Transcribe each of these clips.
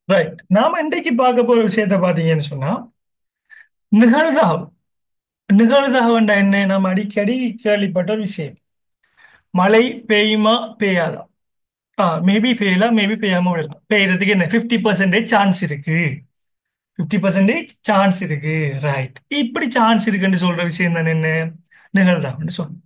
Right. நாம இன்றைக்கு பார்க்க போற விஷயத்த பாத்தீங்கன்னு சொன்னா நிகழ்தகவு. நிகழ்தகவுண்டா என்ன? நம்ம அடிக்கடி கேள்விப்பட்ட ஒரு விஷயம். மழை பெய்யுமா பெய்யாதா? மேபி பெய்யலாம், மேபி பெய்யாம விடலாம். பெய்யறதுக்கு என்ன 50% சான்ஸ் இருக்கு. 50% சான்ஸ் இருக்கு. ரைட். இப்படி சான்ஸ் இருக்குன்னு சொல்ற விஷயம் தான் என்ன? நிகழ்தகவுன்னு சொல்லணும்.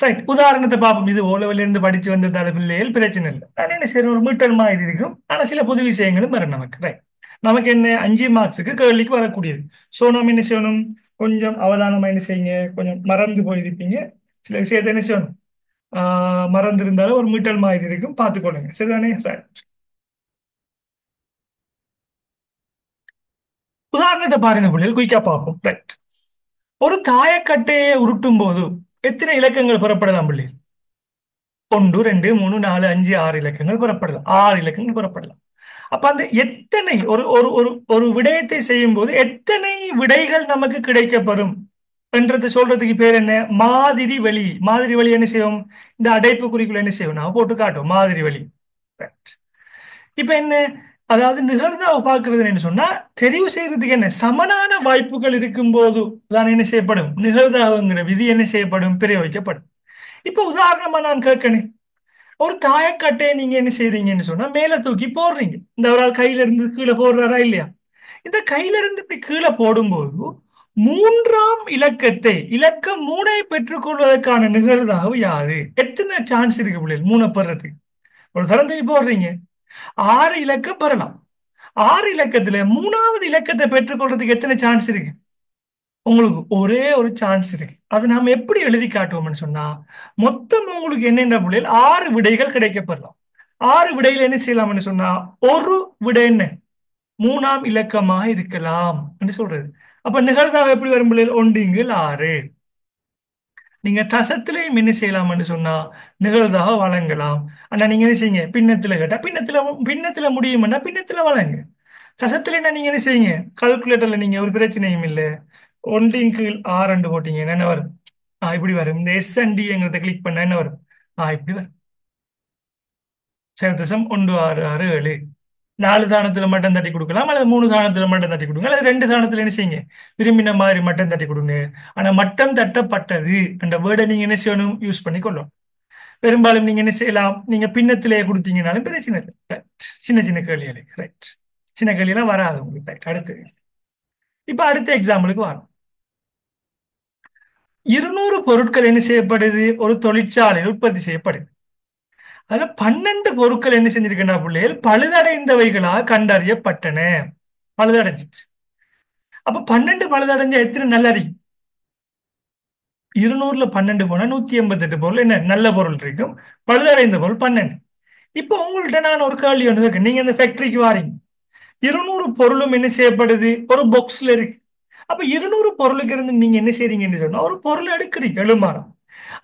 ரைட். உதாரணத்தை பார்ப்போம். இது ஓலவெளியில இருந்து படிச்சு வந்த பிள்ளைகள் பிரச்சனை இல்லை. நான் என்ன சரி ஒரு மீட்டர் மாதிரி இருக்கும். ஆனா சில பொது விஷயங்களும் வரும் நமக்கு. ரைட். நமக்கு என்ன 5 மார்க்ஸுக்கு கேள்விக்கு வரக்கூடியது. ஸோ நம்ம என்ன செய்யணும்? கொஞ்சம் அவதானமா என்ன செய்யுங்க. கொஞ்சம் மறந்து போயிருப்பீங்க. சில விஷயத்தை என்ன செய்யணும்? மறந்து இருந்தாலும் ஒரு மீட்டர் மாதிரி இருக்கும், பார்த்துக்கொள்ளுங்க. சரிதானே? ரைட். உதாரணத்தை பாருங்க பிள்ளைகள், குயிக்கா பார்ப்போம். ரைட். ஒரு தாயக்கட்டையை உருட்டும் போது எத்தனை இலக்கங்கள் புறப்படலாம் பிள்ளைகள்? ஒன்று, ரெண்டு, மூணு, நாலு, அஞ்சு, ஆறு இலக்கங்கள் புறப்படலாம். ஆறு இலக்கங்கள் புறப்படலாம். அப்ப அந்த எத்தனை ஒரு ஒரு ஒரு ஒரு விடயத்தை செய்யும் போது எத்தனை விடைகள் நமக்கு கிடைக்கப்பெறும் என்றதை சொல்றதுக்கு பேர் என்ன? மாதிரி வழி. மாதிரி வழி என்ன செய்வோம்? இந்த அடைப்புக்குறிக்குள்ள என்ன செய்வோம்? நான் போட்டு காட்டுவோம் மாதிரி வழி. Right. இப்ப என்ன? அதாவது நிகழ்தகவு பார்க்கிறது என்ன சொன்னா, தெரிவு செய்யறதுக்கு என்ன சமனான வாய்ப்புகள் இருக்கும் போது தான் என்ன செய்யப்படும்? நிகழ்தகவுங்கிற விதி என்ன செய்யப்படும்? பிரயோகிக்கப்படும். இப்ப உதாரணமா நான் கேட்கணும். ஒரு தாயக்கட்டையை நீங்க என்ன செய்றீங்கன்னு சொன்னா மேல தூக்கி போடுறீங்க. இந்த ஒரு ஆள் கையில இருந்து கீழே போடுறாரா இல்லையா? இந்த கையில இருந்து இப்படி கீழே போடும்போது மூன்றாம் இலக்கத்தை இலக்கம் 3ஐ பெற்றுக்கொள்வதற்கான நிகழ்தகவு யாது? எத்தனை சான்ஸ் இருக்கு பிள்ளைகள் மூணை பெறதுக்கு? ஒரு தரம் தூக்கி போடுறீங்க. 6 இலக்கம் பெறலாம். 6 இலக்கத்துல மூணாவது இலக்கத்தை பெற்றுக்கொள்றதுக்கு எத்தனை சான்ஸ் இருக்கு? உங்களுக்கு ஒரே ஒரு சான்ஸ் இருக்கு. அது நாம எப்படி எழுதி காட்டுவோம்னு சொன்னா, மொத்தம் உங்களுக்கு என்னென்ன புள்ளிகள் 6 விடைகள் கிடைக்கப்பெறலாம். 6 விடைகள் என்ன செய்யலாம்னு சொன்னா, ஒரு விடை என்ன மூணாம் இலக்கமாக இருக்கலாம் என்று சொல்றது. அப்ப நிகழ்தகவு எப்படி வரும் பிள்ளைகள்? ஒன்றிங்கில் ஆறு. நீங்க தசத்திலையும் என்ன செய்யலாம்னு சொன்னா நிகழ்தகவு வழங்கலாம். ஆனா நீங்க என்ன செய்யுங்க? பின்னத்துல கேட்டா பின்னத்துல பின்னத்துல முடியும்னா பின்னத்துல வழங்க. தசத்துல நீங்க என்ன செய்யுங்க? கால்குலேட்டர்ல நீங்க ஒரு பிரச்சனையும் இல்லை. ஒன்றின் கீழ் ஆறு போட்டீங்க என்ன வரும்? இப்படி வரும். இந்த SNDங்கிறத கிளிக் பண்ண என்ன வரும்? இப்படி வரும். 0.1667. 4 தானத்துல மட்டும் தட்டி கொடுக்கலாம், அல்லது 3 தானத்துல மட்டும் தட்டி கொடுங்க, அல்லது 2 தானத்துல என்ன செய்யுங்க? விரும்பின மாதிரி மட்டும் தட்டி கொடுங்க. ஆனா மட்டம் தட்டப்பட்டது என்ற வேர்டை நீங்க என்ன செய்யணும்? யூஸ் பண்ணி கொள்ளணும். பெரும்பாலும் நீங்க என்ன செய்யலாம்? நீங்க பின்னத்திலேயே கொடுத்தீங்கனாலும் பிரச்சனை இல்லை. Right. சின்ன சின்ன கேள்விகளுக்கு ரைட். சின்ன கேள்வியெல்லாம் வராது உங்களுக்கு. ரைட். அடுத்து இப்ப அடுத்த எக்ஸாம்பிளுக்கு வரும். 200 பொருட்கள் என்ன செய்யப்படுது? ஒரு தொழிற்சாலையில் உற்பத்தி செய்யப்படுது. அதுல 12 பொருட்கள் என்ன செஞ்சிருக்கா பிள்ளைகள்? பழுதடைந்தவைகளாக கண்டறியப்பட்டன. பழுதடைஞ்சிச்சு. அப்ப 12 பழுதடைஞ்ச எத்தனை நல்ல அறியும்? 200ல 12 போனா 188 பொருள் என்ன நல்ல பொருள் இருக்கும். பழுதடைந்த பொருள் 12. இப்போ உங்கள்ட்ட நான் ஒரு கேள்வி ஒன்று கேட்கிறேன். நீங்க இந்த ஃபேக்டரிக்கு வாரீங்க. 200 பொருளும் என்ன செய்யப்படுது? ஒரு பாக்ஸ்ல இருக்கு. அப்ப 200 பொருளுக்கு இருந்து நீங்க என்ன செய்றீங்கன்னு சொன்னா ஒரு பொருள் எடுக்கிறீங்க, எழுமாறம்.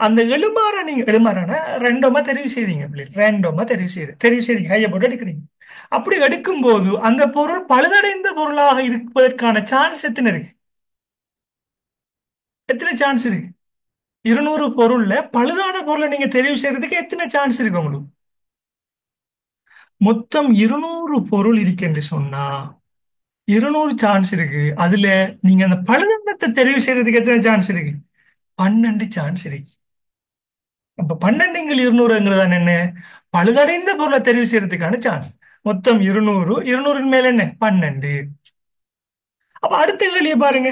அந்த எழுமாற நீங்க எழுமாறான ரேண்டமா தெரிவு செய்றீங்க. ரேண்டமா தெரிவு செய்றீங்க, கையை போட்டு எடுக்கிறீங்க. அப்படி எடுக்கும் போது அந்த பொருள் பழுதடைந்த பொருளாக இருப்பதற்கான சான்ஸ் எத்தனை இருக்கு? எத்தனை சான்ஸ் இருக்கு? 200 பொருள்ல பழுதான பொருளை நீங்க தெரிவு செய்யறதுக்கு எத்தனை சான்ஸ் இருக்கு உங்களுக்கு? மொத்தம் 200 பொருள் இருக்கு என்று சொன்னா 200 சான்ஸ் இருக்கு. அதுல நீங்க அந்த பழுதெண்ணத்தை தெரிவு செய்யறதுக்கு எத்தனை சான்ஸ் இருக்கு? 12 சான்ஸ் இருக்கு. அப்ப 12 × 200ங்கிறது என்ன? பழுதடைந்த பொருளை தெரிவு செய்யறதுக்கான சான்ஸ். மொத்தம் 200, 200 மேல என்ன 12. அப்ப அடுத்த கேள்வியை பாருங்க.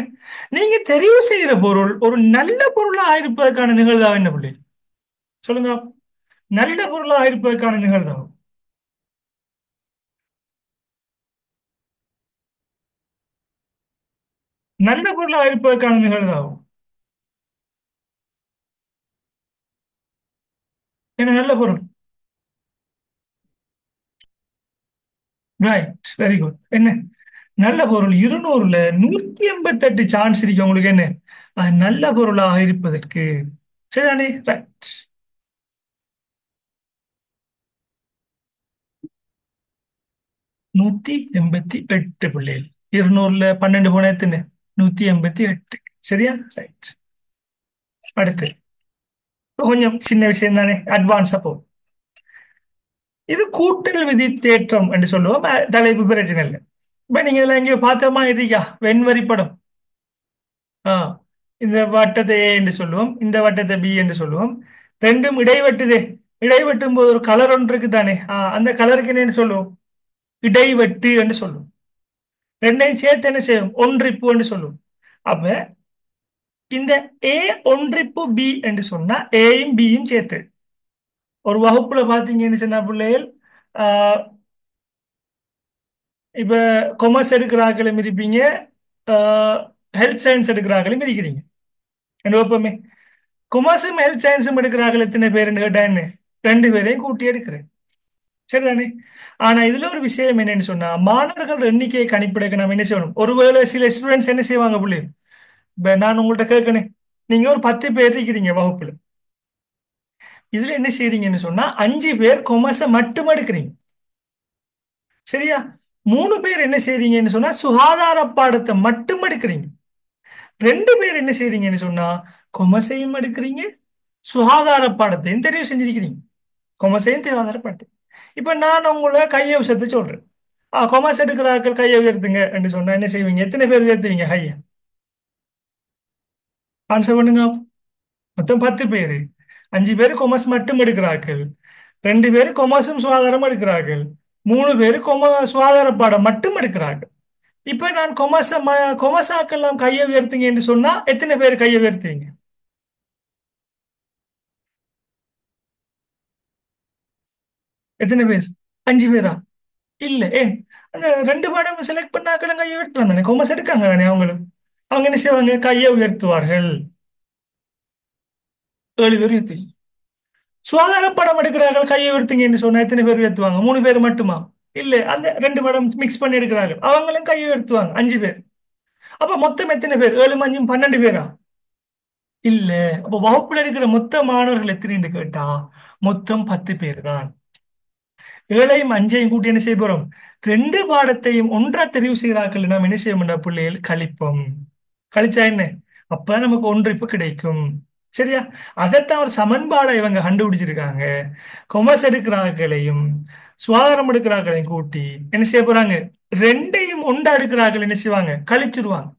நீங்க தெரிவு செய்யற பொருள் ஒரு நல்ல பொருளா இருப்பதற்கான நிகழ்தகவு என்ன பிள்ளை? சொல்லுங்க. நல்ல பொருளா இருப்பதற்கான நிகழ்தகவு. நல்ல பொருளா இருப்பதற்கான நிகழ்தகவு என்ன? நல்ல பொருள். ரைட். Very good. என்ன? நல்ல பொருள் 200ல 188 சான்ஸ் இருக்கு உங்களுக்கு என்ன? அது நல்ல பொருளாக இருப்பதற்கு. சரிதானே? ரைட். 188 பிள்ளைகள். 200ல 12 போன எத்தனை? 188. சரியா? ரைட். அடுத்து இப்ப கொஞ்சம் சின்ன விஷயம் தானே, அட்வான்ஸா போ. இது கூட்டல் விதி தேற்றம் என்று சொல்லுவோம். தலைப்பு பிரச்சனை இல்லை. இப்ப நீங்க இதெல்லாம் எங்கேயோ பார்த்த மாதிரி இருக்கா வெண்வரி படம். ஆ இந்த வட்டத்தை ஏ என்று சொல்லுவோம், இந்த வட்டத்தை பி என்று சொல்லுவோம். ரெண்டும் இடைவெட்டுதே. இடைவெட்டும் போது ஒரு கலர் ஒன்று இருக்கு தானே, அந்த கலருக்கு என்னன்னு சொல்லுவோம்? இடைவெட்டு என்று சொல்லுவோம். ரெண்டையும் சேர்த்து என்ன செய்யும்? ஒன்றிப்பு என்று சொல்லுவோம். அப்ப இந்த ஏ ஒன்றிப்பு பி என்று சொன்னா ஏயும் பியும் சேர்த்து ஒரு வகுப்புல பாத்தீங்கன்னு சொன்னா பிள்ளைகள், ஆஹ் இப்ப கொமர்ஸ் எடுக்கிற ஆட்களும் இருப்பீங்க, ஹெல்த் சயின்ஸ் எடுக்கிற ஆட்களும் இருக்கிறீங்க. என்ன வைப்போமே, கொமர்ஸும் ஹெல்த் சயின்ஸும் எடுக்கிற ஆட்கள் எத்தனை பேருன்னு கேட்டா என்ன? ரெண்டு பேரையும் கூட்டி எடுக்கிறேன். சரிதானே? ஆனா இதுல ஒரு விஷயம் என்னன்னு சொன்னா, மாணவர்கள் எண்ணிக்கையை கணிப்பிடக்க நம்ம என்ன செய்யணும்? ஒருவேளை சில ஸ்டூடெண்ட்ஸ் என்ன செய்வாங்க பிள்ளை, இப்ப நான் உங்கள்ட்ட கேட்கணும், நீங்க ஒரு 10 பேர் இருக்கிறீங்க வகுப்புல. இதுல என்ன செய்றீங்கன்னு சொன்னா 5 பேர் கொமர்ஸை மட்டும் எடுக்கிறீங்க. சரியா? 3 பேர் என்ன செய்றீங்கன்னு சொன்னா சுகாதார பாடத்தை மட்டும் எடுக்கிறீங்க. 2 பேர் என்ன செய்றீங்கன்னு சொன்னா கொமர்ஸையும் எடுக்கிறீங்க, சுகாதார பாடத்தையும் தெரிவு செஞ்சிருக்கிறீங்க. கொமர்ஸையும் சுகாதார பாடத்தையும். இப்ப நான் உங்களை கையை உசத்து சொல்றேன். கொமர்ஸ் எடுக்கிற ஆட்கள் கையை உயர்த்துங்க என்று சொன்னா என்ன செய்வீங்க? எத்தனை பேர் உயர்த்துவீங்க கையை? ஆன்சர் பண்ணுங்க. மொத்தம் 10 பேர். 5 பேர் கொமர்ஸ் மட்டும் எடுக்கிறார்கள், 2 பேர் கொமர்ஸும் சுகாதாரம் எடுக்கிறார்கள், 3 பேர் சுகாதார பாடம் மட்டும் எடுக்கிறார்கள். இப்ப நான் கொமர்ஸ் ஆக்கெல்லாம் கையை உயர்த்துங்க என்று சொன்னா எத்தனை பேர் கையை உயர்த்துவீங்க? எத்தனை பேர்? 5 பேரா? இல்ல, ஏன்? அந்த 2 பாடம் செலக்ட் பண்ண ஆக்களும் கையை உயர்த்தலாம் தானே, கொமர்ஸ் எடுக்காங்க தானே அவங்களும். அவங்க என்ன செய்வாங்க? கையை உயர்த்துவார்கள். 7 பேர் உயர்த்துவீங்க. சுகாதார படம் எடுக்கிறார்கள் கையை உயர்த்துங்க என்று சொன்னா எத்தனை பேர் உயர்த்துவாங்க? 3 பேர் மட்டுமா? இல்ல, அந்த 2 படம் மிக்ஸ் பண்ணி எடுக்கிறார்கள், அவங்களும் கையை உயர்த்துவாங்க, 5 பேர். அப்ப மொத்தம் எத்தனை பேர்? 7 × 5 12 பேரா? இல்ல. அப்ப வகுப்புல இருக்கிற மொத்த மாணவர்கள் எத்தனைன்னு கேட்டா மொத்தம் 10 பேர் தான். 7ஐயும் 5ஐயும் கூட்டி என்ன செய்ய போறோம்? 2 பாடத்தையும் ஒன்றா தெரிவு செய்கிறார்கள். நாம் என்ன செய்ய மாட்டோம் பிள்ளைகள்? கழிப்போம். கழிச்சா என்ன? அப்ப நமக்கு ஒன்று இப்ப கிடைக்கும். சரியா? அதைத்தான் ஒரு சமன்பாடை இவங்க கண்டுபிடிச்சிருக்காங்க. கொமர்ஸ் எடுக்கிறார்களையும் சுகாதாரம் எடுக்கிறார்களையும் கூட்டி என்ன செய்ய போறாங்க? ரெண்டையும் ஒன்றா எடுக்கிறார்கள் என்ன செய்வாங்க? கழிச்சிருவாங்க.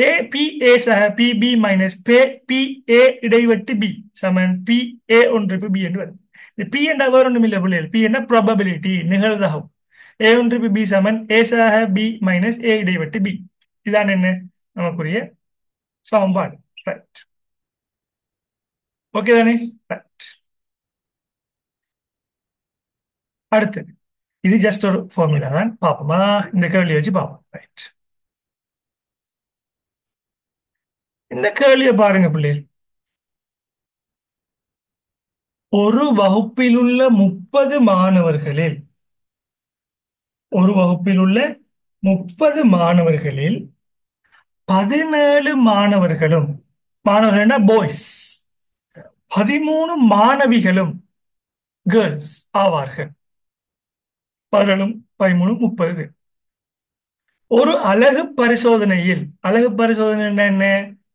ஏ பி ஏ சக B B minus pay B A இடைவெட்டு B Saman B A ஒன்று பி என்று வரும். இது பி என்ற வேறு ஒன்றும் இல்லை பிள்ளைகள். பி என்ன? ப்ராபபிலிட்டி, நிகழ்தகவு. ஏ ஒன்று பி சமன் ஏ சக பி மைனஸ் ஏ இடைவெட்டு பி. இதான் என்ன நமக்குரிய சமன்பாடு. ரைட். ஓகே தானே? ரைட். அடுத்து இது ஜஸ்ட் ஒரு ஃபார்முலா தான், பார்ப்போமா? இந்த கேள்வியை வச்சு பார்ப்போம். ரைட். இந்த கேள்வியை பாருங்க பிள்ளைகள். ஒரு வகுப்பில் உள்ள 30 மாணவர்களில், ஒரு வகுப்பில் உள்ள 30 மாணவர்களில் 17 மாணவர்களும், மாணவர்கள்னா பாய்ஸ், 13 மாணவிகளும் கேர்ள்ஸ் ஆவார்கள். 17, 13, 30 பேர். ஒரு அழகு பரிசோதனையில், அழகு பரிசோதனை என்ன?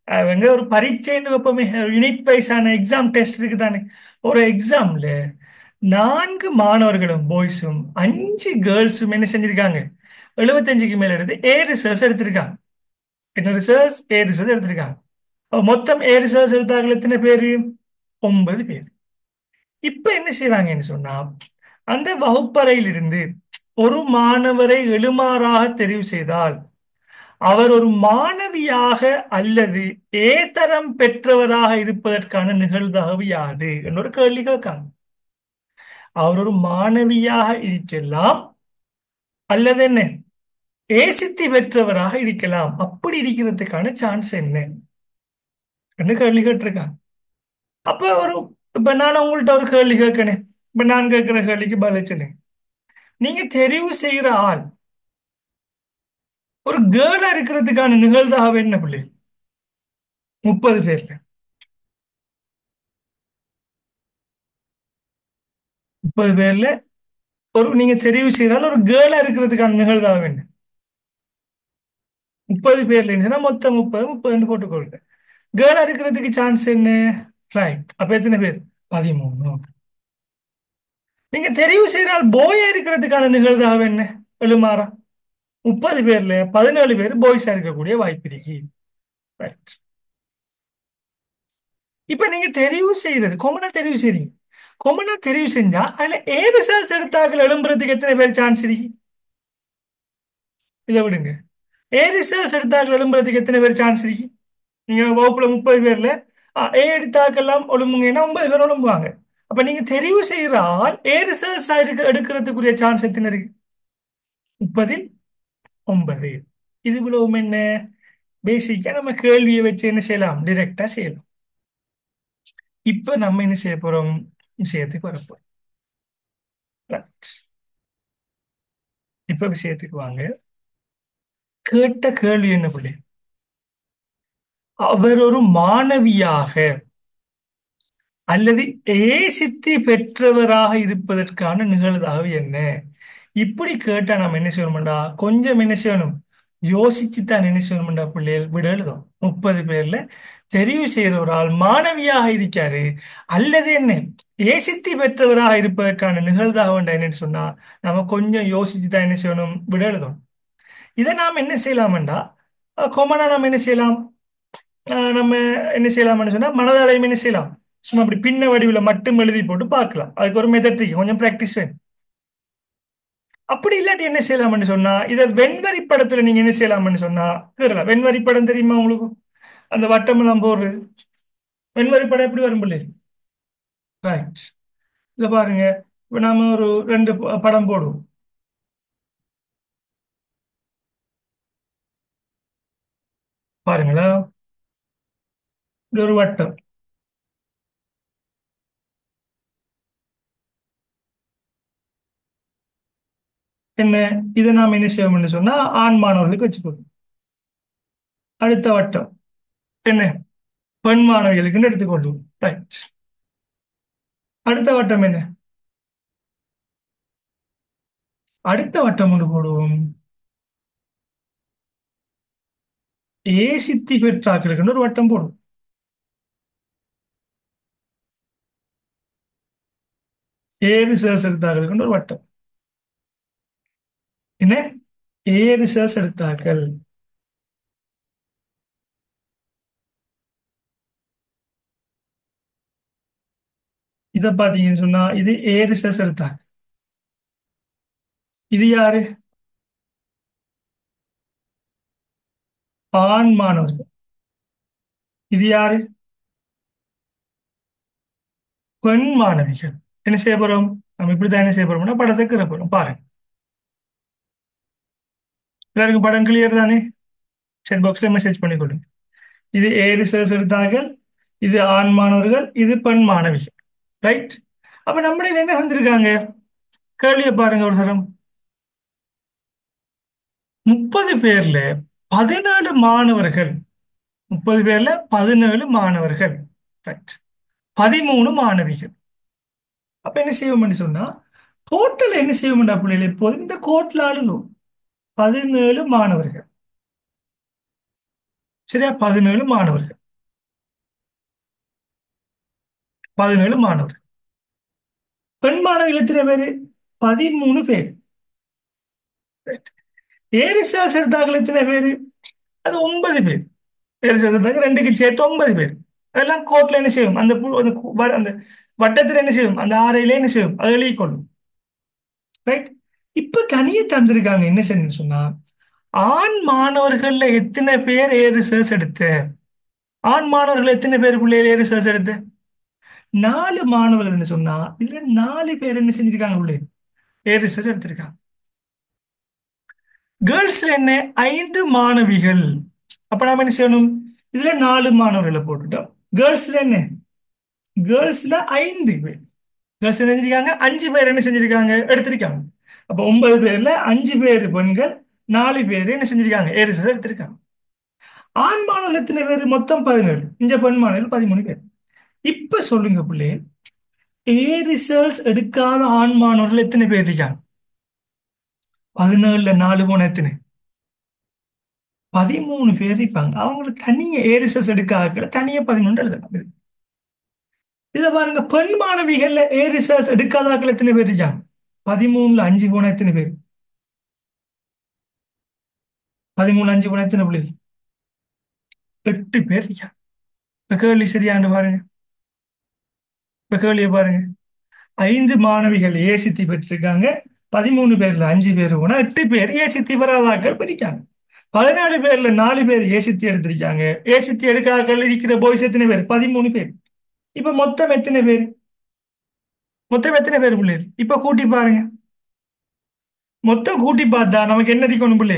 அவங்க ஒரு பரீட்சைன்னு வைப்போமே, யூனிட் வைஸான எக்ஸாம் டெஸ்ட் இருக்குதானே. ஒரு எக்ஸாம்ல 4 மாணவர்களும் பாய்ஸும் 5 கேர்ள்ஸும் என்ன செஞ்சிருக்காங்க? 75க்கு மேல எடுத்து ஏ ரிசர்ச் எடுத்திருக்காங்க. என்ன ரிசர்ச்? ஏ ரிசர்ச் எடுத்திருக்காங்க. அப்ப மொத்தம் ஏ ரிசர்ச் எடுத்தார்கள் எத்தனை பேரு? 9 பேர். இப்ப என்ன செய்யறாங்கன்னு சொன்னா, அந்த வகுப்பறையில் இருந்து ஒரு மாணவரை எழுமாறாக தெரிவு செய்தால் அவர் ஒரு மாணவியாக அல்லது ஏதரம் பெற்றவராக இருப்பதற்கான நிகழ்தகவு யாது என்ற ஒரு கேள்வி கேட்காங்க. அவர் ஒரு மாணவியாக இருக்கலாம் அல்லது என்ன ஏசித்தி பெற்றவராக இருக்கலாம். அப்படி இருக்கிறதுக்கான சான்ஸ் என்ன என்று கேள்வி கேட்டிருக்காங்க. அப்ப இப்ப நான் உங்கள்ட்ட ஒரு கேள்வி கேட்கணேன். இப்ப நான் கேட்கிற கேள்விக்கு பதில் சொல்லுங்க. நீங்க தெரிவு செய்கிற ஆள் ஒரு கேர்ளா இருக்கிறதுக்கான நிகழ்தகவு என்ன பிள்ளை? 30 பேர்ல 30 பேர்ல நீங்க தெரிவு செய்தால் ஒரு கேர்ளா இருக்கிறதுக்கான நிகழ்தகவு என்ன? 30 பேர்ல இருந்துச்சுன்னா மொத்தம் 30 30 போட்டுக்கொள்ளுங்க. கேர்ளா இருக்கிறதுக்கு சான்ஸ் என்ன? ரைட். அப்ப எத்தனை பேர்? 13. நீங்க தெரிவு செய்தால் போயா இருக்கிறதுக்கான நிகழ்தகவு என்ன? எழுமாறா 30 பேர்ல 17 பேர் பாய்ஸா இருக்கக்கூடிய வாய்ப்பு இருக்கு. ரைட். இப்ப நீங்க தெரிவு செய்தது கொமனா தெரிவு செய்றீங்க. கொமனா தெரிவு செஞ்சா அதுல ஏ ரிசல்ட்ஸ் எடுத்தாக்கள் எழும்புறதுக்கு எத்தனை பேர் சான்ஸ் இருக்கு? இதை விடுங்க. ஏ ரிசல்ட்ஸ் எடுத்தாக்கள் எழும்புறதுக்கு எத்தனை பேர் சான்ஸ் இருக்கு? நீங்க வகுப்புல 30 பேர்ல ஏ எடுத்தாக்கெல்லாம் ஒழுங்குங்கன்னா 9 பேர் ஒழுங்குவாங்க. அப்ப நீங்க தெரிவு செய்யற ஆள் ஏ ரிசல்ட்ஸ் எடுக்கிறதுக்குரிய சான்ஸ் எத்தனை இருக்கு? 30 ல் 9. இது இவ்வளவு என்ன? பேசிக்கா நம்ம கேள்வியை வச்சு என்ன செய்யலாம்? டைரக்டா செய்யலாம். இப்ப நம்ம என்ன செய்ய போறோம்? விஷயத்துக்கு வரப்போம். Right. இப்ப விஷயத்துக்கு வாங்க. கேட்ட கேள்வி என்ன பிள்ளை? அவர் ஒரு மாணவியாக அல்லது ஏசித்தி பெற்றவராக இருப்பதற்கான நிகழ்தகவு என்ன? இப்படி கேட்டா நம்ம என்ன செய்யணும்டா? கொஞ்சம் என்ன செய்யணும்? யோசிச்சு தான் என்ன செய்யணும்டா பிள்ளைகள் விட எழுதும். 30 பேர்ல தெரிவு செய்த ஒரு ஆள் மாணவியாக இருக்காரு அல்லது என்ன ஏசித்தி பெற்றவராக இருப்பதற்கான நிகழ்தகவு என்னன்னு சொன்னா நம்ம கொஞ்சம் யோசிச்சு தான் என்ன செய்யணும்? விட எழுதும். இதை நாம் என்ன செய்யலாம்டா? கொமனா நாம் என்ன செய்யலாம்? நம்ம என்ன செய்யலாம்னு சொன்னா மனதாலையும் என்ன செய்யலாம்? சும்மா அப்படி பின்ன வடிவில் மட்டும் எழுதி போட்டு பார்க்கலாம். அதுக்கு ஒரு மெத்தட் இருக்கு, கொஞ்சம் பிராக்டிஸ் வேணும். அப்படி இல்லாட்டி என்ன செய்யலாம்னு சொன்னா இதை வெண்வரி படத்துல நீங்க என்ன செய்யலாம்னு சொன்னா கேட்கலாம். வெண்வரி படம் தெரியுமா உங்களுக்கு? அந்த வட்டம் எல்லாம் போடுறது வெண்வரி படம் எப்படி வரும் பிள்ளை? ரைட். இத பாருங்க. இப்ப நாம ஒரு ரெண்டு படம் போடுவோம். பாருங்களா? இது ஒரு வட்டம். என்ன? இதை நாம் என்ன செய்வோம்னு சொன்னா ஆண் மாணவர்களுக்கு வச்சுக்கணும். அடுத்த வட்டம் என்ன? பெண் மாணவிகளுக்குன்னு எடுத்துக்கொள்வோம். ரைட். அடுத்த வட்டம் என்ன? அடுத்த வட்டம் ஒன்று போடுவோம். ஏ சித்தி பெற்றாக்களுக்குன்னு ஒரு வட்டம் போடும். ஏழு சேர்ஸ் எடுத்தாக்களுக்குன்னு ஒரு வட்டம். என்ன? ஏழு சேர்ஸ் எடுத்தாக்கள். இதை பார்த்தீங்கன்னு சொன்னா இது ஏழு சேர்ஸ் எடுத்தாங்க. இது யாரு? ஆண் மாணவர்கள். இது யாரு? பெண் மாணவிகள். என்ன செய்ய போறோம்? நம்ம இப்படித்தான் என்ன செய்ய போறோம்னா படத்தை கீற போறோம். பாருங்க. எல்லாருக்கும் படம் கிளியர் தானே? செட் பாக்ஸ்ல மெசேஜ் பண்ணி கொடுங்க. இது ஏ ரிசர்ச் எடுத்தார்கள், இது ஆண் மாணவர்கள், இது பெண் மாணவிகள். ரைட். அப்ப நம்மள என்ன செஞ்சிருக்காங்க? கேள்வியை பாருங்க ஒரு தரம். 30 பேர்ல 17 மாணவர்கள். 30 பேர்ல 17 மாணவர்கள். ரைட். 13 மாணவிகள். அப்ப என்ன செய்வோம்னு சொன்னா டோட்டல் என்ன செய்வோம்டா பிள்ளைகள்? இப்போது இந்த கோட்ல ஆளுங்க 17 மாணவர்கள். சரியா? 17 மாணவர்கள். 17 மாணவர்கள். பெண் மாணவிகள் எத்தனை பேரு? 13 பேர். ஏரிசாஸ் எடுத்தார்கள் எத்தனை பேரு? அது 9 பேர். ஏரிசாஸ் எடுத்தாங்க ரெண்டுக்கு சேர்த்து 9 பேர். அதெல்லாம் கோர்ட்ல என்ன செய்யும்? அந்த அந்த வட்டத்தில் என்ன செய்யும்? அந்த ஆறையில என்ன செய்யும்? அது எழுதி கொள்ளும். ரைட். இப்ப தனியே தந்திருக்காங்க என்ன செய்யணும்னு சொன்னா ஆண் மாணவர்கள்ல எத்தனை பேர் ஏ ரிசர்ச் எடுத்து? ஆண் மாணவர்கள் எத்தனை பேர் பிள்ளைகள் ஏ ரிசர்ச் எடுத்து? 4 மாணவர்கள் சொன்னா இதுல 4 பேர் என்ன செஞ்சிருக்காங்க பிள்ளை? ஏ ரிசர்ச் எடுத்திருக்காங்க. கேர்ள்ஸ்ல என்ன? 5 மாணவிகள். அப்ப நாம என்ன செய்யணும்? இதுல 4 மாணவர்களை போட்டுட்டோம். கேர்ள்ஸ்ல என்ன? கேர்ள்ஸ்ல 5 பேர். கேர்ள்ஸ் என்ன செஞ்சிருக்காங்க? 5 பேர் என்ன செஞ்சிருக்காங்க? எடுத்திருக்காங்க. அப்ப 9 பேர்ல 5 பேர் பெண்கள், 4 பேர் என்ன செஞ்சிருக்காங்க? ஏ ரிசல்ட் எடுத்திருக்காங்க. ஆண் மாணவர்கள் எத்தனை பேர்? மொத்தம் 17. இங்க பெண் மாணவர்கள் 13 பேர். இப்ப சொல்லுங்க பிள்ளை, ஏ ரிசல்ட்ஸ் எடுக்காத ஆண் மாணவர்கள் எத்தனை பேர் இருக்காங்க? 17ல 4 போன எத்தனை? 13 பேர் இருப்பாங்க. அவங்களுக்கு தனியா ஏ ரிசல்ட்ஸ் எடுக்காத தனியா 13 எழுதலாம். இதை பாருங்க, பெண் மாணவிகள்ல ஏ ரிசர்ச் எடுக்காதாக்கள் எத்தனை பேர் இருக்காங்க? 13ல 5 போனா எத்தனை பேர்? 13 5 போனா எத்தனை பிள்ளைகள்? 8 பேர் இருக்காங்க. இப்ப கேள்வி சரியாண்டு பாருங்க. இப்ப கேள்வியை பாருங்க. 5 மாணவிகள் ஏ சித்தி பெற்றிருக்காங்க. 13 பேர்ல 5 பேர் போனா 8 பேர் ஏ சித்தி பெறாதாக்கள் பிரிக்காங்க. 14 பேர்ல 4 பேர் ஏ சித்தி எடுத்திருக்காங்க. ஏ சித்தி எடுக்காதாக்கள் இருக்கிற பாய்ஸ் எத்தனை பேர்? 13 பேர். இப்ப மொத்தம் எத்தனை பேர்? மொத்தம் எத்தனை பேர் பிள்ளைகள்? இப்ப கூட்டி பாருங்க. மொத்தம் கூட்டி பார்த்தா நமக்கு என்ன இருக்கணும் பிள்ளை?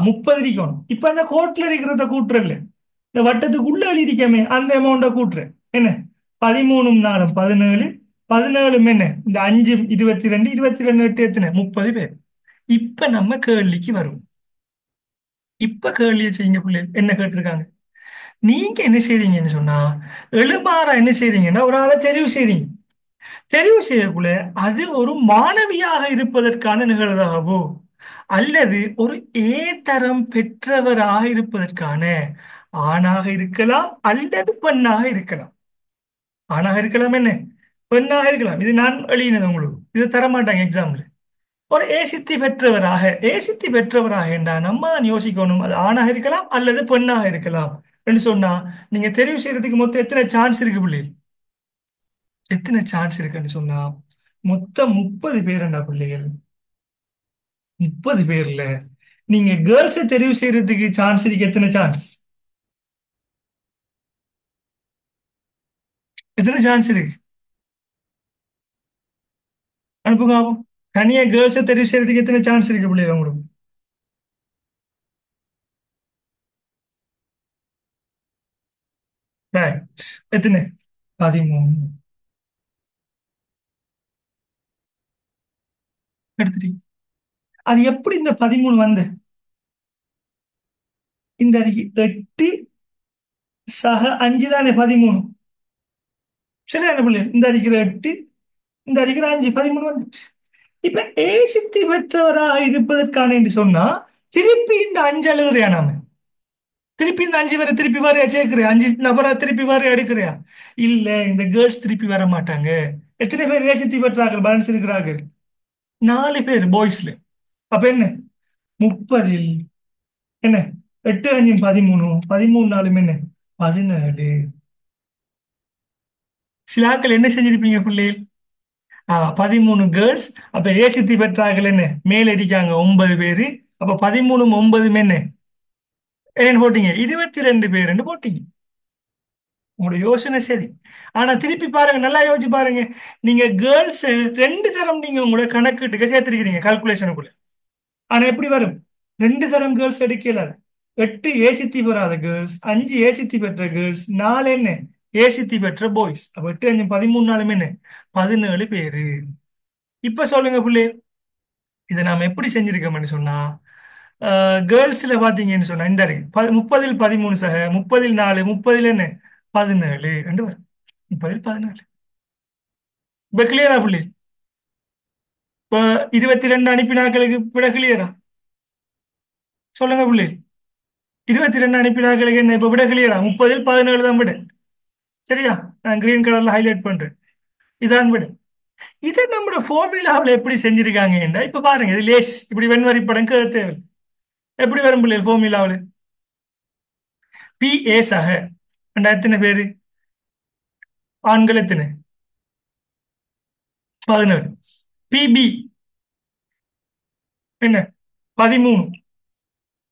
30 இருக்கணும். இப்ப அந்த கோட்ல இருக்கிறத கூட்டுறல, இந்த வட்டத்துக்குள்ள இருக்கமே அந்த அமௌண்ட்டை கூட்டுறேன். என்ன? 13 நாளும் 17, 17 என்ன, இந்த 5 22, 22 8 எத்தனை? 30 பேர். இப்ப நம்ம கேள்விக்கு வரும். இப்ப கேள்வியை செய்யுங்க பிள்ளை. என்ன கேட்டிருக்காங்க? நீங்க என்ன செய்றீங்கன்னு சொன்னா, எழுமாறா என்ன செய்றீங்கன்னா ஒரு ஆளை தெரிவு செய்றீங்க. தெரிவு செய்யக்குள்ள அது ஒரு மாணவியாக இருப்பதற்கான நிகழ்வாகவோ அல்லது ஒரு ஏ தரம் பெற்றவராக இருப்பதற்கான ஆணாக இருக்கலாம் அல்லது பெண்ணாக இருக்கலாம். ஆணாக இருக்கலாம், என்ன பெண்ணாக இருக்கலாம். இது நான் எழுதினது, உங்களுக்கு இது தரமாட்டாங்க எக்ஸாம்ல. ஒரு ஏசித்தி பெற்றவராக, ஏசித்தி பெற்றவராக என்றா நம்ம தான் யோசிக்கணும், அது ஆணாக இருக்கலாம் அல்லது பெண்ணாக இருக்கலாம் என்று சொன்னா நீங்க தெரிவு செய்யறதுக்கு மொத்தம் எத்தனை சான்ஸ் இருக்கு பிள்ளைகள்? எத்தனை சான்ஸ் இருக்குன்னு சொன்னா மொத்தம் 30 பேருண்டா பிள்ளைகள். 30 பேர்ல நீங்க கேர்ள்ஸை தெரிவு செய்யறதுக்கு சான்ஸ் இருக்கு. எத்தனை சான்ஸ்? எத்தனை சான்ஸ் இருக்கு? அனுப்புங்க ஆகும். தனியா கேர்ள்ஸை தெரிவு செய்யறதுக்கு எத்தனை சான்ஸ் இருக்கு பிள்ளைகள் உங்களுக்கு? Right. எத்தனை? 13 எடுத்துட்டீங்க. அது எப்படி இந்த 13 வந்து? இந்த அறிக்கை 8 சக 5 தானே 13. சரிதானே பிள்ளைகள்? இந்த அறிக்கிற 8, இந்த அறிக்கிற 5, 13 வந்துச்சு. இப்ப ஏ சித்தி பெற்றவராக இருப்பதற்கான என்று சொன்னா திருப்பி இந்த 5 எழுதுறியா நாம? திருப்பி இந்த 5 பேரை திருப்பி வரையா சேர்க்கிறியா? 5 நபரா திருப்பி வரையா எடுக்கிறியா? இல்ல, இந்த கேர்ள்ஸ் திருப்பி வர மாட்டாங்க. எத்தனை பேர் ஏசித்தி பெற்றார்கள் பேலன்ஸ் இருக்கிறார்கள்? 4 பேர் பாய்ஸ்ல. அப்ப என்ன? 30ல் என்ன, 8 5 13, 13 நாளும் என்ன, 17. சில ஆட்கள் என்ன செஞ்சிருப்பீங்க பிள்ளைகள்? 13 கேர்ள்ஸ். அப்ப ஏசித்தி பெற்றார்கள் என்ன, மேல இருக்காங்க 9 பேரு. அப்ப 13 9 என்ன, என்னன்னு போட்டீங்க? 22 பேருன்னு போட்டீங்க. உங்களோட யோசனை சரி. ஆனா திருப்பி பாருங்க, நல்லா யோசிச்சு பாருங்க. நீங்க கேர்ள்ஸ் 2 தரம் நீங்க உங்களோட கணக்குட்டுக்க சேர்த்திருக்கிறீங்க கால்குலேஷனுக்குள்ள. ஆனா எப்படி வரும்? 2 தரம் கேர்ள்ஸ் எடுக்கல. 8 ஏசித்தி பெறாத கேர்ள்ஸ், 5 ஏசித்தி பெற்ற கேர்ள்ஸ், 4 என்ன, ஏசித்தி பெற்ற பாய்ஸ். அப்ப 8 5 13 நாளும் என்ன, 17 பேரு. இப்ப சொல்லுங்க பிள்ளை, இதை நாம எப்படி செஞ்சிருக்கோம்னு சொன்னா, கேர்ள்ஸ்ல பாத்தீங்கன்னு சொன்னா இந்த 30ல் 13 சக, 30ல் 4, 30ல் என்ன, 17 ரெண்டு வரும். 30ல் 14. இப்ப கிளியரா புள்ளி? இப்ப 22 அனுப்பினாக்களுக்கு விட கிளியரா? சொல்லுங்க புள்ளி. 22 அனுப்பினாக்களுக்கு என்ன இப்ப விட கிளியரா? 30ல் 17 தான் விட. சரியா? நான் கிரீன் கலர்ல ஹைலைட் பண்றேன். இதான் விட. இதை நம்மளோட ஃபார்முலாவில் எப்படி செஞ்சிருக்காங்க? இப்ப பாருங்க, இது லேஸ் இப்படி வெண்வரி படம் கேட்க தேவை. எப்படி வரும் பிள்ளைகள் ஃபார்முலாவில்? பி ஏ சக எத்தனை பேரு? ஆண்கள் எத்தனை? 17. பிபி என்ன, 13.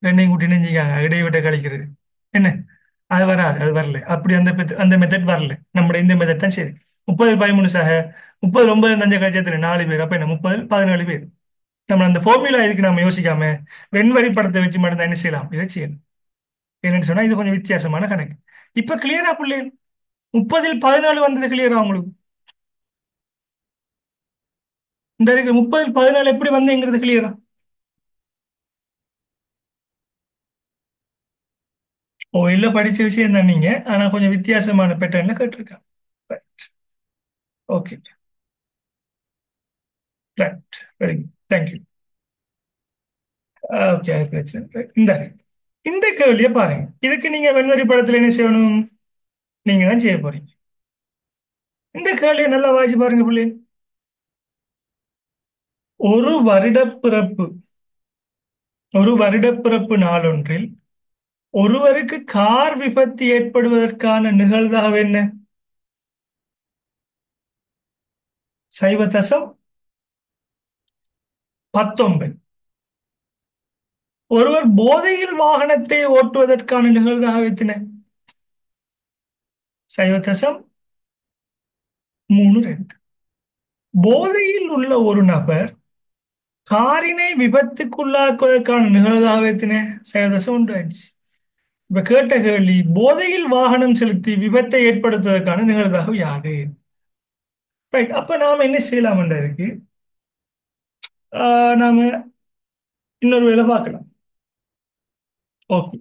ரெண்டையும் கூட்டி நெஞ்சிக்காங்க இடைவிட்ட கழிக்கிறது. என்ன, அது வராது, அது வரல. அப்படி அந்த மெத்தட் வரல. நம்ம இந்த மெத்தட் தான் சரி. 30 13 சக, 30 9 அஞ்சு கழிச்சத்துல 4 பேர். அப்ப என்ன, 30 17 பேர். நம்ம அந்த ஃபார்முலா இதுக்கு நம்ம யோசிக்காம வெண்வரி படத்தை வச்சு மட்டும் என்ன செய்யலாம், இதை செய்யணும். என்னன்னு சொன்னா இது கொஞ்சம் வித்தியாசமான கணக்கு. இப்ப கிளியரா பிள்ளைகள்? 30ல் 14 வந்தது கிளியரா உங்களுக்கு? இந்த இருக்கு 30ல் 14 எப்படி வந்தேங்கிறது கிளியரா? ஓ, இல்ல, படிச்ச விஷயம் தான் நீங்க, ஆனா கொஞ்சம் வித்தியாசமான பேட்டர்ன்ல கேட்டிருக்காங்க. Okay. Right, very good, thank you. Okay, பிரச்சனை. இந்த கேள்வியை பாருங்க. இதுக்கு நீங்க வெண்வரி படத்துல என்ன செய்யணும்? நீங்க தான் செய்ய போறீங்க. இந்த கேள்வியை நல்லா வாசிச்சு பாருங்க பிள்ளை. ஒரு வருடப்பிறப்பு ஒரு வருடப்பிறப்பு நாளொன்றில் ஒருவருக்கு கார் விபத்து ஏற்படுவதற்கான நிகழ்தகவு என்ன? 0.19. ஒருவர் போதையில் வாகனத்தை ஓட்டுவதற்கான நிகழ்தகவு எத்தனை? 0.32. போதையில் உள்ள ஒரு நபர் காரினை விபத்துக்குள்ளாக்குவதற்கான நிகழ்தகவு எத்தனை? 0.15. இப்ப கேட்ட கேள்வி, போதையில் வாகனம் செலுத்தி விபத்தை ஏற்படுத்துவதற்கான நிகழ்தகவு யாது? ரைட். அப்ப நாம என்ன செய்யலாம் இருக்கு, நாம இன்னொரு வேலை பார்க்கலாம். ஓகே.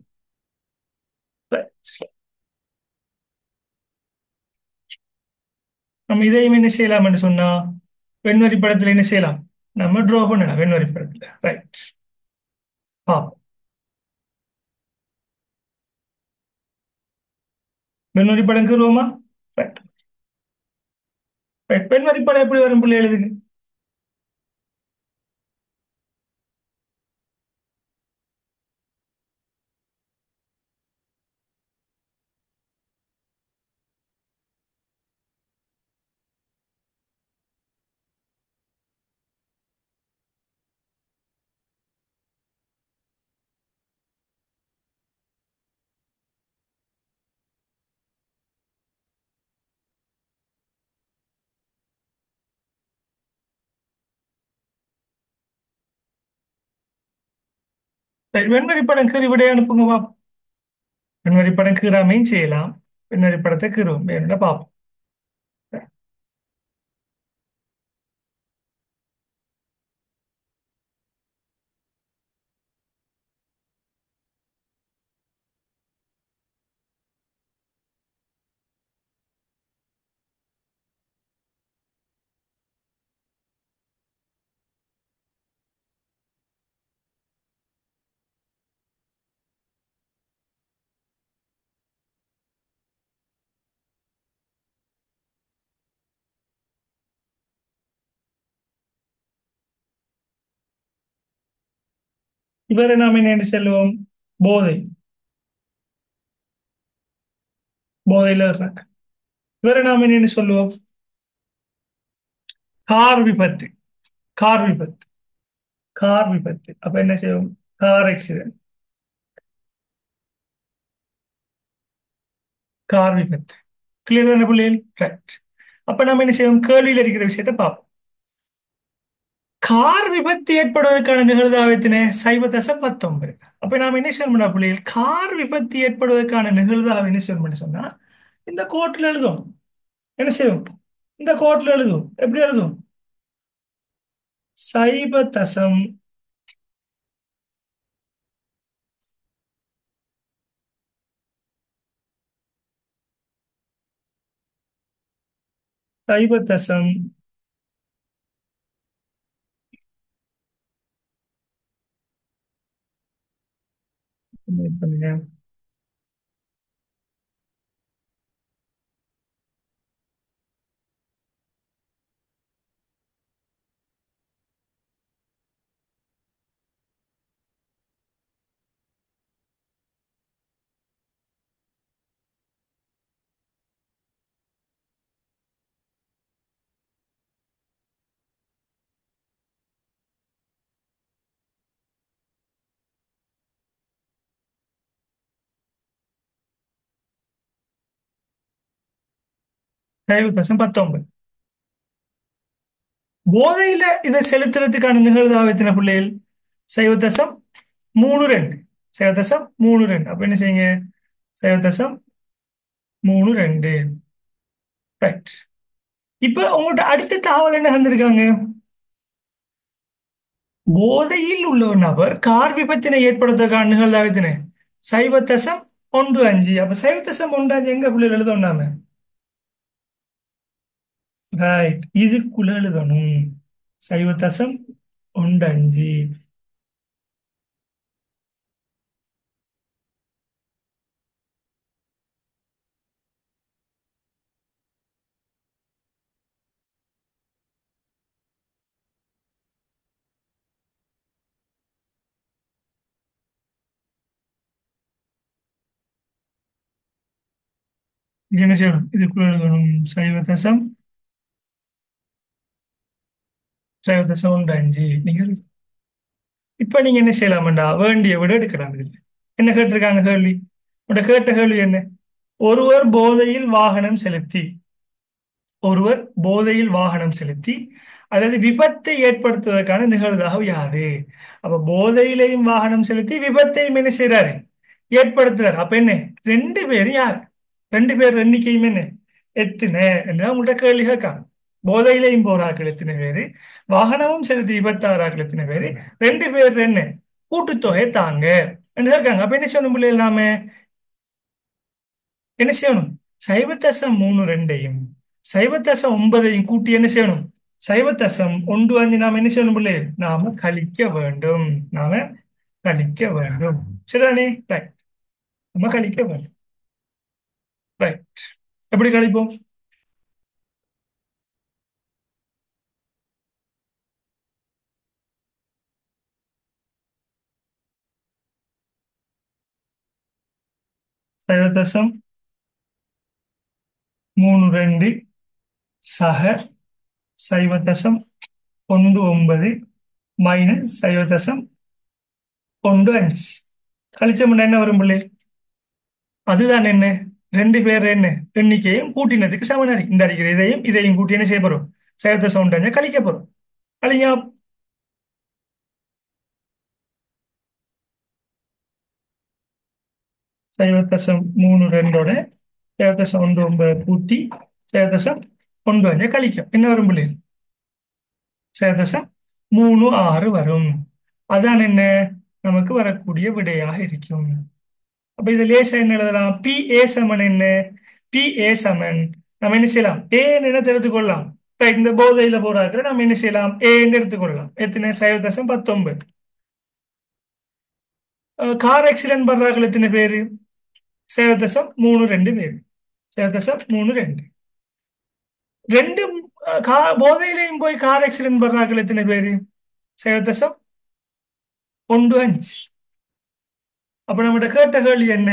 நம்ம இதையும் என்ன செய்யலாம் என்று சொன்னா, வெண்வரி படத்துல என்ன செய்யலாம், நம்ம ட்ரா பண்ணலாம் வெண்வரி படத்துல. ரைட். பாப்போம். வெண்வரி படம் கீறுவோமா? ரைட். ரைட். வெண்வரி படம் எப்படி வரும் பிள்ளை எழுதுங்க. ரைட். வெண்வரி படம் கீறி விடைய அனுப்புங்க பாப்போம். வெண்வரி படம் கீறாமையும் செய்யலாம். வெண்வரி படத்தை கீறுவோம் வேணும்னா பார்ப்போம். இவரை நாம் என்ன செல்வோம்? போதை. போதையில இருக்காங்க. இவரை நாம் என்ன சொல்லுவோம்? கார் விபத்து. கார் விபத்து. கார் விபத்து. அப்ப என்ன செய்வோம்? Car accident. கார் விபத்து. கிளியர் தானே பிள்ளைகள்? ரைட். அப்ப நம்ம என்ன செய்வோம்? கேள்வியில் இருக்கிற விஷயத்தை பார்ப்போம். கார் விபத்து ஏற்படுவதற்கான நிகழ்தகவு எத்தனை? 0.19. அப்ப நாம என்ன செய்யணும் பிள்ளைகள்? கார் விபத்து ஏற்படுவதற்கான நிகழ்தகவு என்ன செய்யணும்னு சொன்னா, இந்த கோட்டில் எழுதும். என்ன செய்யும்? இந்த கோட்டில் எழுதும். எப்படி எழுதும்? 0.0. பண்ணுங்க. 0.19. போதையில இதை செலுத்துறதுக்கான நிகழ்தகவு எத்தனை பிள்ளைகள்? 0.32. 0.32. அப்ப என்ன செய்யுங்க? 0.32. ரைட். இப்ப உங்கள்ட்ட அடுத்த தகவல் என்ன தந்திருக்காங்க? போதையில் உள்ள ஒரு நபர் கார் விபத்தினை ஏற்படுத்துவதற்கான நிகழ்தகவு எத்தனை? 0.15. அப்ப 0.15 எங்க பிள்ளைகள் எழுதணும் நாம? ரைட். இதுக்குள்ள எழுதணும். 0.15. இங்க என்ன செய்யணும்? இதுக்குள்ள எழுதணும் சைவ தசம் ஒன்று அஞ்சு. நீங்கள் இப்ப நீங்க என்ன செய்யலாம்டா, வேண்டிய விட எடுக்கலாம் இதுல. என்ன கேட்டிருக்காங்க கேள்வி? உட கேட்ட கேள்வி என்ன? ஒருவர் போதையில் வாகனம் செலுத்தி ஒருவர் போதையில் வாகனம் செலுத்தி அல்லது விபத்தை ஏற்படுத்துவதற்கான நிகழ்வுதாக யாது? அப்ப போதையிலையும் வாகனம் செலுத்தி விபத்தையும் என்ன செய்றாரு? ஏற்படுத்துறாரு. அப்ப என்ன? ரெண்டு பேரும் யார்? ரெண்டு பேர் எண்ணிக்கையும் என்ன? எத்தனை என்று உங்கள்கிட்ட கேள்வி கேட்காங்க. போதையிலையும் போறார்கள் எத்தனை பேரு? வாகனமும் செலுத்தி விபத்தாறார்கள் எத்தனை பேரு? ரெண்டு பேர் என்ன? கூட்டுத்தொகை தாங்க என்று கேட்காங்க. அப்ப என்ன செய்யணும் பிள்ளைகள் நாம? என்ன செய்யணும்? சைவத்தசம் மூணு ரெண்டையும் சைவத்தசம் ஒன்பதையும் கூட்டி என்ன செய்யணும்? சைவத்தசம் ஒன்று அஞ்சு நாம என்ன செய்யணும் பிள்ளை? நாம கழிக்க வேண்டும். நாம கழிக்க வேண்டும். சரிதானே? ரைட். நம்ம கழிக்க வேண்டும். ரைட். எப்படி கழிப்போம்? சைவத்தசம் மூணு ரெண்டு சக சைவத்தசம் ஒன்று ஒன்பது மைனஸ் சைவத்தசம் ஒன்று அஞ்சு. கழிச்சோம்னா என்ன வரும் பிள்ளை? அதுதான் என்ன? ரெண்டு பேர் என்ன எண்ணிக்கையும் கூட்டினதுக்கு சமனாரி. இந்த அடிக்கிற இதையும் இதையும் கூட்டி என்ன செய்ய போறோம்? சைவத்தசம் ஒன்று அஞ்சு கழிக்க போறோம். கழிங்க. சைவத்தசம் மூணு ரெண்டோட சைவத்தசம் ஒன்று ஒன்பது கூட்டி சைவத்தசம் ஒன்று அஞ்சு கழிக்கும். என்ன வரும் பிள்ளை? சைவத்தசம் மூணு ஆறு வரும். அதான் என்ன? நமக்கு வரக்கூடிய விடையாக இருக்கும். அப்ப இது லேசா என்ன எழுதலாம்? பி ஏ சமன் என்ன? பி ஏ சமன் நம்ம என்ன செய்யலாம்? ஏ என்ன எடுத்துக்கொள்ளலாம். Right, இந்த போதையில போறாக்கிற நம்ம என்ன செய்யலாம்? ஏ எடுத்துக்கொள்ளலாம். எத்தனை? சைவதசம் 19. கார் ஆக்சிடென்ட் பண்றார்கள் எத்தனை பேரு? சைவதசம் மூணு ரெண்டு பேரு. சைவதசம் மூணு ரெண்டு ரெண்டு. போதையிலையும் போய் கார் ஆக்சிடென்ட் பண்றார்கள் எத்தனை பேரு? சைவதசம் ஒன்று அஞ்சு. அப்ப நம்மகிட்ட கேட்ட கேள்வி என்ன?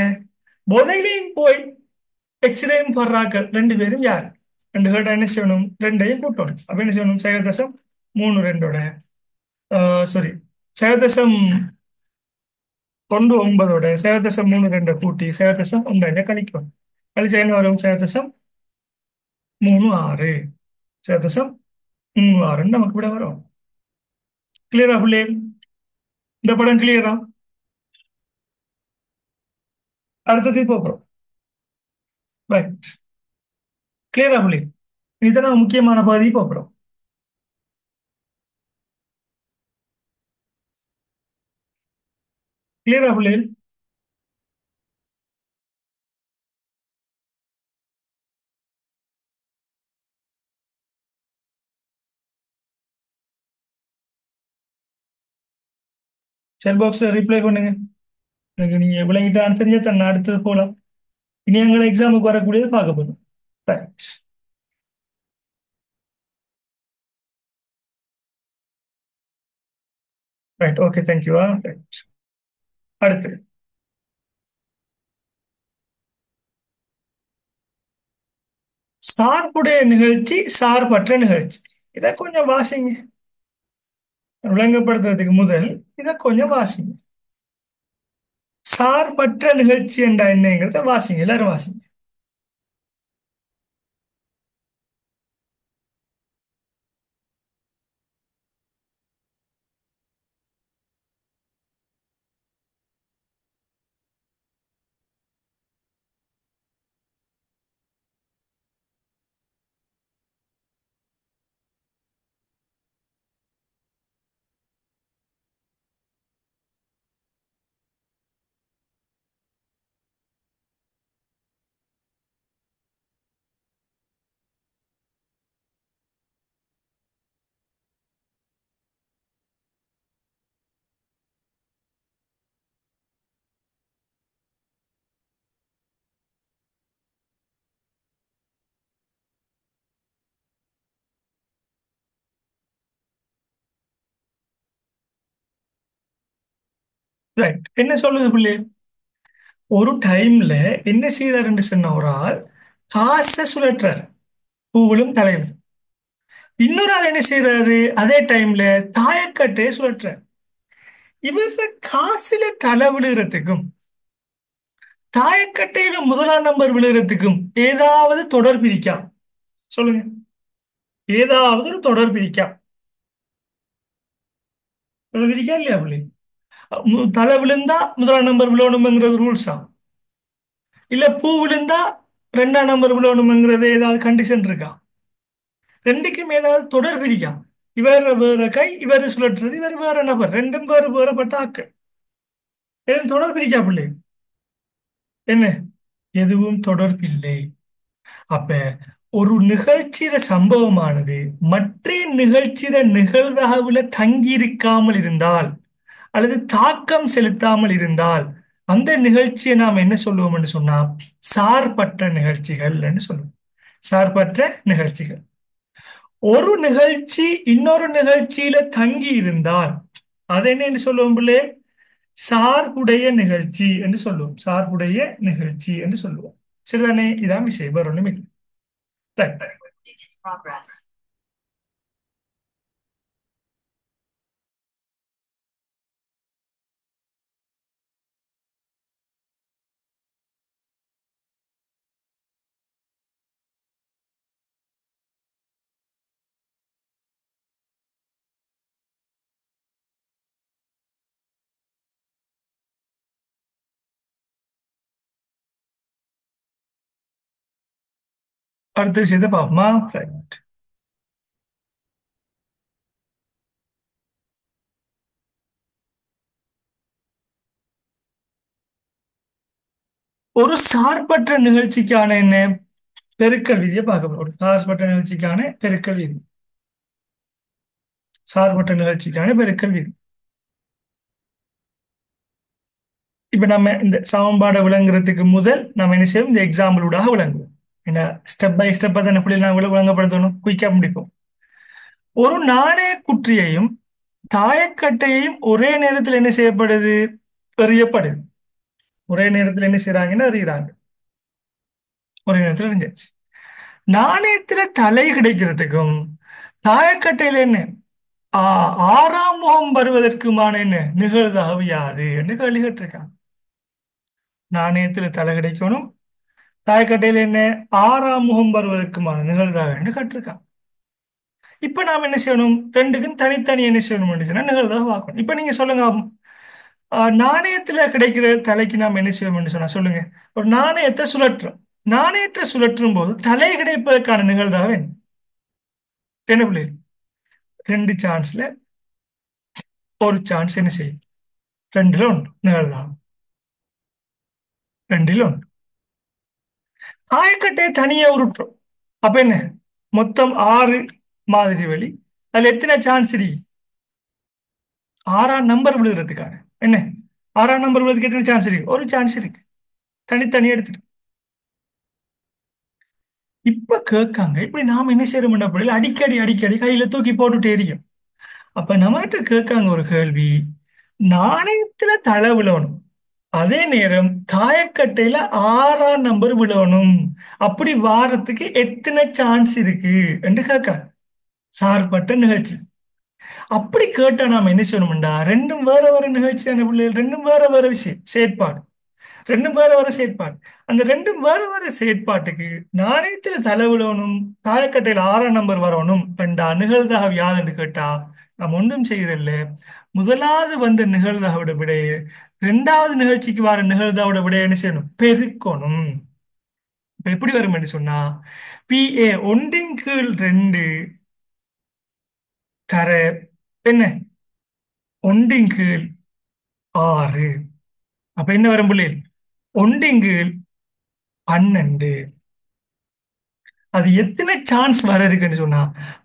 போதையிலையும் போய் எக்ஸ்ரேயும் படுறாக்கள் ரெண்டு பேரும் யார்? ரெண்டு கேட்டா என்ன செய்யணும்? ரெண்டையும் கூட்டணும். அப்ப என்ன செய்யணும்? சைவதசம் மூணு ரெண்டோட சாரி, சைவதசம் ஒன்று ஒன்பதோட சைவதசம் மூணு ரெண்டை கூட்டி சைவதசம் ஒன்றை கழிக்கும். கழிச்சா என்ன வரும்? சைவதசம் மூணு ஆறு. சைவதசம் மூணு ஆறுன்னு நமக்கு விட வரும். கிளியரா பிள்ளை? இந்த படம் கிளியரா? அடுத்தது போகிறோம். ரைட். கிளியரா பிள்ளை? இதுதான் முக்கியமான பகுதி போகிறோம். கிளியரா பிள்ளை? செல் பாக்ஸ் ரிப்ளை பண்ணுங்க. எனக்கு நீங்க விளங்கிட்ட ஆன்சரியா தன்னை அடுத்தது போலாம். இனி எங்களை எக்ஸாமுக்கு வரக்கூடியது பார்க்க போதும். Right. Right, okay, thank you. Right. அடுத்து சார்புடைய நிகழ்ச்சி சார்பற்ற நிகழ்ச்சி. இதை கொஞ்சம் வாசிங்க. விளங்கப்படுத்துறதுக்கு முதல் இதை கொஞ்சம் வாசிங்க. சார்பற்ற நிகழ்ச்சி என்றா என்னங்கிறத வாசிங்க. எல்லாரும் வாசிங்க. ரைட். என்ன சொல்லுது பிள்ளை? ஒரு டைம்ல என்ன செய்யறாருன்னு சொன்ன ஒரு ஆள் காசை சுழற்றார், பூவிலும் தலையிலும். இன்னொரு ஆள் என்ன செய்யறாரு அதே டைம்ல தாயக்கட்டையை சுழற்றார். இவர காசுல தலை விழுகிறதுக்கும் தாயக்கட்டையில முதலாம் நம்பர் விழுகிறதுக்கும் ஏதாவது தொடர்பு இருக்கா? சொல்லுங்க. ஏதாவது ஒரு தொடர்பு இருக்கா? தொடர்பு இருக்கா இல்லையா பிள்ளை? தலை விழுந்தா முதலாம் நம்பர் விழணுங்கிறது ரூல்ஸா? இல்ல பூ விழுந்தா ரெண்டாம் நம்பர் விழணுங்கிறது ஏதாவது கண்டிஷன் இருக்கா? ரெண்டுக்கும் ஏதாவது தொடர்பு இருக்கா? இவர் வேற கை, இவர் சுழற்றுறது, இவர் வேற நபர், ரெண்டும் வேறு வேறுபட்ட ஆக்கள். எதுவும் தொடர்பு இருக்கா பிள்ளை? என்ன? எதுவும் தொடர்பில்லை. அப்ப ஒரு நிகழ்ச்சியில சம்பவமானது மற்ற நிகழ்ச்சியில நிகழ்தகவுல தங்கி இருக்காமல் இருந்தால் அல்லது தாக்கம் செலுத்தாமல் இருந்தால் அந்த நிகழ்ச்சியை நாம் என்ன சொல்லுவோம்னு சொன்னா சார்பற்ற நிகழ்ச்சிகள் என்று சொல்லுவோம். சார்பற்ற நிகழ்ச்சிகள். ஒரு நிகழ்ச்சி இன்னொரு நிகழ்ச்சியில தங்கி இருந்தால் அதை என்ன சொல்லுவோம் பிள்ளை? சார்புடைய நிகழ்ச்சி என்று சொல்லுவோம். சார்புடைய நிகழ்ச்சி என்று சொல்லுவோம். சரிதானே? இதான் விஷயம், வேற ஒண்ணும் இல்லை. Right. அடுத்த விஷயத்தை பார்ப்போமா? Right. ஒரு சார்பற்ற நிகழ்ச்சிக்கான என்ன பெருக்கல் விதியை பார்க்க போறோம். ஒரு சார்பற்ற நிகழ்ச்சிக்கான பெருக்கல் விதி. சார்பற்ற நிகழ்ச்சிக்கான பெருக்கல் விதி. இப்ப நம்ம இந்த சமன்பாடை விளங்குறதுக்கு முதல் நம்ம என்ன செய்வோம்? இந்த எக்ஸாம்பிளூடாக விளங்குவோம். என்ன ஸ்டெப் பை ஸ்டெப்பா தானே பிள்ளை நான் விளங்கப்படுத்தணும், குயிக்கா முடிப்போம். ஒரு நாணய குற்றியையும் தாயக்கட்டையையும் ஒரே நேரத்தில் என்ன செய்யப்படுது? எறியப்படுது. ஒரே நேரத்தில் என்ன செய்யறாங்கன்னா எறிகிறாங்க. ஒரே நேரத்தில் எறிஞ்சாச்சு. நாணயத்துல தலை கிடைக்கிறதுக்கும் தாயக்கட்டையில என்ன ஆறாம் முகம் வருவதற்குமான என்ன நிகழ்தகவு யாது என்று கேள்வி கேட்டிருக்காங்க. நாணயத்துல தலை கிடைக்கணும், தாயக்கட்டையில என்ன ஆறாம் முகம் வருவதற்குமான நிகழ்தகவு என்று கேட்டிருக்காங்க. இப்ப நாம் என்ன செய்யணும்? ரெண்டுக்கும் தனித்தனி என்ன செய்யணும் சொன்னா நிகழ்தகவு பார்க்கணும். இப்ப நீங்க சொல்லுங்க. நாணயத்துல கிடைக்கிற தலைக்கு நாம் என்ன செய்யணும்னு சொன்னா சொல்லுங்க. ஒரு நாணயத்தை சுழற்றும். நாணயத்தை சுழற்றும் போது தலை கிடைப்பதற்கான நிகழ்தகவு என்ன? என்ன பிள்ளை? ரெண்டு சான்ஸ்ல ஒரு சான்ஸ் என்ன செய்யும்? ரெண்டுல ஒன்று நிகழ்தகவு. ரெண்டுல ஒன்று. ஆயக்கட்டையை தனியா உருட்டுறோம். அப்ப என்ன? மொத்தம் ஆறு மாதிரி வழி. அதுல எத்தனை சான்ஸ் இருக்கு? ஆறாம் நம்பர் விழுகிறதுக்கான என்ன? ஆறாம் நம்பர் விழுறதுக்கு எத்தனை சான்ஸ் இருக்கு? ஒரு சான்ஸ் இருக்கு. தனித்தனி எடுத்துட்டு இப்ப கேட்காங்க. இப்படி நாம என்ன செய்யறோம் அப்படின்னா அடிக்கடி அடிக்கடி கையில தூக்கி போட்டுட்டே இருக்கோம். அப்ப நம்மகிட்ட கேட்காங்க ஒரு கேள்வி. நாணயத்துல தலை விழணும், அதே நேரம் தாயக்கட்டையில ஆறாம் நம்பர் விழணும், அப்படி வாரத்துக்கு எத்தனை சான்ஸ் இருக்கு என்று கேட்காங்க. சார்பட்ட நிகழ்ச்சி. அப்படி கேட்டா நாம என்ன சொல்லணும்டா, ரெண்டும் வேற வேற நிகழ்ச்சியான பிள்ளைகள், ரெண்டும் வேற வேற விஷயம் செயற்பாடு, ரெண்டும் வேற வேற செயற்பாடு. அந்த ரெண்டும் வேற வேற செயற்பாட்டுக்கு நாணயத்துல தலை விழணும், தாயக்கட்டையில ஆறாம் நம்பர் வரணும் ரெண்டா நிகழ்தகவு யாதுன்னு கேட்டா நாம் ஒன்றும் செய்யறதில்ல. முதலாவது வந்த நிகழ்தகவோட விடையை ரெண்டாவது நிகழ்ச்சிக்கு வர நிகழ்தகவோட விடையை என்ன செய்யணும்? பெருக்கணும். இப்ப எப்படி வரும் என்று சொன்னா PA ஒன்றின் கீழ் ரெண்டு தர என்ன ஒன்றின் கீழ் ஆறு. அப்ப என்ன வரும் பிள்ளைகள்? ஒன்றின் கீழ் 12. அது எத்தனை சான்ஸ் வர இருக்குன்னு சொன்னா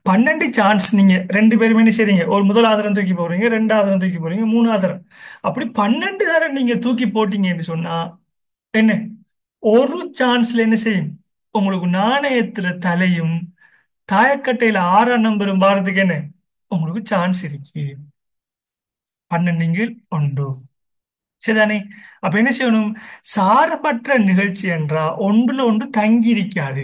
12 சான்ஸ். நீங்க ரெண்டு பேருமே என்ன செய்றீங்க? ஒரு முதல் ஆதாரம் தூக்கி போடுறீங்க, ரெண்டாவது ஆதாரம் தூக்கி போடுறீங்க, மூணு ஆதாரம். அப்படி 12 தரம் நீங்க தூக்கி போட்டீங்கன்னு சொன்னா என்ன? ஒரு சான்ஸ்ல என்ன செய்யும்? உங்களுக்கு நாணயத்துல தலையும் தாயக்கட்டையில ஆறாம் நம்பரும் வாரத்துக்கு என்ன உங்களுக்கு சான்ஸ் இருக்கு? 12 ஒன்று. சரிதானே? அப்ப என்ன செய்யணும்? சார்பற்ற நிகழ்ச்சி என்றா ஒன்றுல ஒன்று தங்கி இருக்காது.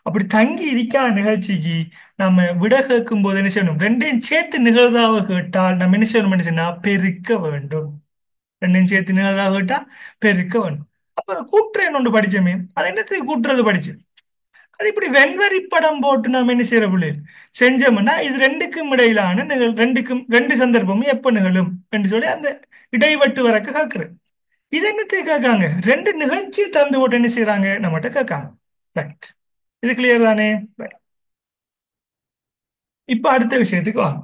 அப்படி தங்கி இருக்காத நிகழ்ச்சிக்கு நம்ம விட கேட்கும் போது என்ன செய்யணும்? ரெண்டையும் சேர்த்து நிகழ்தாக கேட்டால் நம்ம என்ன செய்யணும் சொன்னா பெருக்க வேண்டும். ரெண்டையும் சேர்த்து நிகழ்தாக கேட்டா பெருக்க வேண்டும். அப்ப கூட்டுறேன் ஒன்று படிச்சோமே, அது என்னத்துக்கு கூட்டுறது படிச்சு? அது இப்படி வெண்வரி படம் போட்டு நாம என்ன செய்யற பிள்ளை செஞ்சோம்னா இது ரெண்டுக்கும் இடையிலான ரெண்டுக்கும் ரெண்டு சந்தர்ப்பமும் எப்ப நிகழும் என்று சொல்லி அந்த இடைவெட்டு வரக்க கேட்கிறேன். இது என்னத்தை கேட்காங்க? ரெண்டு நிகழ்ச்சி தந்து போட்டு என்ன செய்யறாங்க நம்மகிட்ட கேட்காங்க. ரைட். இது கிளியர் தானே? Right. இப்ப அடுத்த விஷயத்துக்கு வாங்க.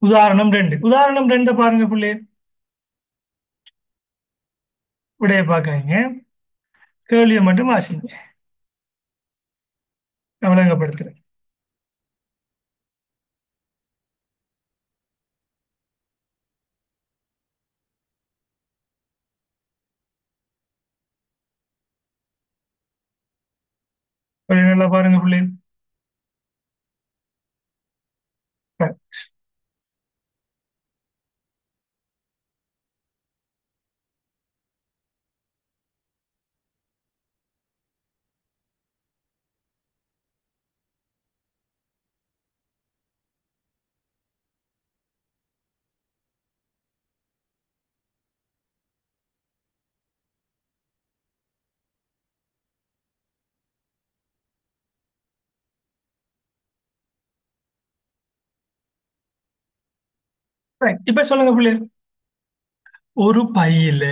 உதாரணம் ரெண்டு பாருங்க புள்ளே. விடைய பார்க்காங்க. கேள்வியை மட்டும் வாசிங்க. நான் விளங்கப்படுத்துறேன். கொஞ்சம் நல்லா பாருங்க புள்ளே. Right. Right. இப்ப சொல்லுங்க புள்ளே. ஒரு பையில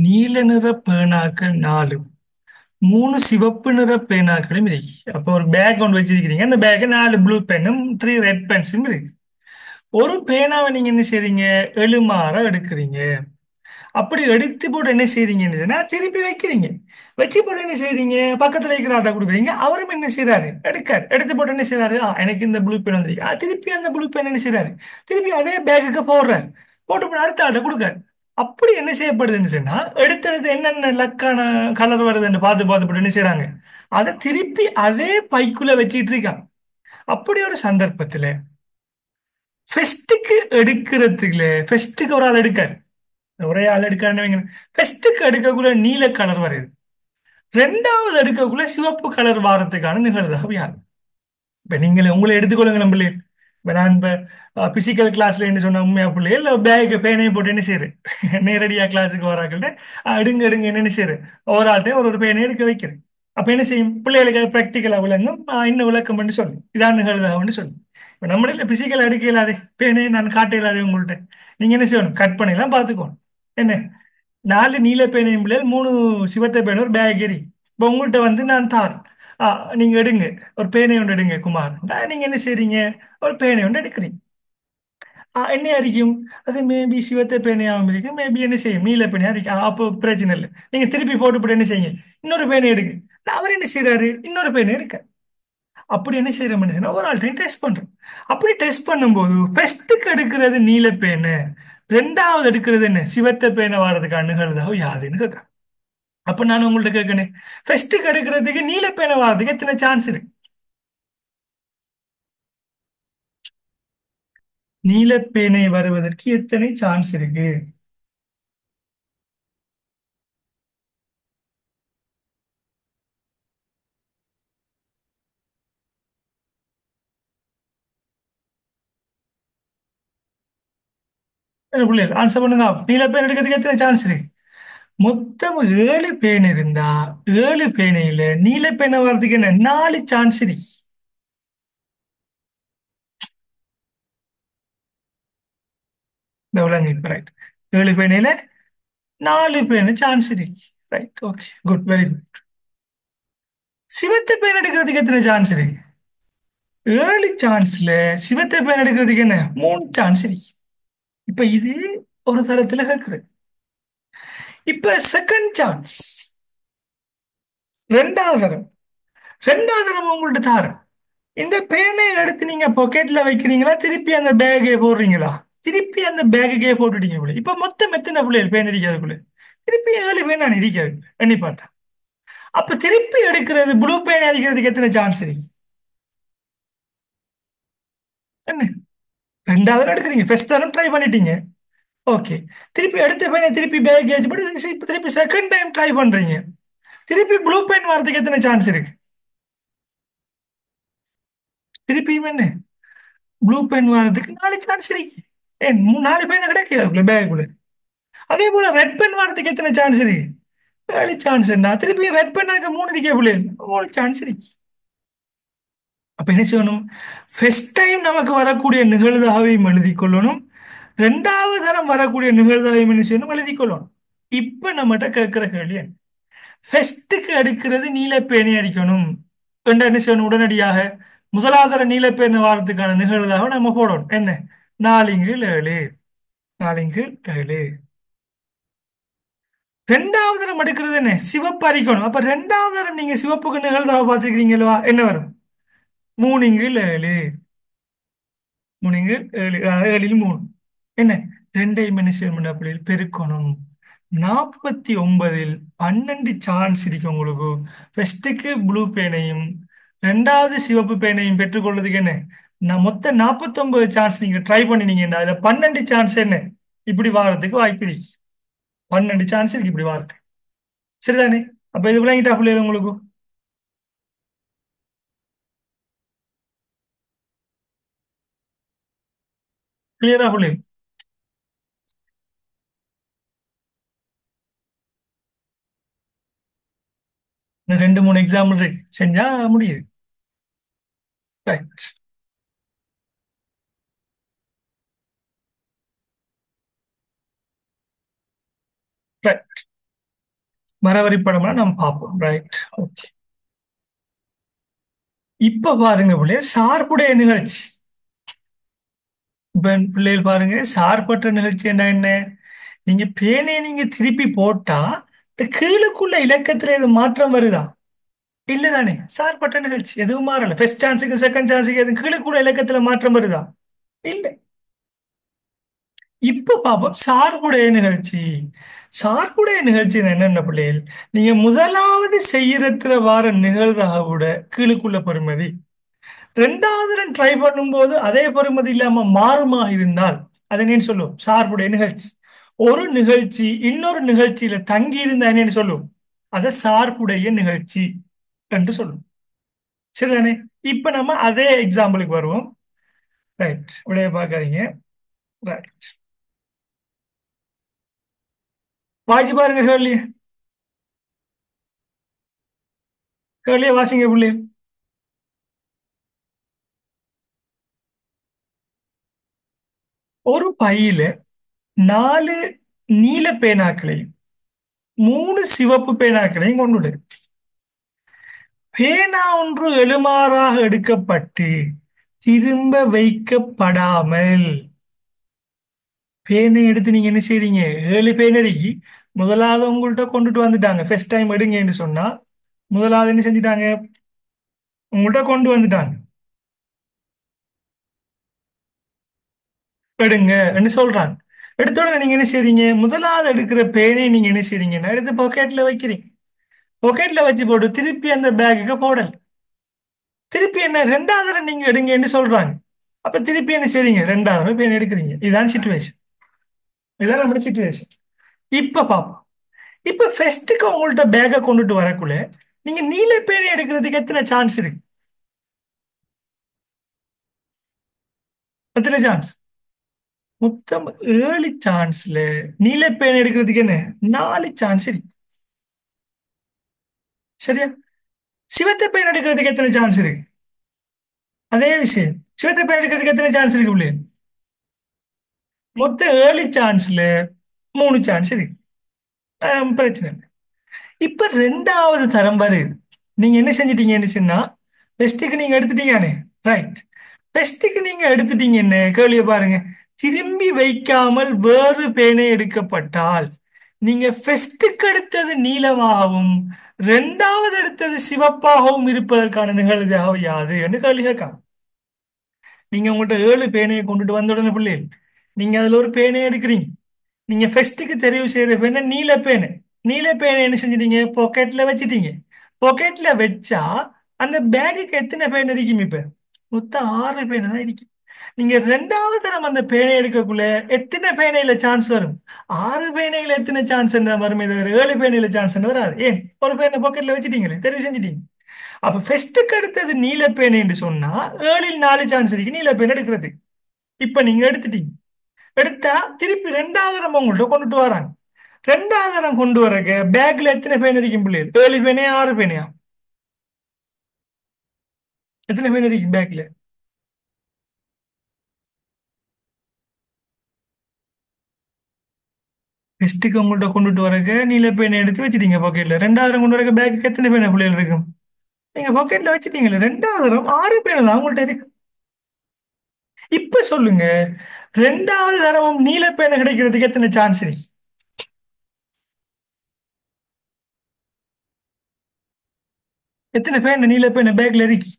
நீல நிற பேனாக்கள் நாலு, மூணு சிவப்பு நிற பேனாக்களும் இருக்கு. அப்போ ஒரு பேக் ஒன்று வச்சிருக்கிறீங்க. அந்த பேக் நாலு ப்ளூ பென்னும் த்ரீ ரெட் பென்ஸும் இருக்கு. ஒரு பேனாவை நீங்க என்ன செய்றீங்க? எழுமாற எடுக்கிறீங்க. அப்படி எடுத்து போட்டு என்ன செய்றீங்கன்னு சொன்னா, திருப்பி வைக்கிறீங்க. வச்சு போட்டு என்ன செய்றீங்க? பக்கத்துல இருக்கிற ஆட்டை கொடுக்குறீங்க. அவரும் என்ன செய்றாரு? எடுக்காரு. எடுத்து போட்டு என்ன செய்றாரு? எனக்கு இந்த ப்ளூ பென் வந்திருக்கு. திருப்பி அந்த ப்ளூ பென் என்ன செய்றாரு? திருப்பி அதே பேக்குக்கு போடுறாரு. போட்டு போட்டு அடுத்த ஆட்டை கொடுக்காரு. அப்படி என்ன செய்யப்படுதுன்னு சொன்னா, எடுத்தெடுத்து என்னென்ன லக்கான கலர் வருதுன்னு பார்த்து பார்த்து போட்டு என்ன செய்றாங்க? அதை திருப்பி அதே பைக்குள்ள வச்சிட்டு இருக்காங்க. அப்படி ஒரு சந்தர்ப்பத்துல ஃபெஸ்ட்டுக்கு எடுக்கிறதுக்குல ஃபெஸ்ட்டுக்கு ஒரு ஆள் எடுக்காரு. ஒரே ஆள் எடுக்காருன்னு வைங்க. ஃபர்ஸ்ட்டுக்கு எடுக்கக்குள்ள நீல கலர் வருது. ரெண்டாவது எடுக்கக்குள்ள சிவப்பு கலர் வாரத்துக்கான நிகழ்வு யார்? இப்ப நீங்களே உங்களை எடுத்துக்கொள்ளுங்க நம்மளே. இப்ப நான் இப்ப பிசிக்கல் கிளாஸ்ல என்ன சொன்ன உண்மையா பிள்ளை இல்ல பேக் பேனையை போட்டு என்ன செய்யுது? நேரடியா கிளாஸுக்கு வராக்கிட்ட எடுங்க எடுங்க என்ன செய்யுது? ஒரு ஆள்கிட்ட ஒரு பேனை எடுக்க வைக்கிறேன். அப்ப என்ன செய்யும்? பிள்ளைகளுக்கு பிராக்டிக்கலா விளங்கும். இன்னும் விளக்கம் பண்ணி சொல்லு, இதான் நிகழ்வுன்னு சொல்லு. இப்ப நம்மள பிசிக்கல் எடுக்க இயலாதே, பேனையை நான் காட்ட இயலாதே உங்கள்கிட்ட. நீங்க என்ன செய்யணும்? கட் பண்ணிலாம் பாத்துக்கோணும். என்ன? நாலு நீல பேனையும் பிள்ளைகள், மூணு சிவத்த பேனை, ஒரு பேக் எரி. இப்போ உங்கள்கிட்ட வந்து நான் தாரேன். ஆ, நீங்க எடுங்க. ஒரு பேனை ஒன்று எடுங்க குமார். நீங்க என்ன செய்றீங்க? ஒரு பேனை ஒன்று எடுக்கிறீங்க. என்ன அரிக்கும்? அது மேபி சிவத்த பேனையாகவும் இருக்கு, மேபி என்ன செய்யும் நீல பேனையா இருக்கு. அப்போ பிரச்சனை இல்லை. நீங்க திருப்பி போட்டு போட்டு என்ன செய்யுங்க? இன்னொரு பேனை எடுங்க. அவர் என்ன செய்யறாரு? இன்னொரு பேனை எடுக்க. அப்படி என்ன செய்யறோம்னு ஒரு ஆள் டெஸ்ட் பண்றோம். அப்படி டெஸ்ட் பண்ணும்போது ஃபர்ஸ்ட்டுக்கு எடுக்கிறது நீல பேனை, ரெண்டாவது எடுக்கிறது என்ன சிவத்த பேனை வாரதுக்கு அணுகிறதாக யாருன்னு கேட்க. அப்ப நான் உங்கள்ட்ட கேட்கணும், ஃபர்ஸ்ட்டுக்கு எடுக்கிறதுக்கு நீல பேனை வாரதுக்கு எத்தனை சான்ஸ் இருக்கு? நீல பேனை வருவதற்கு எத்தனை சான்ஸ் இருக்கு? என்ன பிள்ளைகள் ஆன்சர் பண்ணுங்க. நீல பேன் எடுக்கிறதுக்கு எத்தனை சான்ஸ் இருக்கு? மொத்தம் 7 பேன் இருந்தா 7 பேனையில நீல பேனை வர்றதுக்கு என்ன 4 சான்ஸ் இருக்கு. இந்த விலங்கு ரைட். 7 பேனையில 4 பேனு சான்ஸ் இருக்கு. Right, okay, good, very good. சிவத்த பேன் எடுக்கிறதுக்கு எத்தனை சான்ஸ் இருக்கு? 7 சான்ஸ்ல சிவத்த பேன் எடுக்கிறதுக்கு என்ன 3 சான்ஸ் இருக்கு. இப்ப இது ஒரு தரத்துல கேக்குறது. இப்ப செகண்ட் சான்ஸ், ரெண்டாவது தரம். ரெண்டாவது தரம் உங்கள்ட்ட தாரேன். இந்த பேனை எடுத்து நீங்க பாக்கெட்ல வைக்கிறீங்களா, திருப்பி அந்த பேக்கே போடுறீங்களா? திருப்பி அந்த பேக்குக்கே போட்டுட்டீங்க போல. இப்ப மொத்தம் எத்தனை பிள்ளைகள் பேன் அடிக்காதுக்குள்ள? திருப்பி 7 பேன் நான் அடிக்காது எண்ணி பார்த்தா. அப்ப திருப்பி எடுக்கிறது ப்ளூ பேன் அடிக்கிறதுக்கு எத்தனை சான்ஸ் இருக்கு? என்ன? ரெண்டாவது தடவை எடுக்கிறீங்க, ஃபர்ஸ்ட் தரம் ட்ரை பண்ணிட்டீங்க. ஓகே. திருப்பி அடுத்த பேனை திருப்பி பேக்கேஜ் போட்டு திருப்பி செகண்ட் டைம் ட்ரை பண்றீங்க. திருப்பி ப்ளூ பென் வரதுக்கு எத்தனை சான்ஸ் இருக்கு? திருப்பியும் என்ன, ப்ளூ பென் வரதுக்கு 4 சான்ஸ் இருக்கு. ஏன் 4 பேனை கிடைக்காது பேக்குள்ள. அதே போல ரெட் பென் வரதுக்கு எத்தனை சான்ஸ் இருக்கு? 7 சான்ஸ். என்ன திருப்பி ரெட் பென்னாக்க 3 இருக்கே பிள்ளைகள், 3 சான்ஸ் இருக்கு. அப்ப என்ன செய்யணும்? ஃபர்ஸ்ட் டைம் நமக்கு வரக்கூடிய நிகழ்தகவையும் எழுதி கொள்ளணும், ரெண்டாவது தரம் வரக்கூடிய நிகழ்தகவையும் என்ன செய்யணும், எழுதி கொள்ளணும். இப்ப நம்மகிட்ட கேட்கிற கேள்வி என்ன? ஃபர்ஸ்ட்டுக்கு எடுக்கிறது நீலப்பேணி அடிக்கணும் ரெண்டா என்ன செய்யணும்? உடனடியாக முதலாதர நீலப்பேணி வாரத்துக்கான நிகழ்தகவை நம்ம போடணும். என்ன? 4×7. 4×7. ரெண்டாவது தரம் எடுக்கிறது என்ன? சிவப்பு அரிக்கணும். அப்ப ரெண்டாவது தரம் நீங்க சிவப்புக்கு நிகழ்தகவு பார்த்துக்கிறீங்களா? என்ன வரும்? 3×7. 3×7, 7 ல் 3 என்ன? ரெண்டையும் என்ன செய்யணும் அப்படி பெருக்கணும். 49ல் 12 சான்ஸ் இருக்கு உங்களுக்கு. ஃபர்ஸ்ட்டுக்கு ப்ளூ பேனையும் ரெண்டாவது சிவப்பு பேனையும் பெற்றுக்கொள்றதுக்கு என்ன? நான் மொத்தம் 49 சான்ஸ் நீங்க ட்ரை பண்ணினீங்கன்னா அதுல 12 சான்ஸ் என்ன இப்படி வாரத்துக்கு வாய்ப்பு இருக்கு. 12 சான்ஸ் இருக்கு இப்படி வாரத்துக்கு. சரிதானே? அப்ப இது விளங்கிட்டா பிள்ளைகள் உங்களுக்கு? கிளியரா பிள்ளைகள்? இன்னும் 2 3 எக்ஸாம்பிள் இருக்கு, செஞ்சா முடியுது. ரைட். ரைட். மரவரி படம்லாம் நம்ம பார்ப்போம். ரைட். ஓகே. இப்ப பாருங்க பிள்ளைகள், சார்புடைய நிகழ்ச்சி. இப்ப பிள்ளைகள் பாருங்க, சார்பற்ற நிகழ்ச்சி என்ன என்ன? நீங்க பேனையை நீங்க திருப்பி போட்டா இந்த கீழுக்குள்ள இலக்கத்துல எது மாற்றம் வருதா? இல்லதானே? சார்பற்ற நிகழ்ச்சி எதுவும் மாறல. ஃபர்ஸ்ட் சான்ஸுக்கு செகண்ட் சான்ஸுக்கு எதுவும் கீழுக்குள்ள இலக்கத்துல மாற்றம் வருதா? இல்ல. இப்ப பாப்போம் சார்புடைய நிகழ்ச்சி. சார்புடைய நிகழ்ச்சி என்னென்ன பிள்ளைகள்? நீங்க முதலாவது செய்யறதுல வார நிகழ்தகவோட கீழுக்குள்ள பெறுமதி ரெண்டாவது ரன் ட்ரை பண்ணும்போது அதே பெறுமதி இல்லாம மாறுமா இருந்தால் அதை என்னன்னு சொல்லுவோம்? சார்புடைய நிகழ்ச்சி. ஒரு நிகழ்ச்சி இன்னொரு நிகழ்ச்சியில தங்கி இருந்தா என்னன்னு சொல்லுவோம்? அதை சார்புடைய நிகழ்ச்சி என்று சொல்லுவோம். சரிதானே? இப்ப நம்ம அதே எக்ஸாம்பிளுக்கு வருவோம். ரைட். விடைய பார்க்காதீங்க. ரைட். வாய்ச்சி பாருங்க கேள்வி. கேள்வியை வாசிங்க புள்ளி. ஒரு பையில 4 நீல பேனாக்களையும் 3 சிவப்பு பேனாக்களையும் கொண்டுடு. பேனா ஒன்று எழுமாறாக எடுக்கப்பட்டு திரும்ப வைக்கப்படாமல், பேனை எடுத்து நீங்க என்ன செய்றீங்க? 7 பேனரிக்கு முதலாவது உங்கள்கிட்ட கொண்டுட்டு வந்துட்டாங்க. ஃபர்ஸ்ட் டைம் எடுங்கன்னு சொன்னா முதலாவது என்ன செஞ்சுட்டாங்க? உங்கள்கிட்ட கொண்டு வந்துட்டாங்க. எடுங்க என்று சொல்றாங்க. எடுத்த உடனே நீங்க என்ன செய்றீங்க? முதலாவது எடுக்கிற பேனை நீங்க என்ன செய்றீங்கன்னா எடுத்து பாக்கெட்ல வைக்கிறீங்க. பாக்கெட்ல வச்சு போட்டு திருப்பி அந்த பேக்குக்கு போடல். திருப்பி என்ன ரெண்டாவது தடவை நீங்க எடுங்கன்னு சொல்றாங்க. அப்ப திருப்பி என்ன செய்றீங்க? ரெண்டாவது தடவை பேனை எடுக்கிறீங்க. இதான் சிச்சுவேஷன். இதான் நம்ம சிச்சுவேஷன். இப்ப பாப்போம். இப்ப ஃபெஸ்ட்டுக்கு உங்கள்ட்ட பேக்கை கொண்டுட்டு வரக்குள்ள நீங்க நீல பேனை எடுக்கிறதுக்கு எத்தனை சான்ஸ் இருக்கு? எத்தனை சான்ஸ்? மொத்தம் 7 சான்ஸ்ல நீல பேனை எடுக்கிறதுக்கு என்ன 4 சான்ஸ் இருக்கு. சரியா? சிவத்த பேன் எடுக்கிறதுக்கு எத்தனை சான்ஸ் இருக்கு? அதே விஷயம். சிவத்த பேன் எடுக்கிறதுக்கு எத்தனை சான்ஸ் இருக்கு பிள்ளை? மொத்தம் 7 சான்ஸ்ல 3 சான்ஸ் இருக்கு. பிரச்சனை இல்லை. இப்ப ரெண்டாவது தரம் வருது. நீங்க என்ன செஞ்சிட்டீங்கன்னு சொன்னா பெஸ்ட்டுக்கு நீங்க எடுத்துட்டீங்கன்னு. ரைட். பெஸ்ட்டுக்கு நீங்க எடுத்துட்டீங்கன்னு கேள்வியை பாருங்க. திரும்பி வைக்காமல் வேறு பேனை எடுக்கப்பட்டால் நீங்க ஃபெஸ்ட்டுக்கு எடுத்தது நீளமாகவும் ரெண்டாவது எடுத்தது சிவப்பாகவும் இருப்பதற்கான நிகழ்வு யாது என்று கேள்வி கேட்காம, நீங்க உங்கள்கிட்ட 7 பேனையை கொண்டுட்டு வந்த உடனே பிள்ளைகள் நீங்க அதுல ஒரு பேனையை எடுக்கிறீங்க. நீங்க ஃபர்ஸ்ட்டுக்கு தெரிவு செய்யற பேனை நீல பேனை. நீல பேனை என்ன செஞ்சிட்டீங்க? பாக்கெட்ல வச்சிட்டீங்க. பாக்கெட்ல வச்சா அந்த பேக்குக்கு எத்தனை பேன் இருக்கும்? இப்ப மொத்தம் 6 பேனை தான் இருக்கு. நீங்க ரெண்டாவது தரம் அந்த பேனை எடுக்கக்குள்ள எத்தனை பேனையில சான்ஸ் வரும்? ஆறு பேனையில எத்தனை சான்ஸ் என்ன வரும்? இது ஏழு பேனையில சான்ஸ் என்ன வராது. ஏன்? ஒரு பேனை பாக்கெட்ல வச்சுட்டீங்களே, தெரிவு செஞ்சுட்டீங்க. அப்ப ஃபெஸ்ட்டுக்கு அடுத்தது நீல பேனைன்னு சொன்னா ஏழில் நாலு சான்ஸ் இருக்கு நீல பேனை எடுக்கிறது. இப்ப நீங்க எடுத்துட்டீங்க. எடுத்தா திருப்பி ரெண்டாவது தரம் உங்கள்ட்ட கொண்டுட்டு வராங்க. ரெண்டாவது தரம் கொண்டு வரக்கு பேக்ல எத்தனை பேன் இருக்கும் பிள்ளைகள்? ஏழு பேனையா ஆறு பேனையா? எத்தனை பேன் இருக்கு பேக்ல? ஃபெஸ்ட்டுக்கு உங்கள்ட்ட கொண்டுட்டு வரக்கு நீல பேனை எடுத்து வச்சிட்டீங்க பாக்கெட்ல. ரெண்டாவது தரம் கொண்டு வரக்கு பேக்கு எத்தனை பேனை பிள்ளைகள் இருக்கும்? நீங்க பாக்கெட்ல வச்சிட்டீங்களே, ரெண்டாவது தரம் ஆறு பேனை தான் உங்கள்ட்ட இருக்கு. இப்ப சொல்லுங்க, ரெண்டாவது தரமும் நீல பேனை கிடைக்கிறதுக்கு எத்தனை சான்ஸ் இருக்கு? எத்தனை பேனை நீல பேனை பேக்ல இருக்கு?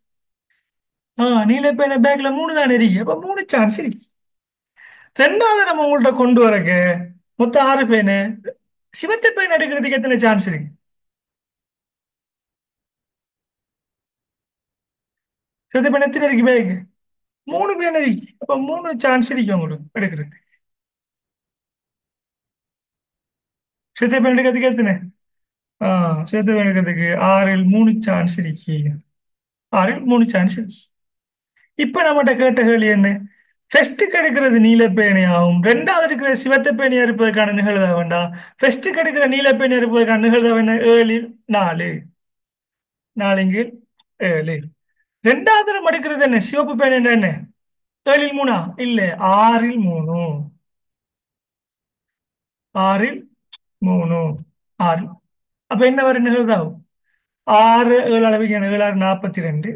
நீல பேனை பேக்ல மூணு தானே இருக்கு. அப்ப மூணு சான்ஸ் இருக்கு. ரெண்டாவது நம்ம உங்கள்ட்ட கொண்டு வரக்கு மொத்தம் ஆறு பேனு. சிவத்த பேன் எடுக்கிறதுக்கு எத்தனை சான்ஸ் இருக்கு? சிவத்த பேன் எத்தனை இருக்கு பேக்? மூணு பேன் இருக்கு. அப்ப மூணு சான்ஸ் இருக்கு உங்களுக்கு எடுக்கிறது. சிவத்த பேன் எடுக்கிறதுக்கு எத்தனை? சிவத்த பேன் எடுக்கிறதுக்கு ஆறில் மூணு சான்ஸ் இருக்கு. ஆறில் மூணு சான்ஸ் இருக்கு. இப்ப நம்மகிட்ட கேட்ட கேள்வி என்ன? ஃபர்ஸ்ட்டுக்கு எடுக்கிறது நீல பேணியாகும், ரெண்டாவது எடுக்கிற சிவத்த பேணியா இருப்பதற்கான நிகழ்தகவு வேண்டாம். ஃபர்ஸ்ட்டுக்கு எடுக்கிற நீல பேணியா இருப்பதற்கான நிகழ்தகவு என்ன? ஏழில் நாலு. நாலுங்கு ஏழு. ரெண்டாவது தரம் எடுக்கிறது என்ன? சிவப்பு பேன் என்ன? ஏழில் மூணா? இல்ல, ஆறில் மூணு. ஆறில் மூணு. ஆறு. அப்ப என்ன வரும் நிகழ்தகவு? ஆறு ஏழு அளவுக்கு ஏழு ஆறு 42.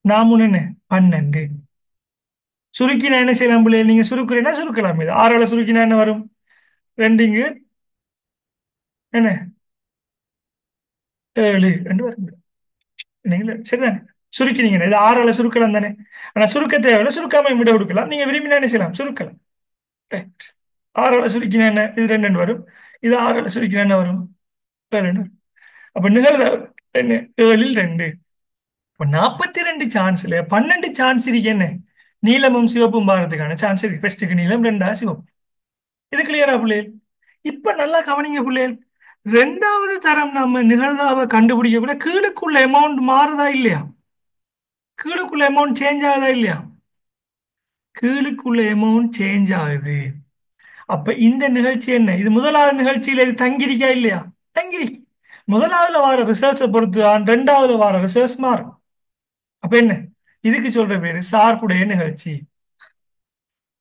நான் மூணு என்ன? 12. சுருக்கினா என்ன செய்யலாம் பிள்ளை? நீங்க சுருக்குறீங்கன்னா சுருக்கலாம். இது ஆறால சுருக்கினா என்ன வரும்? ரெண்டுங்கு என்ன? ஏழு ரெண்டு வரும். நீங்களே சரிதானே? சுருக்கினீங்க, இது ஆறால சுருக்கலாம் தானே? ஆனா சுருக்க தேவையில்லை, சுருக்காம விட கொடுக்கலாம். நீங்க விரும்பினா என்ன செய்யலாம்? சுருக்கலாம். ரைட். ஆறால சுருக்கினா என்ன? இது ரெண்டு ரெண்டு வரும். இது ஆறால சுருக்கினா என்ன வரும்? ஏழு ரெண்டு வரும். அப்ப நிகழ்தகவு என்ன? ஏழில் ரெண்டு. இப்ப 42 சான்ஸ்ல 12 சான்ஸ் இருக்கு என்ன? நீலமும் சிவப்பும் பாரத்துக்கான சான்ஸ் இருக்கு. ஃபர்ஸ்ட்டுக்கு நீலம், ரெண்டா சிவப்பு. இது கிளியரா பிள்ளைகள்? இப்ப நல்லா கவனிங்க பிள்ளைகள். ரெண்டாவது தரம் நம்ம நிகழ்தகவை கண்டுபிடிக்க கூட கீழுக்குள்ள அமௌண்ட் மாறுதா இல்லையா? கீழுக்குள்ள அமௌண்ட் சேஞ்ச் ஆகுதா இல்லையா? கீழுக்குள்ள அமௌண்ட் சேஞ்ச் ஆகுது. அப்ப இந்த நிகழ்ச்சி என்ன? இது முதலாவது நிகழ்ச்சியில இது தங்கியிருக்கா இல்லையா? தங்கியிருக்கு. முதலாவதுல வார ரிசர்ச்சை பொறுத்து தான் ரெண்டாவதுல வார ரிசர்ச் மாறும். அப்ப என்ன? இதுக்கு சொல்ற பேரு சார்புடைய நிகழ்ச்சி.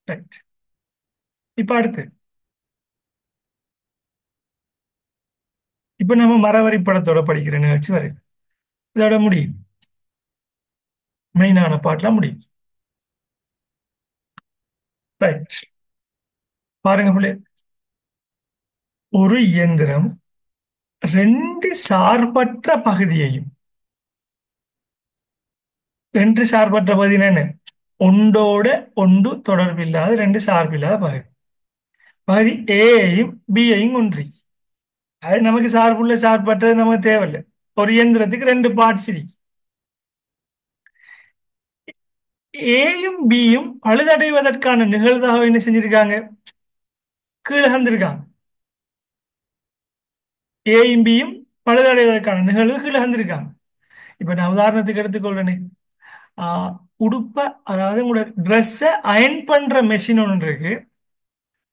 ரைட். இப்ப அடுத்து, இப்ப நம்ம மரவரி படத்தோட படிக்கிற நிகழ்ச்சி வருது. இதோட முடியும். மெயினான பாட்டுலாம் முடியும். ரைட். பாருங்க பிள்ளை. ஒரு இயந்திரம் ரெண்டு சார்பற்ற பகுதியையும், ரெண்டு சார்பற்ற பகுதி என்ன? ஒன்றோட ஒன்று தொடர்பில்லாத ரெண்டு சார்பில்லாத பகுதி. பகுதி ஏயையும் பியையும் ஒன்றி. அது நமக்கு சார்புள்ள சார்பற்றது நமக்கு தேவையில்லை. ஒரு இயந்திரத்துக்கு ரெண்டு பார்ட்ஸ் இருக்கு. ஏயும் பியும் பழுதடைவதற்கான நிகழ்தகவு என்ன செஞ்சிருக்காங்க? கீழே தந்திருக்காங்க. ஏயும் பியும் பழுதடைவதற்கான நிகழ்வு கீழே தந்திருக்காங்க. இப்ப நான் உதாரணத்துக்கு எடுத்துக்கொள்றேனே, ஆஹ் உடுப்ப, அதாவது உங்களோட ட்ரெஸ்ஸை அயன் பண்ற மெஷின் ஒன்று இருக்கு,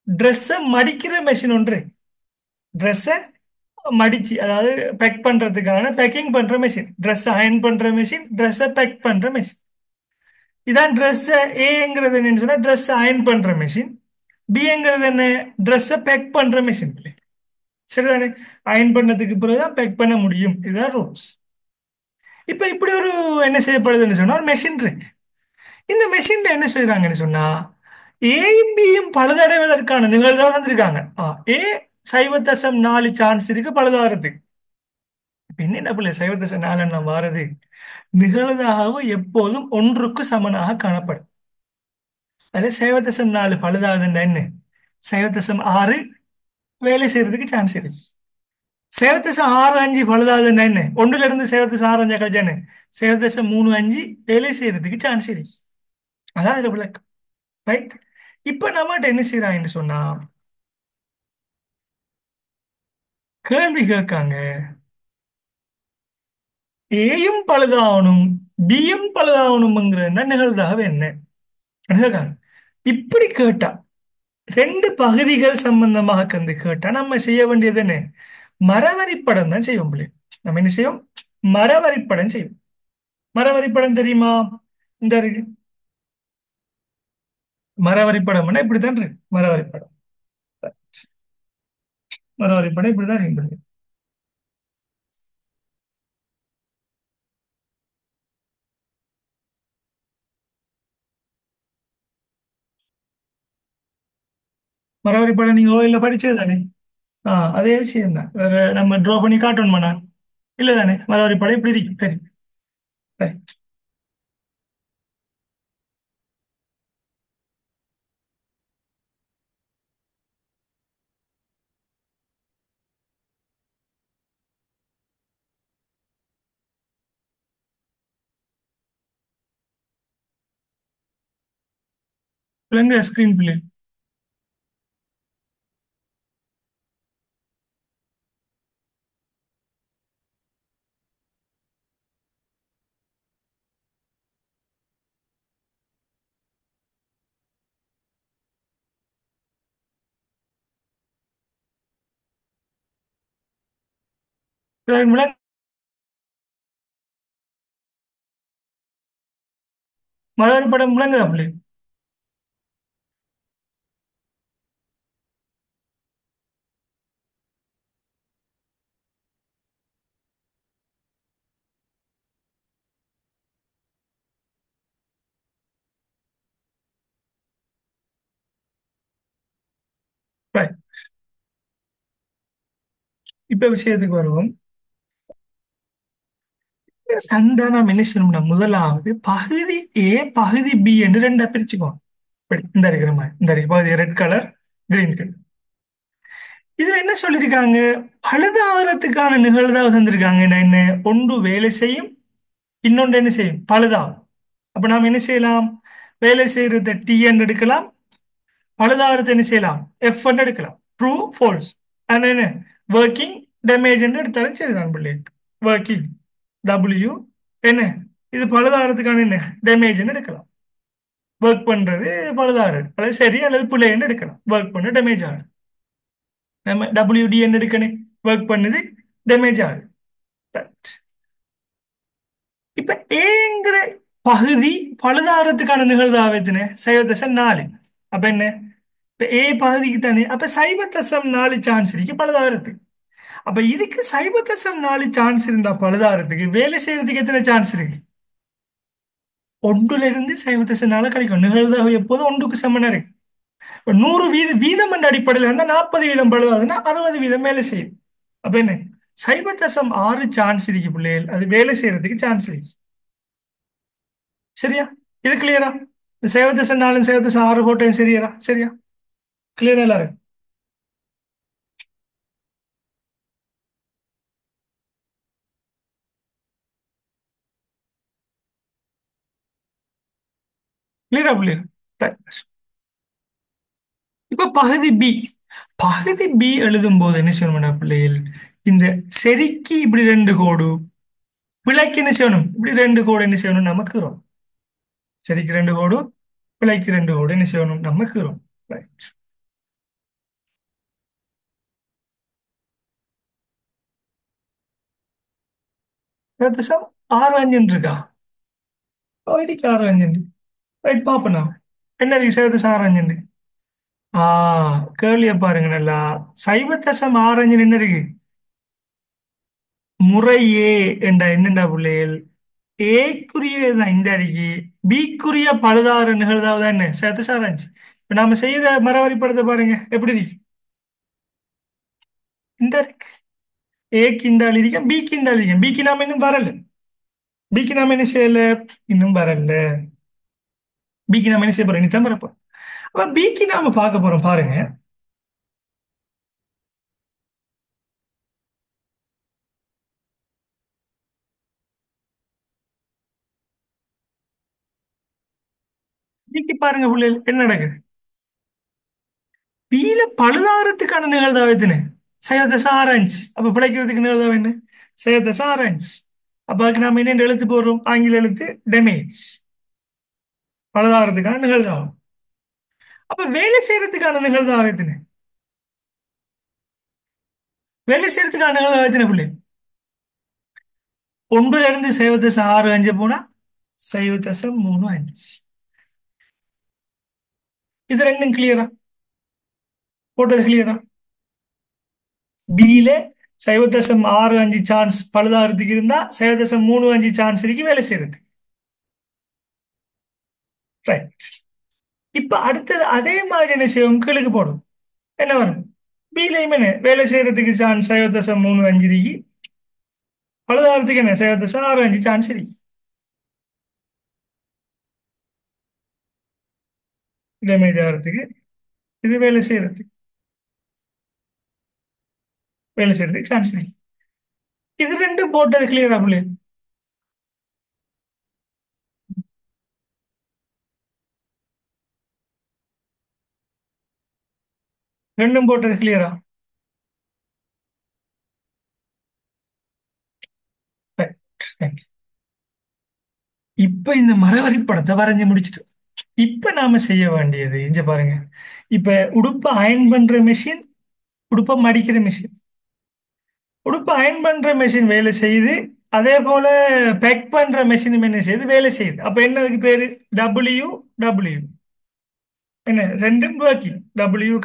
ட்ரெஸ்ஸை மடிக்கிற மெஷின் ஒன்று இருக்கு. ட்ரெஸ்ஸை மடிச்சு, அதாவது பேக் பண்றதுக்கான பேக்கிங் பண்ற மெஷின், ட்ரெஸ் அயன் பண்ற மெஷின், ட்ரெஸ்ஸை பேக் பண்ற மெஷின். இதான் ட்ரெஸ். ஏங்கிறது என்னன்னு சொன்னா ட்ரெஸ் அயன் பண்ற மெஷின். பிங்கிறது என்ன? ட்ரெஸ்ஸை பேக் பண்ற மெஷின். சரிதானே? அயன் பண்ணதுக்கு பிறகுதான் பேக் பண்ண முடியும். இதுதான் ரூல்ஸ். இப்ப இப்படி ஒரு என்ன செய்யப்படுதுன்னு சொன்னா ஒரு மெஷின் இருக்கு. இந்த மெஷின்ல என்ன செய்யறாங்கன்னு சொன்னா ஏயும் பியும் பழுதடைவதற்கான நிகழ்வுதான் வந்திருக்காங்க. ஏ 0.4 சான்ஸ் இருக்கு பழுதாகிறதுக்கு. இப்ப என்ன பிள்ளை 0.4 வாரது? நிகழ்தகவு எப்போதும் ஒன்றுக்கு சமனாக காணப்படும். அதுல 0.4 பழுதாகுதுன்னா என்ன? 0.6 வேலை செய்யறதுக்கு சான்ஸ் இருக்கு. சேவத்தசம் ஆறு அஞ்சு பழுதாதுன்னா என்ன ஒன்றுல இருந்து சேவத்தசம் ஆறு அஞ்சா கழிச்சானே சேவத்தசம் மூணு அஞ்சு வேலை செய்யறதுக்கு சான்ஸ் இருக்கு. அதான் இதுல விளக்கம். ரைட். இப்ப நம்மகிட்ட என்ன செய்யறாங்கன்னு சொன்னா கேள்வி கேட்காங்க. ஏயும் பழுதாகணும் பியும் பழுதாகணுங்கிற என்ன நிகழ்தாக என்ன கேட்காங்க. இப்படி கேட்டா ரெண்டு பகுதிகள் சம்பந்தமாக கந்து கேட்டா நம்ம செய்ய வேண்டியது என்ன? மரவரிப்படம் தான் செய்ய முடியும். நம்ம என்ன செய்யும்? மரவரிப்படம் செய்யும். மரவரிப்படம் தெரியுமா? இந்த இருக்கு. மரவரிப்படம்னா இப்படித்தான் இருக்கு. மரவரிப்படம். மரவரிப்படம் இப்படிதான் இருக்கு. மரவரிப்படம் நீங்க ஓயில படிச்சது தானே? அதே விஷயம் தான். வேற நம்ம ட்ரா பண்ணி காட்டணுமா? இல்ல தானே? மரவரிப்படம் இப்படி இருக்கு. சரி. சரி. எங்க ஸ்கிரீன் பிள்ளை? மரவரிப்படம் விளங்குதா பிள்ளை? Right. இப்ப விஷயத்துக்கு வருவோம். தந்தா நாம் என்ன செய்யணும்னா முதலாவது பகுதி ஏ பகுதி பி என்று ரெண்டா பிரிச்சுக்குவோம். இப்படி இந்த இருக்கிற மாதிரி இந்த இருக்கு பகுதி ரெட் கலர் கிரீன் கலர். இதுல என்ன சொல்லியிருக்காங்க? பழுதாகிறதுக்கான நிகழ்வுதான் தந்திருக்காங்க. என்ன ஒன்று வேலை செய்யும், இன்னொன்று என்ன செய்யும்? பழுதாகும். அப்ப நாம் என்ன செய்யலாம்? வேலை செய்யறத டி என்று எடுக்கலாம், பழுதாகிறத என்ன செய்யலாம்? எஃப் என்று எடுக்கலாம். True falls. ஆனா என்ன ஒர்க்கிங் டேமேஜ் என்று எடுத்தாலும் சரிதான் பிள்ளை. ஒர்க்கிங் டபிள்யூ என்ன இது பழுதாகிறதுக்கான என்ன டேமேஜ்னு எடுக்கலாம். ஒர்க் பண்றது பழுதாகிறது அது சரி அல்லது பிள்ளைன்னு எடுக்கலாம். ஒர்க் பண்ண டேமேஜ் ஆகுது. நம்ம WD எடுக்கணும். ஒர்க் பண்ணுது டேமேஜ் ஆகுது. Right. இப்ப ஏங்கிற பகுதி பழுதாகிறதுக்கான நிகழ்வாக சைவ நாலு. அப்ப என்ன? இப்ப ஏ பகுதிக்கு தானே அப்ப சைவ சான்ஸ் இருக்கு பழுதாகிறதுக்கு. அப்ப இதுக்கு சைவ சான்ஸ் இருந்தா பழுதாகிறதுக்கு வேலை செய்யறதுக்கு எத்தனை சான்ஸ் இருக்கு? ஒன்றுல இருந்து சைவ கிடைக்கும். நிகழ்தகவு எப்போதும் ஒன்றுக்கு சமனா இருக்கு. இப்ப 100 வீதம் என்ற அடிப்படையில் இருந்தா 40 வீதம் பழுதாதுன்னா 60 வீதம் வேலை செய்யும். அப்ப என்ன? சைவ தசம் 6 சான்ஸ் இருக்கு பிள்ளைகள் அது வேலை செய்யறதுக்கு சான்ஸ் இருக்கு. சரியா? இது கிளியரா? இந்த சைவ தசம் 4 சைவ தசம் 6 போட்டேன். சரியா? சரியா? கிளியரா எல்லாரும்? கிளியரா பிள்ளைகள்? Right. இப்ப பகுதி பி. பகுதி பி எழுதும் போது என்ன செய்யணும்னா பிள்ளைகள் இந்த செரிக்கு இப்படி ரெண்டு கோடு, பிழைக்கு என்ன செய்யணும்? இப்படி ரெண்டு கோடு என்ன செய்யணும்? நமக்கு வரும். சரிக்கு ரெண்டு கோடு, பிழைக்கு ரெண்டு கோடு என்ன செய்யணும்? நமக்கு வரும். ரைட். சைவ தசம் 6 அஞ்சுன்னு இருக்கா? இதுக்கு 6 அஞ்சுண்டு. ரைட் பாப்பண்ணா. என்ன இருக்கு சைவ தசம் 6 அஞ்சுண்டு? ஆ கேள்விய பாருங்க நல்லா. சைவ தசம் 6 அஞ்சுன்னு என்ன இருக்கு? முறையே என்ற என்னென்ன பிள்ளைகள் ஏக்குரிய தான் இந்த அறிக்கை, பிக்குரிய பழுதாறு நிகழ்தாவது என்ன சேர்த்து சாராஞ்சு. இப்ப நாம செய்யற மரவரி படத்தை பாருங்க எப்படி இருக்கு? இந்த இருக்கு. ஏக்கு இந்த அழிக்க பிக்கு இந்த அழிக்க பிக்கு நாம இன்னும் வரல. பிக்கு நாம என்ன செய்யல? இன்னும் வரல. பிக்கு நாம என்ன செய்ய போறோம்? இனித்தான் வரப்போம். அப்ப பிக்கு நாம பார்க்க போறோம் பாருங்க. இன்னைக்கு பாருங்க பிள்ளைகள் என்ன நடக்குது. பீல பழுதாகிறதுக்கான நிகழ்தகவு எத்தனை? சைவ ஆரஞ்சு. அப்ப பிழைக்கிறதுக்கு நிகழ்தகவு என்ன? சைவ ஆரஞ்சு. அப்ப அதுக்கு நாம என்ன எழுத்து போடுறோம்? ஆங்கில எழுத்து டேமேஜ். பழுதாகிறதுக்கான நிகழ்தகவு. அப்ப வேலை செய்யறதுக்கான நிகழ்தகவு எத்தனை? வேலை செய்யறதுக்கான நிகழ்தகவு எத்தனை பிள்ளை? ஒன்றுல இருந்து சைவ ஆறு அஞ்சு போனா சைவ 3 5. இது ரெண்டும் கிளியரா? போட்டது கிளியரா? பியில சைவ 6 5 சான்ஸ் பழுதாகிறதுக்கு இருந்தா சைவ 3 5 சான்ஸ் இருக்கு வேலை செய்யறது. ரைட். இப்ப அடுத்தது அதே மாதிரி என்ன செய்வோம்? கீழுக்கு போடும். என்ன வரும்? பிலையும் என்ன வேலை செய்யறதுக்கு சான்ஸ் சைவ 3 5 இருக்கு. பழுதாகிறதுக்கு என்ன சைவ 6 5 சான்ஸ் இருக்கு. டேமேஜ் ஆகிறதுக்கு இது வேலை செய்யறதுக்கு சான்ஸ் இருக்கு. இது ரெண்டும் போட்டது கிளியரா பிள்ளை? ரெண்டும் போட்டது கிளியரா? ரைட். இப்ப இந்த மரவரி படத்தை வரைஞ்சு முடிச்சிட்டு இப்ப நாம செய்ய வேண்டியது இங்க பாருங்க. இப்ப உடுப்பை அயன் பண்ற மெஷின், உடுப்பை மடிக்கிற மெஷின். உடுப்பை அயன் பண்ற மெஷின் வேலை செய்யுது. அதே போல பேக் பண்ற மெஷினும் என்ன செய்யுது? வேலை செய்யுது. அப்ப என்னதுக்கு பேரு? W W. என்ன ரெண்டும் ஒர்க்கிங். டபிள்யூ.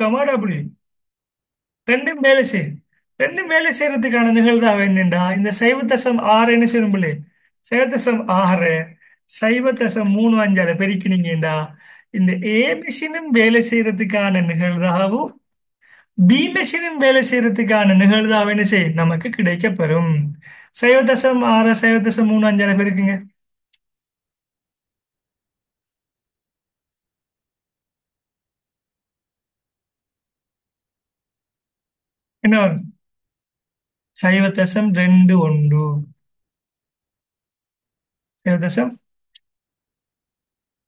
ரெண்டும் வேலை செய்யுது. ரெண்டும் வேலை செய்யறதுக்கான நிகழ்வு என்னண்டா இந்த சைவ 6 என்ன செய்யும் பிள்ளை? சைவ 6 சைவ 3 5 பெருக்கினீங்கடா இந்த ஏ மிஷினும் வேலை செய்யறதுக்கான நிகழ்தாகவும் பி மிஷினும் வேலை செய்யறதுக்கான நிகழ்தாகவும் என்ன செய்யும்? நமக்கு கிடைக்கப்பெறும். சைவ 6 சைவ 3 5 பெருக்குங்க. என்ன வரும்? சைவ 2 1 சைவ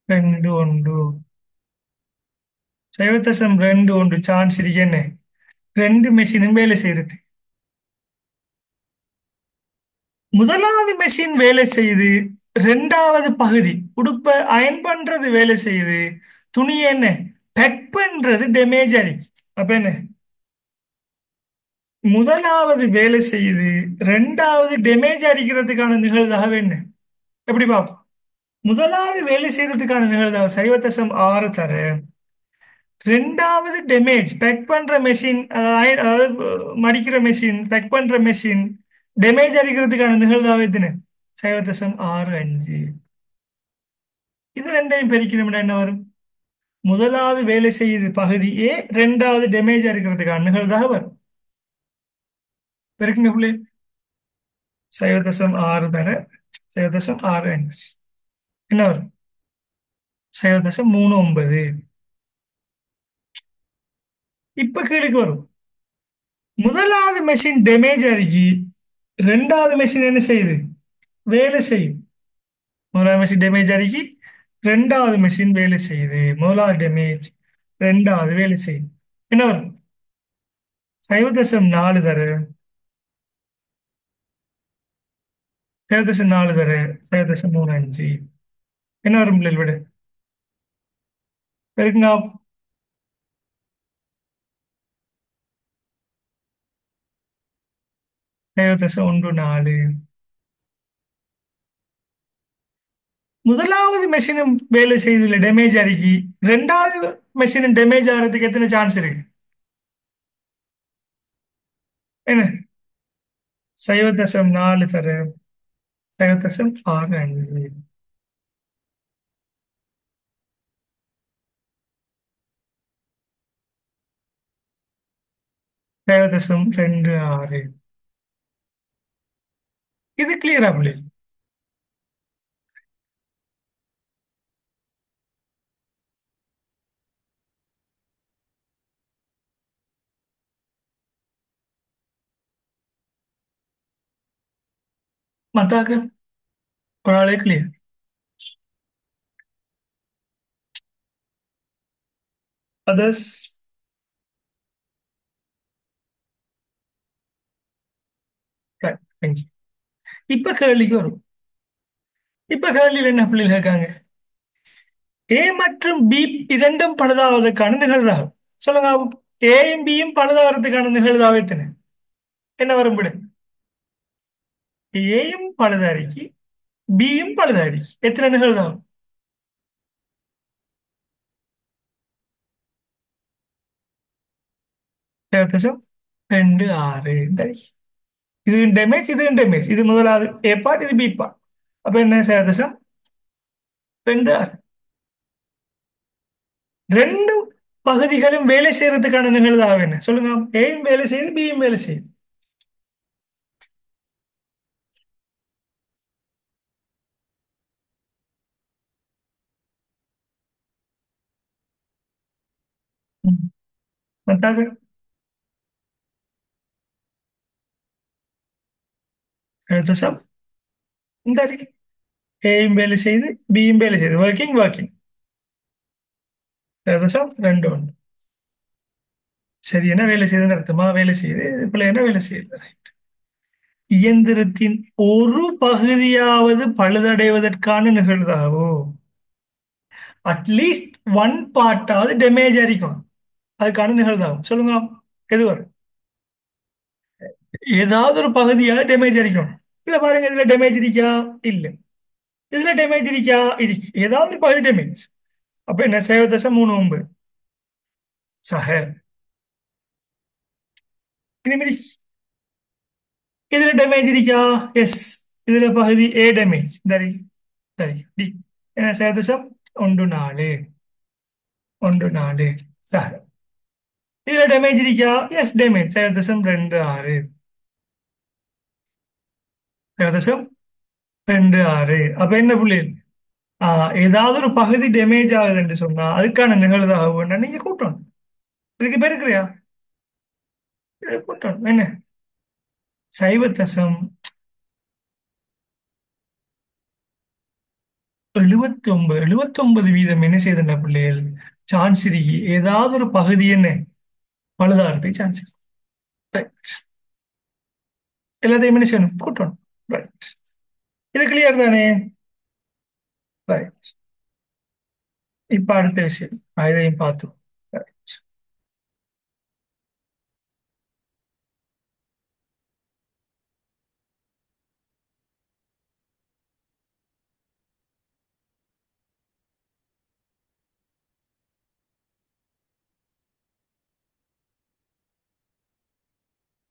2 1 சைவ 2 1 சான்ஸ் இருக்கு என்ன? ரெண்டு மெஷினும் வேலை செய்யறது. முதலாவது மெஷின் வேலை செய்யுது. ரெண்டாவது பகுதி உடுப்ப அயன் பண்றது வேலை செய்யுது. துணி என்ன பேக் பண்றது டேமேஜ் ஆயிருக்கு. அப்ப என்ன? முதலாவது வேலை செய்யுது. ரெண்டாவது டேமேஜ் அடிக்கிறதுக்கான நிகழ்தகவு என்ன? எப்படி பார்ப்போம்? முதலாவது வேலை செய்யறதுக்கான நிகழ்தகவு சைவ 6 தர ரெண்டாவது டேமேஜ் பேக் பண்ற மெஷின் அதாவது மடிக்கிற மெஷின் பேக் பண்ற மெஷின் டேமேஜ் அடிக்கிறதுக்கான நிகழ்தகவு எத்தனை? சைவ 6 5. இது ரெண்டையும் பெருக்கணும்னா என்ன வரும்? முதலாவது வேலை செய்யுது பகுதி ஏ, ரெண்டாவது டேமேஜ் இருக்கிறதுக்கான நிகழ்தாக வரும். பெருக்குங்க பிள்ளை. சைவ 6 தர சைவ 6 5 என்ன வரும்? சைவ 3 9. இப்ப கீழுக்கு வரும். முதலாவது மெஷின் டேமேஜ் ஆகி ரெண்டாவது மெஷின் என்ன செய்யுது? வேலை செய்யுது. முதலாவது மெஷின் டேமேஜ் ஆகி ரெண்டாவது மெஷின் வேலை செய்யுது. முதலாவது டேமேஜ் ரெண்டாவது வேலை செய்யுது. என்ன வரும்? சைவ 4 தர சைவ 4 தர சைவ 3 5 என்ன வரும் பிள்ளைகள் விட? பெருக்குங்க. சைவ 1 4. முதலாவது மெஷினும் வேலை செய்ததுல டேமேஜ் ஆகி ரெண்டாவது மெஷினும் டேமேஜ் ஆகிறதுக்கு எத்தனை சான்ஸ் இருக்கு? என்ன? சைவ 4 தர சைவ 6 5 சைவ 2 6. இது கிளியரா பிள்ளை? மத்தாக்க ஒரு ஆளே கிளியர். அதர்ஸ். இப்ப கேள்விக்கு வரும். இப்ப கேள்வியில் என்ன பிள்ளைகள் இருக்காங்க? ஏ மற்றும் பி இரண்டும் பழுதாவதற்கான நிகழ்தாகும். சொல்லுங்க. ஏயும் பியும் பழுதாகிறதுக்கான நிகழ்தாவு எத்தனை? என்ன வரும் விடு? ஏயும் பழுதாரிக்கு, பியும் பழுதாரிக்கு எத்தனை நிகழ்தாகும்? வித்தியாசம் 2 6. சரி. இது டேமேஜ், இது டேமேஜ். இது முதலாவது ஏ பார்ட், இது பி பார்ட். அப்ப என்ன வித்தியாசம்? 2 6. ரெண்டு பகுதிகளும் வேலை செய்யறதுக்கான நிகழ்தாவு என்ன? சொல்லுங்க. ஏயும் வேலை செய்யுது, பியும் வேலை செய்யுது. ம். மத்தாக வித்தியாசம் இந்த இருக்கு. ஏயும் வேலை செய்து, பியும் வேலை செய்யுது. Working working. வித்தியாசம் 2 1. சரி, என்ன வேலை செய்யுதுன்னு அர்த்தமா? வேலை செய்யுது. பிள்ளை என்ன வேலை செய்யுது? இயந்திரத்தின் ஒரு பகுதியாவது பழுதடைவதற்கான நிகழ்தாவோ அட்லீஸ்ட் ஒன் பார்ட்டாவது டேமேஜ் ஆയിരിக்கும். அதுக்கான நிகழ்தாகும். சொல்லுங்க. எது வரும்? ஏதாவது ஒரு பகுதியாவது டேமேஜ் ஆയിരിக்கும். இல்ல பாருங்க, இதுல டேமேஜ் இருக்கா? இல்ல. இதுல டேமேஜ் இருக்கா? இருக்கு. ஏதாவது ஒரு பகுதி டேமேஜ். அப்ப என்ன? 0.39 சக. இனிமேல் இதுல டேமேஜ் இருக்கா? எஸ். இதுல பகுதி ஏ டேமேஜ். சரி. சரி, டி. என்ன? 0.14 14 சக. இதுல டேமேஜ் இருக்கா? Yes, damage. 0.26 0.26. அப்ப என்ன புள்ளி? ஏதாவது ஒரு பகுதி டேமேஜ் ஆகுதுன்னு சொன்னா அதுக்கான நிகழ்வு நீங்க கூட்டணும். இதுக்கு பேர் இருக்கிறியா? இது கூட்டணும் என்ன? 0.79 என்ன செய்யுதுன்னா பிள்ளைகள், சான்ஸ் இருக்கு. ஏதாவது ஒரு பகுதி என்ன பழுதாகிறதுக்கு சான்ஸ் இருக்கு. ரைட். எல்லாத்தையும் என்ன செய்யணும்? கூட்டணும். ரைட். இது கிளியர் தானே? ரைட். இப்ப அடுத்த விஷயம். இதையும் பார்த்தோம். Right.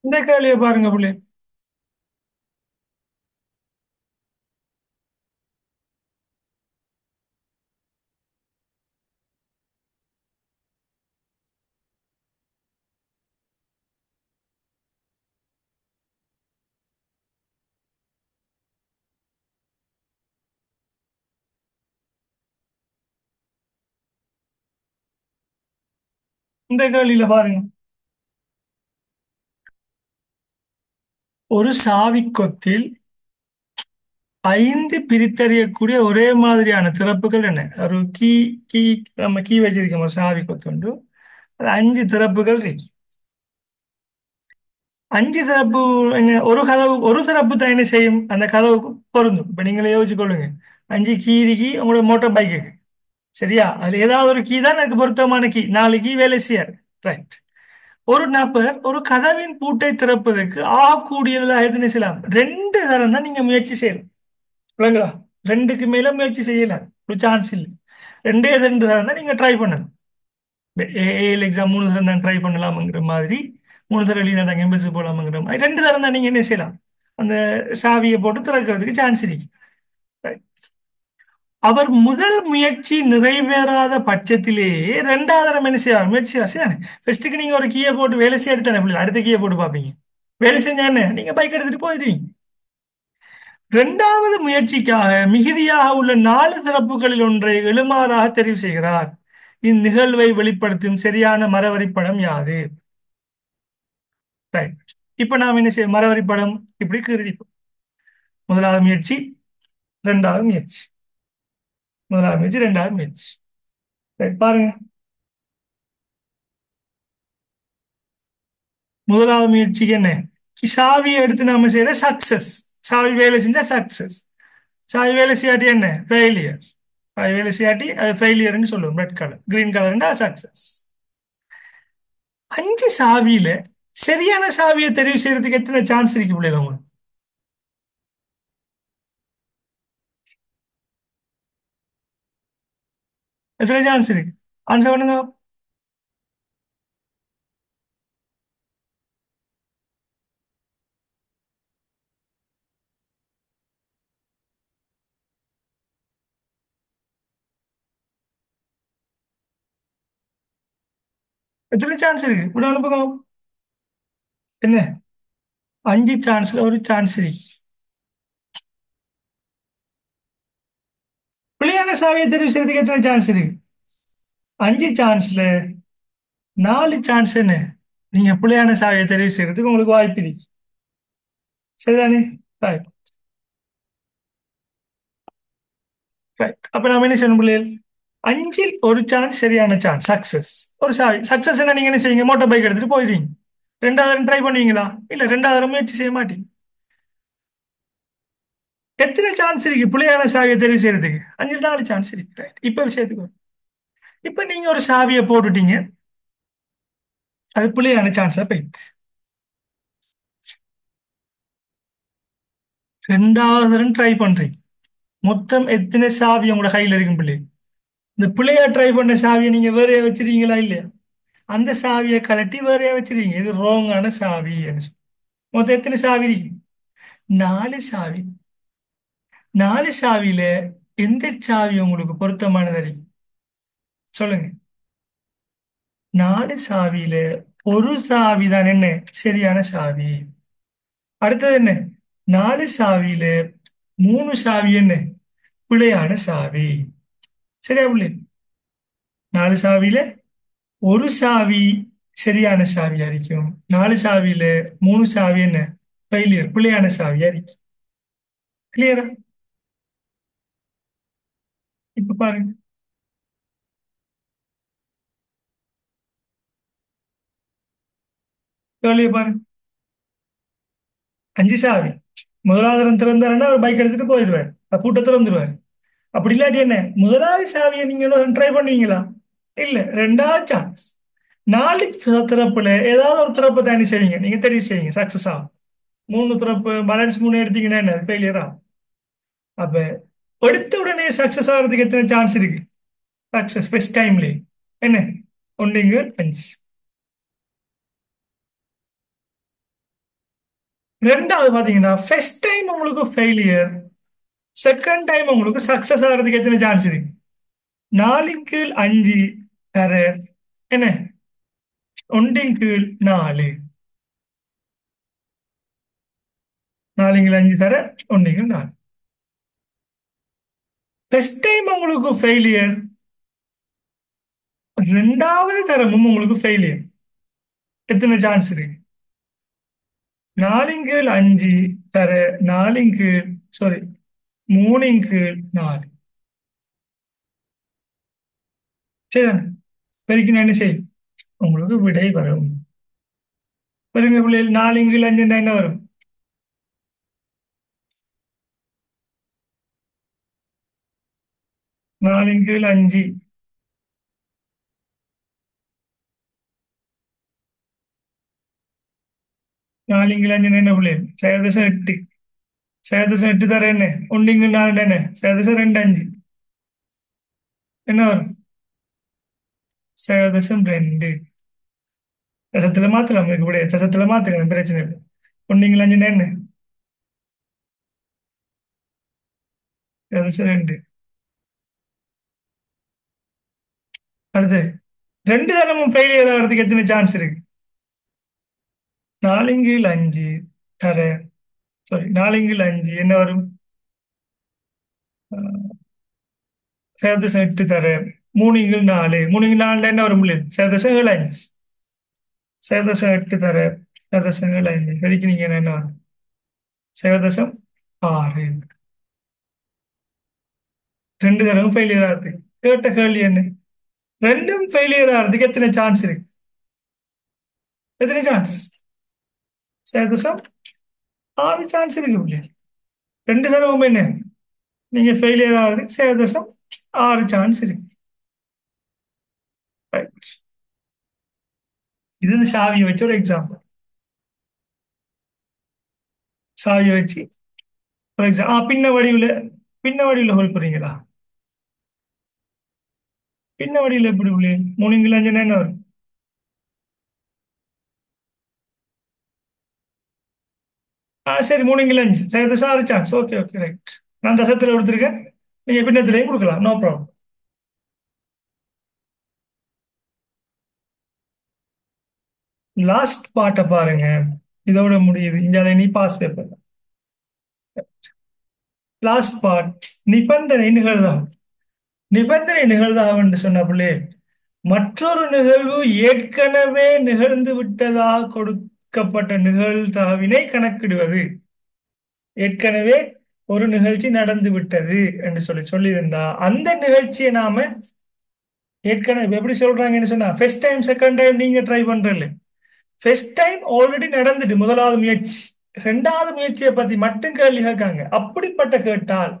இந்த கேள்வியை பாருங்க பிள்ளை. இந்த கேள்வியில பாருங்க. ஒரு சாவிக்கொத்தில் 5 பிரித்தறியக்கூடிய ஒரே மாதிரியான திறப்புகள் என்ன? ஒரு கீ. கீ. நம்ம கீ வச்சிருக்கோம் ஒரு சாவிக்கொத்து உண்டு. அது 5 திறப்புகள் இருக்கு. 5 திறப்பு என்ன? ஒரு கதவு, ஒரு திறப்பு தான் என்ன செய்யும்? அந்த கதவுக்கு பொருந்தும். இப்ப நீங்களே யோசிச்சு கொள்ளுங்க. 5 கீ இருக்கு உங்களோட மோட்டார் பைக்குக்கு. சரியா? அதுல ஏதாவது ஒரு கீ தான் எனக்கு பொருத்தமான கீ. 4 கீ வேலை செய்யாது. ரைட். ஒரு நபர் ஒரு கதவின் பூட்டை திறப்பதற்கு ஆகக்கூடியதுல எத்தனை செய்யலாம்? 2 தரம் தான் நீங்க முயற்சி செய்யலாம். விளங்குதா? 2க்கு மேல முயற்சி செய்யலாம். ஒரு சான்ஸ் இல்லை. 2 தரம் தான் நீங்க ட்ரை பண்ணணும். ஏஎல் எக்ஸாம் 3 தரம் தான் ட்ரை பண்ணலாம்ங்கிற மாதிரி, 3 தரம் எழுதினா தான் எம்பசி போலாம்ங்கிற மாதிரி 2 தரம் தான் நீங்க என்ன செய்யலாம்? அந்த சாவியை போட்டு திறக்கிறதுக்கு சான்ஸ் இருக்கு. Right. அவர் முதல் முயற்சி நிறைவேறாத பட்சத்திலேயே 2வது தரம் என்ன செய்வார்? முயற்சி செய்வார். ஃபர்ஸ்ட்டுக்கு நீங்க ஒரு கீயை போட்டு வேலை செய்ய எடுத்தானே பிள்ளை, அடுத்த கீயை போட்டு பார்ப்பீங்க. வேலை செஞ்சா என்ன? நீங்க பைக் எடுத்துட்டு போயிடுவீங்க. 2வது முயற்சிக்காக மிகுதியாக உள்ள 4 சிறப்புகளில் ஒன்றை எழுமாறாக தெரிவு செய்கிறார். இந்நிகழ்வை வெளிப்படுத்தும் சரியான மரவரிப்படம் யாது? ரைட். இப்ப நாம் என்ன செய்ய? மரவரிப்படம் இப்படி கீறிப்போம். முதலாவது முயற்சி, 2வது முயற்சி, முதலாவது முயற்சி, 2வது முயற்சி. ரைட், பாருங்க. முதலாவது முயற்சிக்கு என்ன? சாவியை எடுத்து நாம செய்யற சக்சஸ். சாவி வேலை செஞ்சா சக்சஸ். சாவி வேலை செய்யாட்டி என்ன? ஃபெயிலியர். சாவி வேலை செய்யாட்டி அது ஃபெயிலியர்னு சொல்லுவோம். ரெட் கலர், கிரீன் கலர்னா சக்சஸ். 5 சாவியில சரியான சாவியை தெரிவு செய்யறதுக்கு எத்தனை சான்ஸ் இருக்கு பிள்ளைங்க உங்களுக்கு? எத்தனை சான்ஸ் இருக்கு? ஆன்சர் பண்ணுங்க. எத்தனை சான்ஸ் இருக்கு? இப்படி அனுப்புங்க. என்ன? 5 சான்ஸ்ல ஒரு சான்ஸ் இருக்கு. பிள்ளையான சாவியை தெரிவு செய்யறதுக்கு எத்தனை சான்ஸ் இருக்கு? 5 சான்ஸ்ல 4 சான்ஸ் என்ன? நீங்க பிள்ளையான சாவியை தெரிவு செய்யறதுக்கு உங்களுக்கு வாய்ப்பு இருக்கு. சரிதானே? ரைட். ரைட். அப்ப நாம என்ன செய்யணும் பிள்ளைகள்? 5ல் ஒரு சான்ஸ் சரியான சான்ஸ் சக்சஸ். ஒரு சாவி சக்சஸ் என்ன, நீங்க என்ன செய்வீங்க? மோட்டார் பைக் எடுத்துட்டு போயிடுவீங்க. ரெண்டாவது தரம் ட்ரை பண்ணுவீங்களா? இல்ல, ரெண்டாவது தரம் முயற்சி செய்ய மாட்டீங்க. எத்தனை சான்ஸ் இருக்கு பிள்ளையான சாவியை தெரிவு செய்யறதுக்கு? 5ல் 4 சான்ஸ் இருக்கு. ரைட். இப்ப விஷயத்துக்கு வரும். இப்ப நீங்க ஒரு சாவியை போட்டுட்டீங்க. அது பிள்ளையான சான்ஸா போயிடுது. ரெண்டாவது தரம் ட்ரை பண்றீங்க. மொத்தம் எத்தனை சாவி உங்களோட கையில இருக்கும் பிள்ளை? இந்த பிள்ளையா ட்ரை பண்ண சாவியை நீங்க வேறையா வச்சிருக்கீங்களா இல்லையா? அந்த சாவியை கலட்டி வேறையா வச்சிருக்கீங்க. இது ரோங்கான சாவி. மொத்தம் எத்தனை சாவி இருக்கு? 4 சாவி. 4 சாவியில எந்த சாவி உங்களுக்கு பொருத்தமானது இருக்கு? சொல்லுங்க. 4 சாவியில ஒரு சாவி தான் என்ன சரியான சாவி. அடுத்தது என்ன? 4 சாவியில 3 சாவி என்ன பிழையான சாவி. சரியா பிள்ளை? 4 சாவியில ஒரு சாவி சரியான சாவியா இருக்கும். 4 சாவியில 3 சாவி என்ன ஃபெயிலியர், பிழையான சாவியா இருக்கு. கிளியரா? இப்ப பாருங்க. கேள்வியை பாருங்க. 5 சாவி. முதலாவது தரம் திறந்தாருன்னா ஒரு பைக் எடுத்துட்டு போயிடுவார். கூட்டத்தில் வந்துடுவார். அப்படி இல்லாட்டி என்ன, முதலாவது சாவியை நீங்க ட்ரை பண்ணுவீங்களா? இல்ல, ரெண்டாவது சான்ஸ். 4 திறப்புல ஏதாவது ஒரு திறப்பை தாண்டி செய்வீங்க. நீங்க தெரிவு செய்வீங்க சக்சஸ் ஆகும். 3 திறப்பு பேலன்ஸ் 3 எடுத்தீங்கன்னா என்ன ஃபெயிலியரா? அப்ப எடுத்த உடனே சக்சஸ் ஆகிறதுக்கு எத்தனை சான்ஸ் இருக்கு? சக்சஸ் ஃபர்ஸ்ட் டைம்ல என்ன? ஒன்றுங்க 5. ரெண்டாவது பாத்தீங்கன்னா ஃபர்ஸ்ட் டைம் உங்களுக்கு ஃபெயிலியர், செகண்ட் டைம் உங்களுக்கு சக்சஸ் ஆகிறதுக்கு எத்தனை சான்ஸ் இருக்கு? 4 கீழ் 5 தர என்ன? 1 கீழ் 4. 4 கீழ் 5 தர 1 கீழ் 4. ஃபர்ஸ்ட் டைம் உங்களுக்கு ஃபெயிலியர், ரெண்டாவது தரமும் உங்களுக்கு ஃபெயிலியர். எத்தனை சான்ஸ் இருக்கு? 4 கீழ் 5 தர 4 கீழ் சாரி 3 கீழ் 4. சரிதானே? பெருக்கி நான் என்ன செய்யும்? உங்களுக்கு விடை வரும். பெருங்க பிள்ளைகள், 4 கீழ் 5 என்ன வரும்? 4 கீழ் 5. 4 கீழ் 5 என்ன பிள்ளைகள்? சதவீதம் 8. சதவீதம் 8 தர என்ன? 1 கீழ் 4 என்ன? சதவீதம் 2 5. என்ன வரும்? சதவீதம் 2. தசத்துல மாத்தலாம். இப்படி தசத்துல மாத்துங்க, பிரச்சனை இல்லை. 1 கீழ் 5 என்ன? சதவீதம் 2. அடுத்து, ரெண்டு தரமும் ஃபெயிலியர் ஆகிறதுக்கு எத்தனை சான்ஸ் இருக்கு? 4 கீழ் 5 தர சாரி 4 கீழ் 5 என்ன வரும்? சதவீதம் 8 தர 3 கீழ் 4. 3 கீழ் 4 என்ன வரும்? சதவீதம் 7 5. சதவீதம் 8 தர சதவீதம் 7 5 பெருக்கி நீங்க என்ன வரும்? சதவீதம் 6. ரெண்டு தரவும் ஃபெயிலியர் ஆகுது. கேட்ட கேள்வி என்ன? ரெண்டும் ஃபெயிலியர் ஆகிறதுக்கு எத்தனை சான்ஸ் இருக்கு? எத்தனை சான்ஸ்? சேதசம் 6 சான்ஸ் இருக்கு பிள்ளைகள். ரெண்டு தடவை என்ன நீங்க ஃபெயிலியர் ஆகிறதுக்கு சேதசம் 6 சான்ஸ் இருக்கு. ரைட். இது இந்த சாவியை வச்சு ஒரு எக்ஸாம்பிள். சாவியை வச்சு ஒரு எக்ஸாம் பின்ன வடிவில் ஹோல் போறீங்களா? பின்ன வடிவில் எப்படி உள்ளே 3 அஞ்சு என்ன வரும்? சரி 3 5 சரி sorry chance. Okay okay right. நான் தசத்தில் கொடுத்துருக்கேன். நீங்க பின்னத்திலையும் கொடுக்கலாம், நோ ப்ராப்ளம். லாஸ்ட் பார்ட்டை பாருங்க. இதோட முடியுது. இங்க நீ பாஸ் பேப்பர். லாஸ்ட் பார்ட் நிபந்தனை நிகழ்தாகும். நிபந்தனை நிகழ்தாகும் என்று சொன்ன பிள்ளை மற்றொரு நிகழ்வு ஏற்கனவே நிகழ்ந்து விட்டதாக கொடுக்கப்பட்ட நிகழ்தகவினை கணக்கிடுவது. ஏற்கனவே ஒரு நிகழ்ச்சி நடந்து விட்டது என்று சொல்லியிருந்தா அந்த நிகழ்ச்சியை நாம ஏற்கனவே எப்படி சொல்றாங்கன்னு சொன்னா ஃபர்ஸ்ட் டைம் செகண்ட் டைம் நீங்க ட்ரை பண்றல. ஃபர்ஸ்ட் டைம் ஆல்ரெடி நடந்துட்டு முதலாவது முயற்சி, ரெண்டாவது முயற்சியை பத்தி மட்டும் கேள்வி கேட்காங்க. அப்படிப்பட்ட கேட்டால்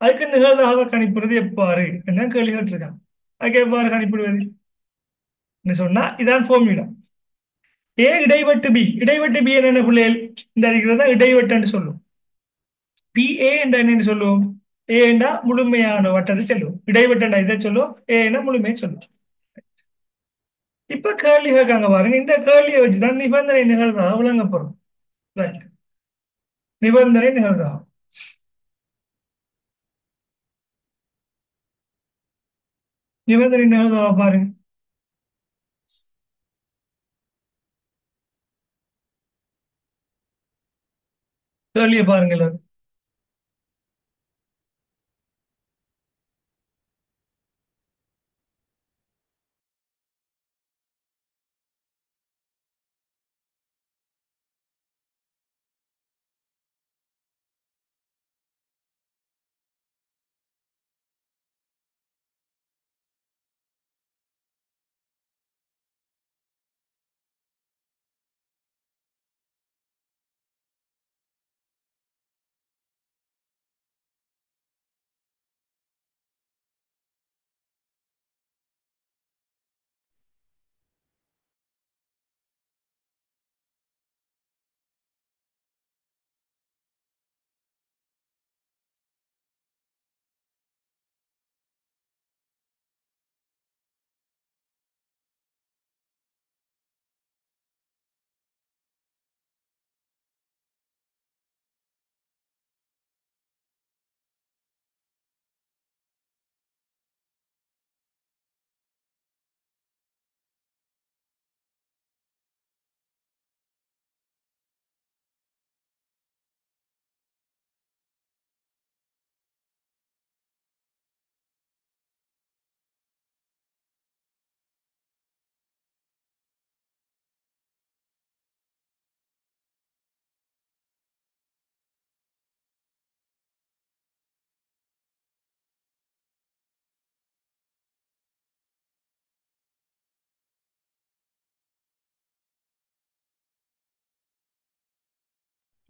அதுக்கு நிகழ்தகவை கணிப்புறது எவ்வாறு என்ன கேள்வி கேட்டிருக்காங்க. அதுக்கு எவ்வாறு கணிப்பிடுவது சொன்னா இதான் ஃபார்முலா. ஏ இடைவெட்டு பி. இடைவெட்டு பி என்ன பிள்ளைகள் இந்த இருக்கிறதா இடைவெட்டுன்னு சொல்லுவோம். பி ஏ என்ற என்னன்னு சொல்லுவோம். ஏ என்றா முழுமையான வட்டத்தை சொல்லுவோம். இடைவெட்டு இதை சொல்லுவோம். ஏ என்ற முழுமையை சொல்லுவோம். இப்ப கேள்வி கேட்காங்க பாருங்க. இந்த கேள்வியை வச்சுதான் நிபந்தனை நிகழ்தா விளங்க போறோம். Right. நிபந்தனை நிகழ்தா நிபந்தனை நிகழ்தா பாருங்க. கேள்வியை பாருங்க எல்லாரும்.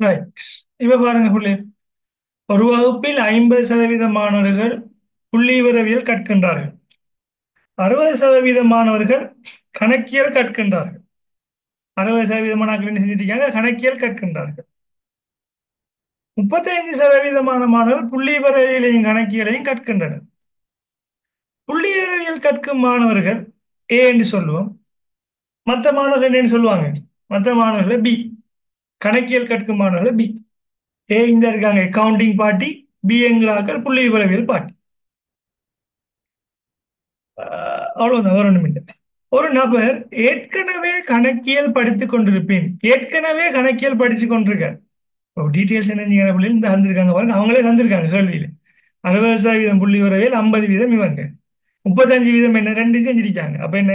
ரைட். இப்ப பாருங்க புள்ளி. ஒரு வகுப்பில் 50% மாணவர்கள் புள்ளிவிவரவியல் கற்கின்றார்கள். 60% மாணவர்கள் கணக்கியல் கற்கின்றார்கள். 60% மாணவர்கள் என்ன செஞ்சிருக்காங்க? கணக்கியல் கற்கின்றார்கள். 35% மாணவர்கள் புள்ளிவிவரவியலையும் கணக்கியலையும் கற்கின்றனர். புள்ளிவிவரவியல் கற்கும் மாணவர்கள் ஏ என்று சொல்லுவோம். மற்ற மாணவர்கள் என்னன்னு சொல்லுவாங்க? மற்ற மாணவர்கள் பி. கணக்கியல் கற்கும் மாணவர்கள் பி. ஏ இந்த இருக்காங்க அக்கவுண்டிங் பார்ட்டி, பி என்கிறார்கள் புள்ளிவிவரவியல் பார்ட்டி. அவ்வளவுதான், வேற ஒண்ணும் இல்லை. ஒரு நபர் ஏற்கனவே கணக்கியல் படித்துக் கொண்டிருப்பேன். ஏற்கனவே கணக்கியல் படிச்சு கொண்டிருக்கார். டீட்டெயில்ஸ் என்ன இந்த தந்திருக்காங்க பாருங்க. அவங்களே தந்திருக்காங்க கேள்வியில. 60% புள்ளிவிவரவியல், 50% இவங்க, 35% என்ன ரெண்டு செஞ்சிருக்காங்க. அப்ப என்ன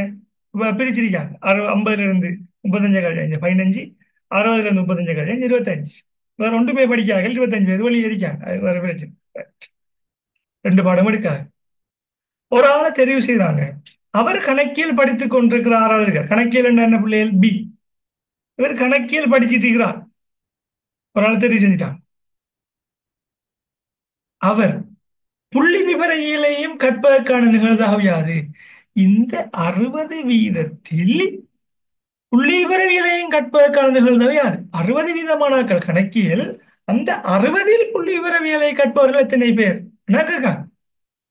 பிரிச்சிருக்காங்க. 50ல இருந்து 35 கழிஞ்சு 15, 60ல இருந்து 35 கழிஞ்சு 25. வேற ஒன்றுமே படிக்காக 25 பேர் வெளியே இருக்காங்க. அது வேற பிரச்சனை. ரெண்டு பாடம் எடுக்காது. ஒரு ஆளை தெரிவு செய்யறாங்க. அவர் கணக்கியல் படித்துக் கொண்டிருக்கிறார். கணக்கியல் என்ன பிள்ளைகள் பி. இவர் கணக்கியல் படிச்சிட்டு இருக்கிறார். ஒரு ஆள் தெரிவு செஞ்சுட்டான். அவர் புள்ளி விவர இயலையும் கற்பதற்கான நிகழ்தகவு யாது? இந்த 60 வீதத்தில் புள்ளி விவரவியலையும் கற்பதற்கான நிகழ்தகவு யாது? 60 வீத மாணாக்கர் கணக்கியல். அந்த 60-இல் புள்ளி விவரவியலை கற்பவர்கள் எத்தனை பேர்? என்னக்கா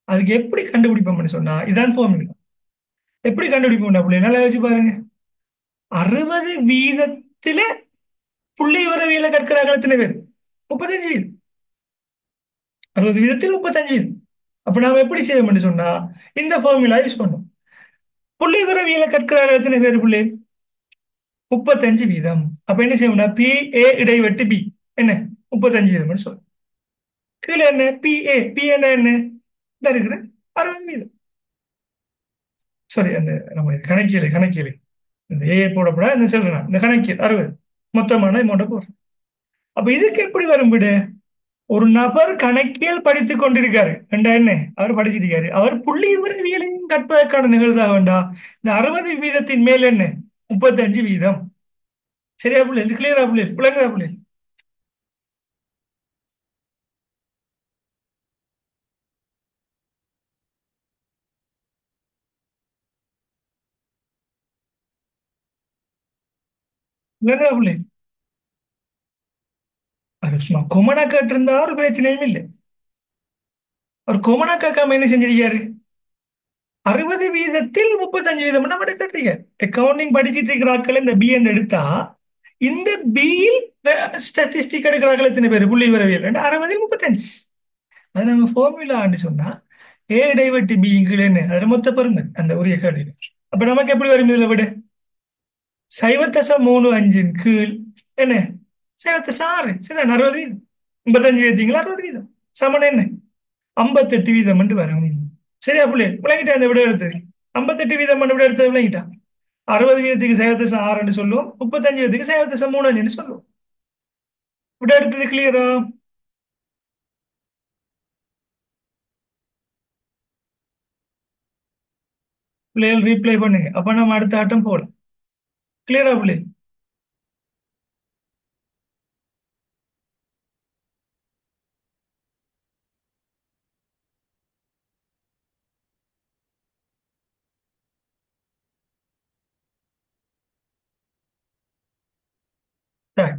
அதுக்கு எப்படி கண்டுபிடிப்போம்னு சொன்னா இதான் ஃபார்முலா. எப்படி கண்டுபிடிப்போம் அப்படி நல்லா யோசிச்சு பாருங்க. 60 வீதத்தில புள்ளி விவரவியலை கற்கிறார்கள் எத்தனை பேர்? 35 வீதம். 60 வீதத்தில் 35 வீதம். அப்ப நாம எப்படி செய்வோம்னு சொன்னா இந்த ஃபார்முலா யூஸ் பண்ணோம். புள்ளி விவரவியலை கற்கிறார்கள் எத்தனை பேர் புள்ளி? 35 வீதம். அப்ப என்ன செய்யணும்னா பி ஏ இடைவெட்டு பி என்ன 35 வீதம் சொல்லு. கீழே என்ன பி ஏ பி என்ன இந்த இருக்கிற 60 வீதம். சாரி அந்த நம்ம கணக்கியலை இந்த ஏ போடப்பட இந்த சொல்றேன் இந்த கணக்கியல் 60 மொத்தமான அமௌண்ட்டை போடுறோம். அப்ப இதுக்கு எப்படி வரும் விடு? ஒரு நபர் கணக்கியல் படித்துக் கொண்டிருக்காரு என்றா என்ன அவர் படிச்சிட்டு இருக்காரு. அவர் புள்ளி விவரவியலையும் கற்பதற்கான நிகழ்தா வேண்டாம். இந்த 60 வீதத்தின் மேல் என்ன 35 வீதம். சரியா புள்ளி? இது கிளியரா புள்ளி? புள்ளங்கா புள்ளி? புள்ளங்கா புள்ளி? அது சும்மா கொமனா கேட்டிருந்தா ஒரு பிரச்சனையும் இல்லை. அவர் கொமனா கேட்காம என்ன செஞ்சிருக்காரு? 60 வீதத்தில் 35 வீதம் நம்ம கேட்டிருக்காரு. அக்கவுண்டிங் படிச்சிட்டு இருக்கிற ஆட்கள் இந்த பிஎன் எடுத்தா இந்த பியில் ஸ்டாட்டிஸ்டிக் எடுக்கிறார்கள் எத்தனை பேர்? புள்ளி விவரவியல் 60-இல் 35. அது நம்ம ஃபார்முலான்னு சொன்னா ஏ இடைவெட்டி பி இங்கிலன்னு அதில் மொத்த பாருங்க அந்த உரிய கேள்வி. அப்ப நமக்கு எப்படி வரும் இதுல விட? 0.35 கீழ் என்ன 0.6 சரி 60 வீதம். 35 வீதத்தீங்களா 60 வீதம் சமன் என்ன 58 வீதம் என்று வரும். சரியா புள்ளி? விளங்கிட்டா அந்த விட எடுத்தது 58 வீதம் விட எடுத்தது விளங்கிட்டா. 60 வீதத்துக்கு 0.6 சொல்லுவோம். 35 வீதத்துக்கு 0.35 சொல்லுவோம். விட எடுத்தது கிளியரா? பிள்ளைகள் ரீப்ளை பண்ணுங்க. அப்ப நம்ம அடுத்த ஆட்டம் போகலாம். கிளியரா பிள்ளை? Right.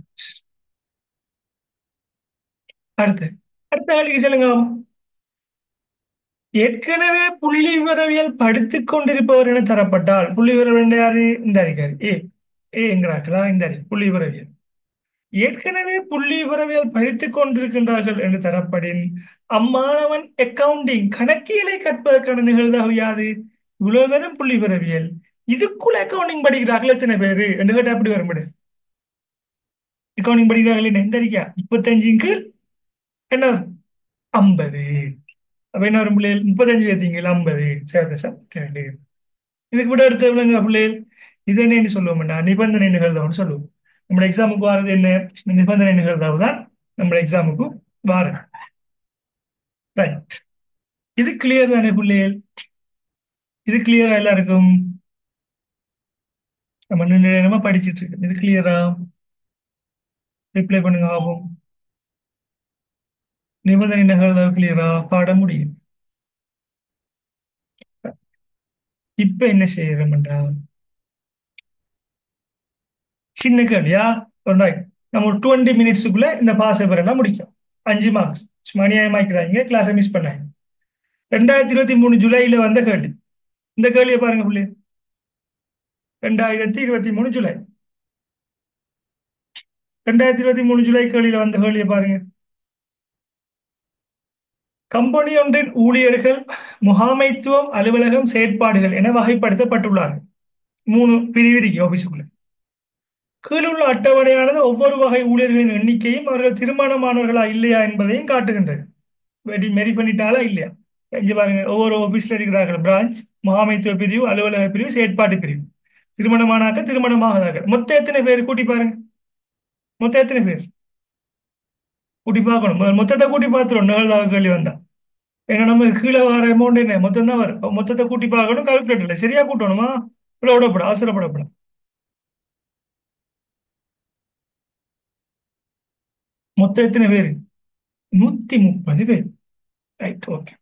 அடுத்து அடுத்த கேள்விக்கு சொல்லுங்க. ஏற்கனவே புள்ளி விவரவியல் படித்துக் கொண்டிருப்பவர் என தரப்பட்டால் புள்ளி விவரவியல் யாரு? இந்த அறிக்காரு ஏ என்கிறார்களா இந்த அறி புள்ளி விவரவியல். ஏற்கனவே புள்ளி விவரவியல் படித்துக் கொண்டிருக்கின்றார்கள் என்று தரப்படின் அம்மாணவன் அக்கவுண்டிங் கணக்கியலை கற்பதற்கான நிகழ்தகவு யாது? இவ்வளவு பேரும் புள்ளி விவரவியல் இதுக்குள்ள அக்கவுண்டிங் படிக்கிறார்கள் எத்தனை பேரு என்று கேட்டா அப்படி வரும். அக்கவுண்டிங் படிக்கிறார்கள் என்ன இந்த அறிக்கா 35 என்ன 50. அப்ப என்ன வரும் பிள்ளைகள்? 35 ஏத்தீங்களா 50 சேதசம் 2. இதுக்கு விட எடுத்த விலங்க பிள்ளைகள் இது என்னன்னு சொல்லுவோம்னா நிபந்தனை நிகழ்தகவுன்னு சொல்லுவோம். நம்ம எக்ஸாமுக்கு வாரது என்ன? நிபந்தனை நிகழ்தகவு தான் நம்ம எக்ஸாமுக்கு வாரம். ரைட். இது கிளியர் தானே பிள்ளைகள்? இது கிளியரா எல்லாருக்கும்? நம்ம நிர்ணயமா படிச்சிட்டு இருக்கு. இது கிளியரா? ரிப்ளை பண்ணுங்க ஆகும். நிபந்தனை நிகழ்தகவு கிளியரா? பாட முடியும். இப்ப என்ன செய்யறோம்டா சின்ன கேள்வியா ஒரு நாள் நம்ம ஒரு 20 மினிட்ஸுக்குள்ள இந்த பாஸ் பேப்பர் எல்லாம் முடிக்கும். 5 மார்க்ஸ். சும்மா அநியாயமாக்கிறாங்க கிளாஸை மிஸ் பண்ணாங்க. 2023 ஜூலைல வந்த கேள்வி. இந்த கேள்வியை பாருங்க புள்ளி. 2023 ஜூலை 2023 ஜூலை கேள்வியில வந்த கேள்வியை பாருங்க. கம்பெனி ஒன்றின் ஊழியர்கள் முகாமைத்துவம் அலுவலகம் செயற்பாடுகள் என வகைப்படுத்தப்பட்டுள்ளார்கள். 3 பிரிவு இருக்கு ஆபீஸுக்குள்ள. கீழுள்ள அட்டவணையானது ஒவ்வொரு வகை ஊழியர்களின் எண்ணிக்கையும் அவர்கள் திருமணமானவர்களா இல்லையா என்பதையும் காட்டுகின்றது. மெரி பண்ணிட்டாலா இல்லையா? இங்க பாருங்க ஒவ்வொரு ஆபீஸ்ல இருக்கிறார்கள் பிரான்ச் முகாமைத்துவ பிரிவு அலுவலக பிரிவு செயற்பாட்டு பிரிவு. திருமணமானாக்க திருமணமாகாதார்கள் மொத்தம் எத்தனை பேர் கூட்டி பாருங்க. மொத்தம் எத்தனை பேர் கூட்டி பார்க்கணும். மொத்தத்தை கூட்டி பார்த்துரும் நிகழ்தாக கேள்வி வந்தா. ஏன்னா நம்ம கீழே வர அமௌண்ட் என்ன மொத்தம் தான் வரும். மொத்தத்தை கூட்டி பார்க்கணும். கால்குலேட்டர்ல சரியா கூட்டணுமா? இவ்வளோ விடப்பட அவசரப்படப்படும். மொத்தம் எத்தனை பேர்? 130 பேர். Right, okay.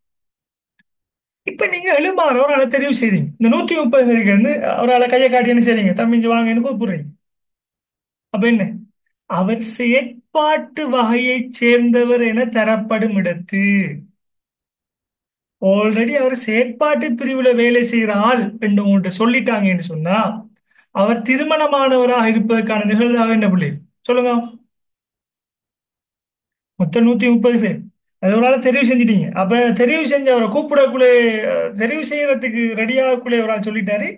இப்ப நீங்க எழுமாற ஒரு ஆளை தெரிவு செய்றீங்க. இந்த 130 பேருக்கு இருந்து ஒரு ஆளை கையை காட்டி என்ன செய்றீங்க? தம்பிஞ்சு வாங்கன்னு கூப்பிடுறீங்க. அப்ப என்ன? அவர் செயற்பாட்டு வகையைச் சேர்ந்தவர் என தரப்படும் இடத்து ஆல்ரெடி அவர் செயற்பாட்டு பிரிவுல வேலை செய்கிற ஆள் என்று உங்கள்கிட்ட சொல்லிட்டாங்கன்னு சொன்னா அவர் திருமணமானவராக இருப்பதற்கான நிகழ்வாக என்ன பிள்ளை சொல்லுங்க. மொத்தம் 130 பேர். அது ஒரு ஆளை தெரிவு செஞ்சிட்டீங்க. அப்ப தெரிவு செஞ்ச அவரை கூப்பிடக்குள்ளே தெரிவு செய்யறதுக்கு ரெடியாகக்குள்ளே ஒரு ஆள் சொல்லிட்டாரு.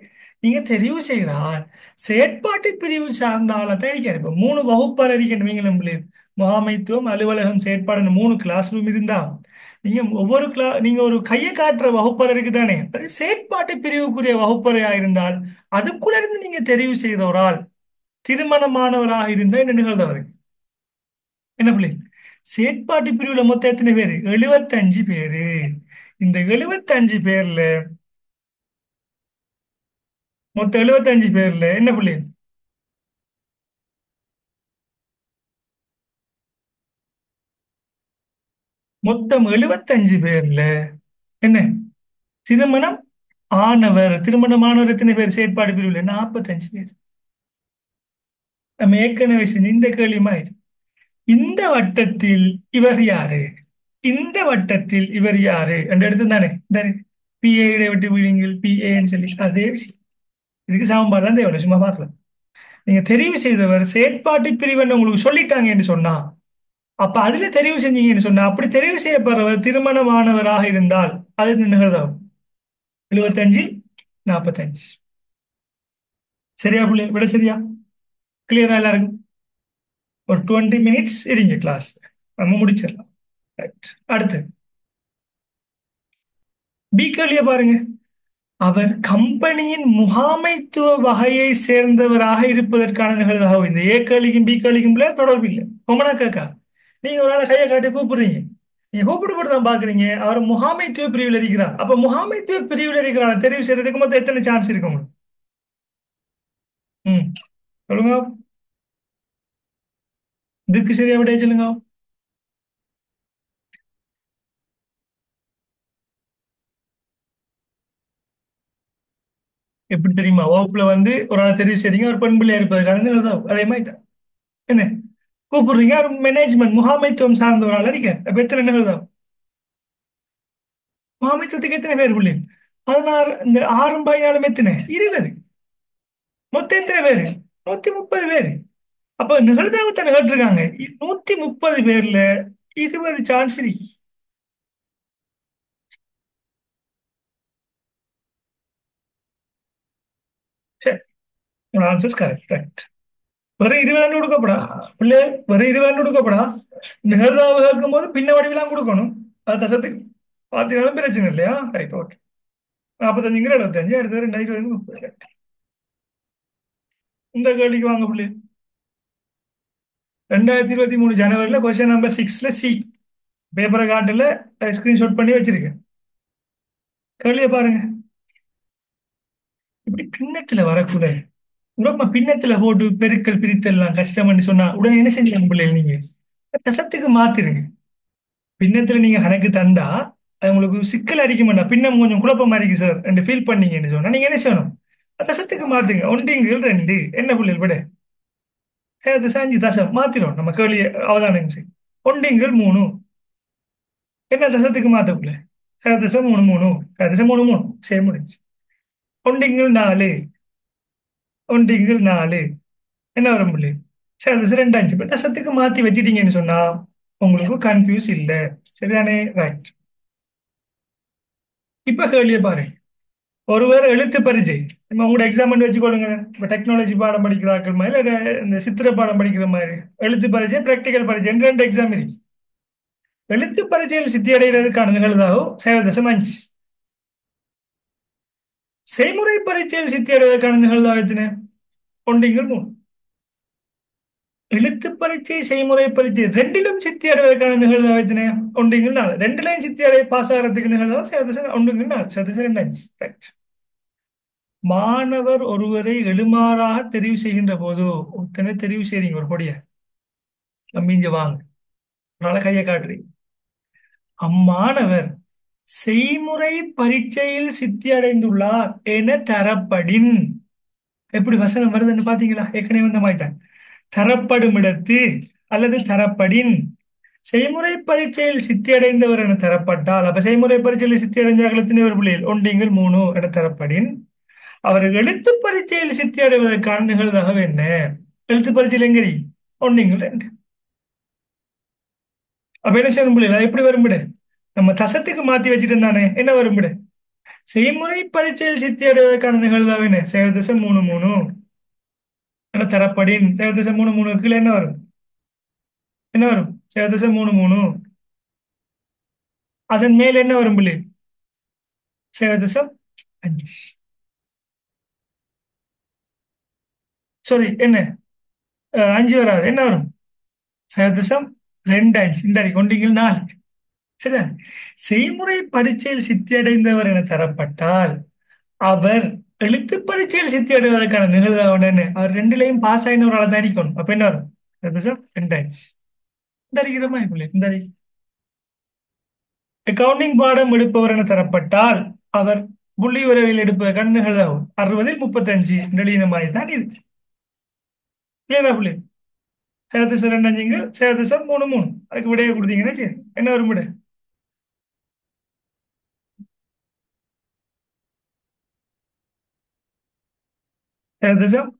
நீங்க தெரிவு செய்கிறார் செயற்பாட்டு பிரிவு சார்ந்த ஆளை தான் இருக்காரு. இப்ப 3 வகுப்பாளர் இருக்கணும். நீங்களும் பிள்ளை முகாமைத்துவம், அலுவலகம், செயற்பாடுன்னு 3 கிளாஸ் ரூம் இருந்தா நீங்க ஒவ்வொரு நீங்க ஒரு கையை காட்டுற வகுப்பறை இருக்குதானே, அது செயற்பாட்டு பிரிவுக்குரிய வகுப்பறையா இருந்தால் அதுக்குள்ள இருந்து நீங்க தெரிவு செய்த ஒரு ஆள் திருமணமானவராக இருந்தா என்ன நிகழ்ந்தவர் என்ன பிள்ளை? செயற்பாட்டு பிரிவுல மொத்தம் எத்தனை பேரு? 75 பேரு. இந்த 75 பேர்ல மொத்தம் 75 பேர்ல என்ன பிள்ளை? மொத்தம் 75 பேர்ல என்ன திருமணம் திருமணமானவர் எத்தனை பேர்? செயற்பாடு பிரிவுல 45 பேர். நம்ம ஏற்கனவே செஞ்ச இந்த கேள்வியுமா இது? இந்த வட்டத்தில் இவர் யாரு? இந்த வட்டத்தில் இவர் யாரு என்ற இடத்து தானே தானே பிஏ இடைவெட்டு விழுங்கில் பிஏன்னு சொல்லி அதே விஷயம். இதுக்கு சமன்பாடு தான் தேவை, சும்மா பார்க்கலாம். நீங்க தெரிவு செய்தவர் செயற்பாட்டு பிரிவுன்னு உங்களுக்கு சொல்லிட்டாங்க என்று சொன்னா அப்ப அதுல தெரிவு செஞ்சீங்கன்னு சொன்னா அப்படி தெரிவு செய்யப்படுறவர் திருமணமானவராக இருந்தால் அது நிகழ்தாகும் 75-45. சரியா பிள்ளை? விட சரியா? கிளியரா எல்லாருக்கும்? ஒரு 20 மினிட்ஸ் இருங்க கிளாஸ், நம்ம முடிச்சிடலாம். Right. அடுத்து பி கேள்வியை பாருங்க. அவர் கம்பெனியின் முகாமைத்துவ வகையை சேர்ந்தவராக இருப்பதற்கான நிகழ்வாகும். இந்த ஏ கேள்விக்கும் பி கேள்விக்கும் தொடர்பு இல்லை. கொமனா கேக்கா நீங்க ஒரு ஆளை கையை காட்டி கூப்பிடுறீங்க. நீங்க கூப்பிட்டு தான் பாக்குறீங்க அவர் முகாமைத்துவ பிரிவில் இருக்கிறார். அப்ப முகாமைத்துவ பிரிவில் இருக்கிறார் தெரிவு செய்யறதுக்கு மொத்தம் எத்தனை சான்ஸ் இருக்கு உங்களுக்கு? ம், சொல்லுங்க. இதுக்கு சரியா விடைய சொல்லுங்க. எப்படி தெரியுமா? வகுப்புல ஒரு ஆளை தெரிவு செய்றீங்க, ஒரு பெண் பிள்ளையா இருப்பதற்கான நிகழ்வு அதே மாதிரி தான். என்ன கூப்பிடுறீங்க? ஒரு மேனேஜ்மெண்ட் முகாமைத்துவம் சார்ந்த ஒரு ஆள் இருக்க. அப்ப எத்தனை நிகழ்வு? மாமித்துவத்துக்கு எத்தனை பேர் பிள்ளை? 16. இந்த 6 எத்தனை? 20. மொத்தம் எத்தனை பேரு? 130 பேர். அப்ப நிகழ்தாவத்தை நிகழ்த்திருக்காங்க 130 பேர்ல 20 சான்ஸ் இருக்கு. சரி, ஆன்சர்ஸ் கரெக்ட். வெறும் 20 கொடுக்கப்படா பிள்ளை, வெறும் 20 கொடுக்கப்படா. நிகழ்தாவு கேட்கும் போது பின்ன வடிவெல்லாம் கொடுக்கணும். அது தசத்துக்கு பார்த்தீங்கன்னா பிரச்சனை இல்லையா? Right, okay. 45 75 அடுத்தது 2030. இந்த கேள்விக்கு வாங்க பிள்ளை. 2023 ஜனவரியில் கொஸ்டின் நம்பர் 6ல சி பேப்பரை காட்டுல ஸ்கிரீன்ஷாட் பண்ணி வச்சிருக்கேன். கேள்வியை பாருங்க. இப்படி பின்னத்துல வரக்கூடாது. உரமா பின்னத்துல போட்டு பெருக்கல் பிரித்தெல்லாம் கஷ்டம்னு சொன்னா உடனே என்ன செஞ்சீங்க பிள்ளைகள்? நீங்க கசத்துக்கு மாத்திருங்க. பின்னத்துல நீங்க கணக்கு தந்தா அது உங்களுக்கு சிக்கல் அடிக்க மாட்டா. பின்னம் கொஞ்சம் குழப்பமா இருக்கு சார் ரெண்டு ஃபீல் பண்ணீங்கன்னு சொன்னா நீங்க என்ன செய்யணும்? தசத்துக்கு மாத்துங்க. ஒன்றிங்கள் 2 என்ன பிள்ளைகள் விட சேர்த்து சாஞ்சி தசம் மாத்திரும். நம்ம கேள்வி அவதானம் செய். ஒன்றிங்கள் 3 என்ன தசத்துக்கு மாத்தக்குள்ள சேதசம் 3 3 சேதசம் 3 3 சரி முடிஞ்சு. ஒன்றிங்கள் 4 ஒன்றிங்கள் 4 என்ன வரும் பிள்ளை? சேதசம் 2 5. இப்ப தசத்துக்கு மாத்தி வச்சிட்டீங்கன்னு சொன்னா உங்களுக்கு கன்ஃபியூஸ் இல்லை. சரிதானே? ரைட். இப்ப கேள்வியை பாருங்க. ஒருவர் எழுத்து பரீட்சை நம்ம உங்களோட எக்ஸாம் வச்சுக்கொள்ளுங்க. இப்ப டெக்னாலஜி பாடம் படிக்கிறார்கள் மாதிரி இல்ல இந்த சித்திர பாடம் படிக்கிற மாதிரி எழுத்து பரீட்சை பிராக்டிக்கல் பரீட்சை ரெண்டு எக்ஸாம் இருக்கு. எழுத்து பரீட்சையில் சித்தி அடைகிறதுக்கான நிகழ்வாகும் 0.5. செய்முறை பரீட்சையில் சித்தி அடைவதற்கான நிகழ்வாக எத்தனை? ஒன்றிங்கள் 3. எழுத்து பரீட்சை செய்முறை பரீட்சை ரெண்டிலும் சித்தி அடைவதற்கான நிகழ்வாக எத்தனை? ஒன்றிங்கள் 4. ரெண்டுலையும் சித்தி அடைய பாஸ் ஆகிறதுக்கு நிகழ்வாக சேதசம் ஒன்றுங்கள் 4 சேதசம் 2 5. ரைட். மாணவர் ஒருவரை எழுமாறாக தெரிவு செய்கின்ற போது ஒருத்தனை தெரிவு செய்றீங்க ஒரு பொடிய. தம்பிங்க வாங்க. அதனால கையை காட்டுறீங்க. அம்மாணவர் செய்முறை பரீட்சையில் சித்தி அடைந்துள்ளார் என தரப்படின். எப்படி வசனம் வருதுன்னு பாத்தீங்களா? ஏற்கனவே வந்த மாதிரி தான். தரப்படும் இடத்து அல்லது தரப்படின் செய்முறை பரீட்சையில் சித்தி அடைந்தவர் என தரப்பட்டால், அப்ப செய்முறை பரீட்சையில் சித்தி அடைஞ்சார்கள் எத்தனை பேர் பிள்ளைகள்? ஒன்றிங்கள் மூணு என தரப்படின், அவர் எழுத்து பரீட்சையில் சித்தி அடைவதற்கான நிகழ்தகவு என்ன? எழுத்து பரீட்சையில் எங்கடி? ஒன்றிங்கள் ரெண்டு. அப்ப என்ன செய்யணும் பிள்ளைகள்? அது எப்படி வரும் விடு? நம்ம தசத்துக்கு மாத்தி வச்சுட்டு இருந்தானே, என்ன வரும் விடு? செய்முறை பரீட்சையில் சித்தி அடைவதற்கான நிகழ்தகவு என்ன? செயல் திசை மூணு மூணு என தரப்படின், செயல் திசை மூணு மூணு கீழே என்ன வரும்? என்ன வரும்? செயல் திசை மூணு மூணு, அதன் மேல் என்ன வரும் பிள்ளை? செயல் திசை அஞ்சு. சாரி என்ன? அஞ்சு வராது, என்ன வரும்? சதசம் ரெண்டு அஞ்சு, இந்த கொண்டீங்கள் நாலு. சரிதான். செய்முறை பரீட்சையில் சித்தி அடைந்தவர் என தரப்பட்டால், அவர் எழுத்து பரீட்சையில் சித்தி அடைவதற்கான நிகழ்வு என்ன? அவர் ரெண்டுலையும் பாஸ் ஆயின ஒரு ஆள் தான் இருக்கணும். அப்ப என்ன வரும்? சதசம் ரெண்டு அஞ்சு. இந்த அறிகிறமா இப்ப இந்த அறி அக்கவுண்டிங் பாடம் எடுப்பவர் என தரப்பட்டால், அவர் புள்ளி உறவில் எடுப்பதற்கான நிகழ்வாகும் 60-35 எழுதின மாதிரி தான் இது. கிளியரா புள்ளி? சேதசம் ரெண்டு அஞ்சுங்கள், சேதசம் மூணு மூணு, அதுக்கு விடையை கொடுத்தீங்கன்னா சரி, என்ன வரும் விட? சேதசம்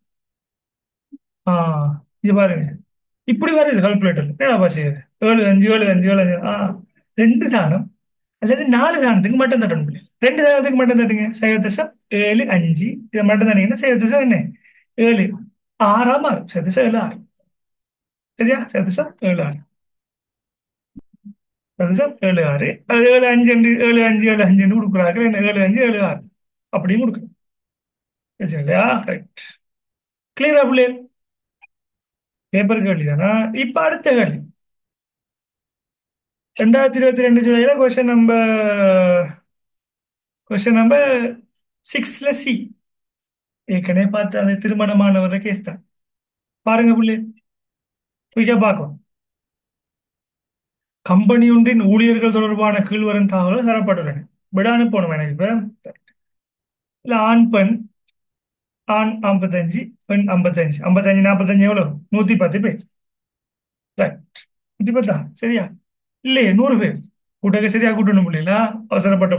இது பாருங்க, இப்படி வருது கால்குலேட்டர். என்னடா செய்யுது? ஏழு அஞ்சு ஏழு அஞ்சு ஏழு அஞ்சு ரெண்டு தானம் அல்லது நாலு தானத்துக்கு மட்டும் தட்டணும் பிள்ளை. ரெண்டு தானத்துக்கு மட்டும் தட்டுங்க. சைவதசம் ஏழு அஞ்சு, இதை மட்டும் தட்டீங்கன்னா சைவதசம் என்ன? ஏழு ஆறா மாறும். சைவதசம் ஏழு ஆறு. சரியா? சைவதசம் ஏழு ஆறு. சைவதசம் ஏழு ஆறு. அது ஏழு அஞ்சு ஏழு அஞ்சு ஏழு அஞ்சுன்னு கொடுக்குறாங்க. என்ன? ஏழு அஞ்சு ஏழு ஆறு அப்படியும் கொடுக்கணும். இல்லையா? ரைட். கிளியரா பிள்ளை? பேப்பர் கேள்வி தானா? இப்ப அடுத்த கேள்வி. 2022 ஜூலைல கொஸ்டின் நம்பர் 6ல சி. ஏற்கனவே பார்த்து அந்த திருமணமானவர கேஸ் தான். பாருங்க புள்ளி, குயிக்கா பார்க்கும். கம்பெனி ஒன்றின் ஊழியர்கள் தொடர்பான கீழ்வரும் தகவல்கள் தரப்பட்டுள்ளன. விட அனுப்பணும் எனக்கு இப்ப. இல்ல ஆண் பெண், ஆண் 55, பெண் 55, 55 45 எவ்வளவு? 110 பேர். ரைட். 110 சரியா? இல்லையே 100 பேர். கூட்டக்க சரியா கூட்டணும் இல்லைங்களா? அவசரப்பட்ட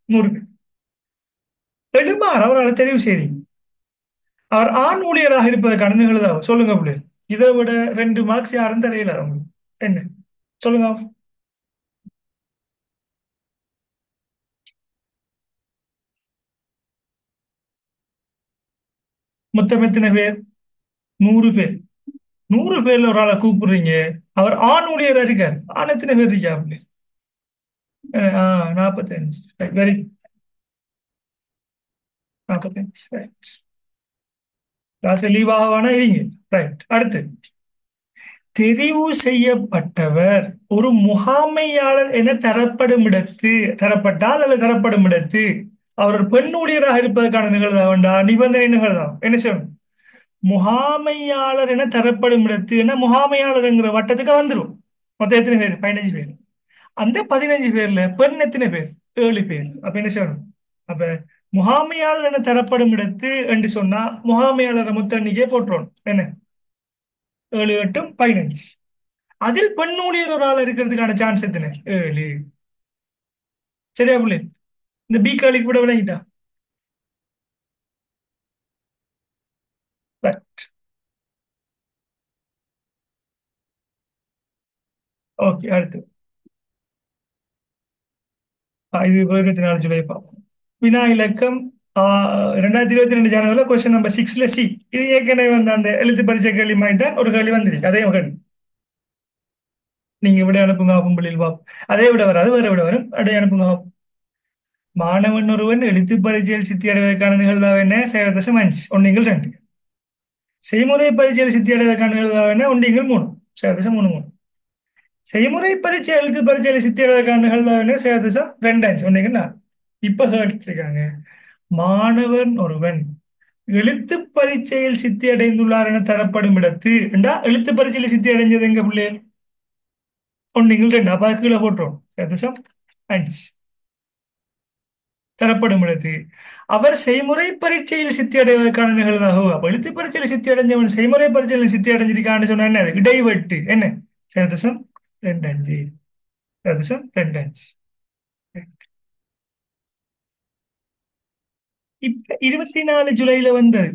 100 பேர். எழுமாறு அவரால் தெரிவு செய்றீங்க. அவர் ஆண் ஊழியராக இருப்பதற்கான நிகழ்வு சொல்லுங்க பிள்ளை. இதை விட 2 மார்க்ஸ் யாரும் தெரியல உங்களுக்கு. என்ன சொல்லுங்க? மொத்தம் எத்தனை பேர்? 100 பேர். 100 பேர்ல ஒரு ஆளை கூப்பிடுறீங்க. அவர் ஆண் ஊழியரா இருக்கார். ஆண் எத்தனை பேர் இருக்கா அப்படி? 45. வெரி 45. ரைட். கிளாஸ் லீவ் ஆகவானா இருங்க. ரைட். அடுத்து, தெரிவு செய்யப்பட்டவர் ஒரு முகாமையாளர் என தரப்பட்டால் அல்லது தரப்படும் இடத்து அவர் ஒரு பெண் ஊழியராக இருப்பதற்கான நிகழ்வு வேண்டாம், நிபந்தனை நிகழ்தான். என்ன செய்யணும்? முகாமையாளர் என தரப்படும் இடத்து என்ன? முகாமையாளர்ங்கிற வட்டத்துக்கு வந்துடும். மொத்தம் எத்தனை பேர்? 15 பேர். அந்த 15 பேர்ல பெண் எத்தனை பேர்? 7 பேர். அப்ப என்ன செய்யணும்? அப்ப முகாமையாளர் என தரப்படும் இடத்து என்று சொன்னா முகாமையாளரை மொத்த எண்ணிக்கையே போட்டுரும். என்ன? 7 8 15. அதில் பெண் ஊழியர் ஒரு ஆள் இருக்கிறதுக்கான சான்ஸ் எத்தனை? 7. சரியா புள்ளி? இந்த பி காலிக்கு கூட விளங்கிட்டா? ஓகே. அடுத்து இது 24 ஜூலை பார்ப்போம். வினா இலக்கம் 2022 ஜனவரியில் கொஸ்டின் நம்பர் 6ல சி. இது ஏற்கனவே வந்து அந்த எழுத்து பரீட்சை கேள்வி மாதிரி தான் ஒரு கேள்வி வந்துருக்கு. அதே கேள்வி நீங்க விட அனுப்புங்க புள்ளியில் பார்ப்போம். அதே விட வராது, வேற விட வரும். அப்படியே அனுப்புங்க. மாணவன் ஒருவன் எழுத்து பரீட்சையில் சித்தி அடைவதற்கான நிகழ்வு என்ன? 0.5 ஒன்றிங்கள் 2. செய்முறை பரீட்சையில் சித்தி அடைவதற்கான நிகழ்வு என்ன? ஒன்றிங்கள் 3. 0.3 3. செய்முறை பரீட்சை எழுத்து பரீட்சையில் சித்தி அடைவதற்கான நிகழ்வு என்ன? 0.2 5 ஒன்றிங்கள் 4. இப்ப கேட்டிருக்காங்க, மாணவன் ஒருவன் எழுத்து பரீட்சையில் சித்தி அடைந்துள்ளார் என தரப்படும் இடத்து என்றா எழுத்து பரீட்சையில் சித்தி அடைஞ்சது எங்க பிள்ளை? நீங்கள் ரெண்டு அப்பா கீழே போட்டுரும் சதுசம் 5 தரப்படும் இடத்து அவர் செய்முறை பரீட்சையில் சித்தி அடைவதற்கான நிகழ்வாகும் அப்ப எழுத்து பரீட்சையில் சித்தி அடைஞ்சவன் செய்முறை பரீட்சையில் சித்தி அடைஞ்சிருக்கான்னு சொன்னா என்ன அது? இடைவெட்டு என்ன சதுசம் 2 5 சதுசம் 2 5. இப்ப 24 ஜூலைல வந்தது,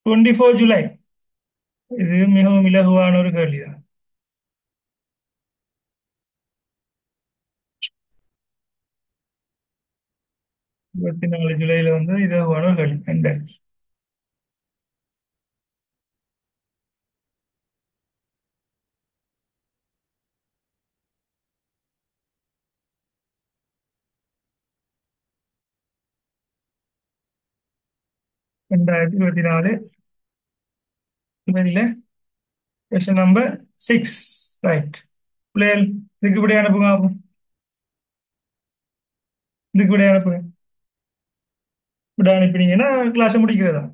24 ஜூலை. இது மிகவும் இலகுவான ஒரு கேள்விதான். 24 ஜூலைல வந்து இலகுவான ஒரு கேள்வி அந்த 2024 இவரில கொஸ்டின் நம்பர் 6. ரைட். பிள்ளைகள் இதுக்கு இப்படி அனுப்புங்க ஆகும். இதுக்கு இப்படி அனுப்புங்க. இப்படி அனுப்பினீங்கன்னா கிளாஸ் முடிக்கிறதா?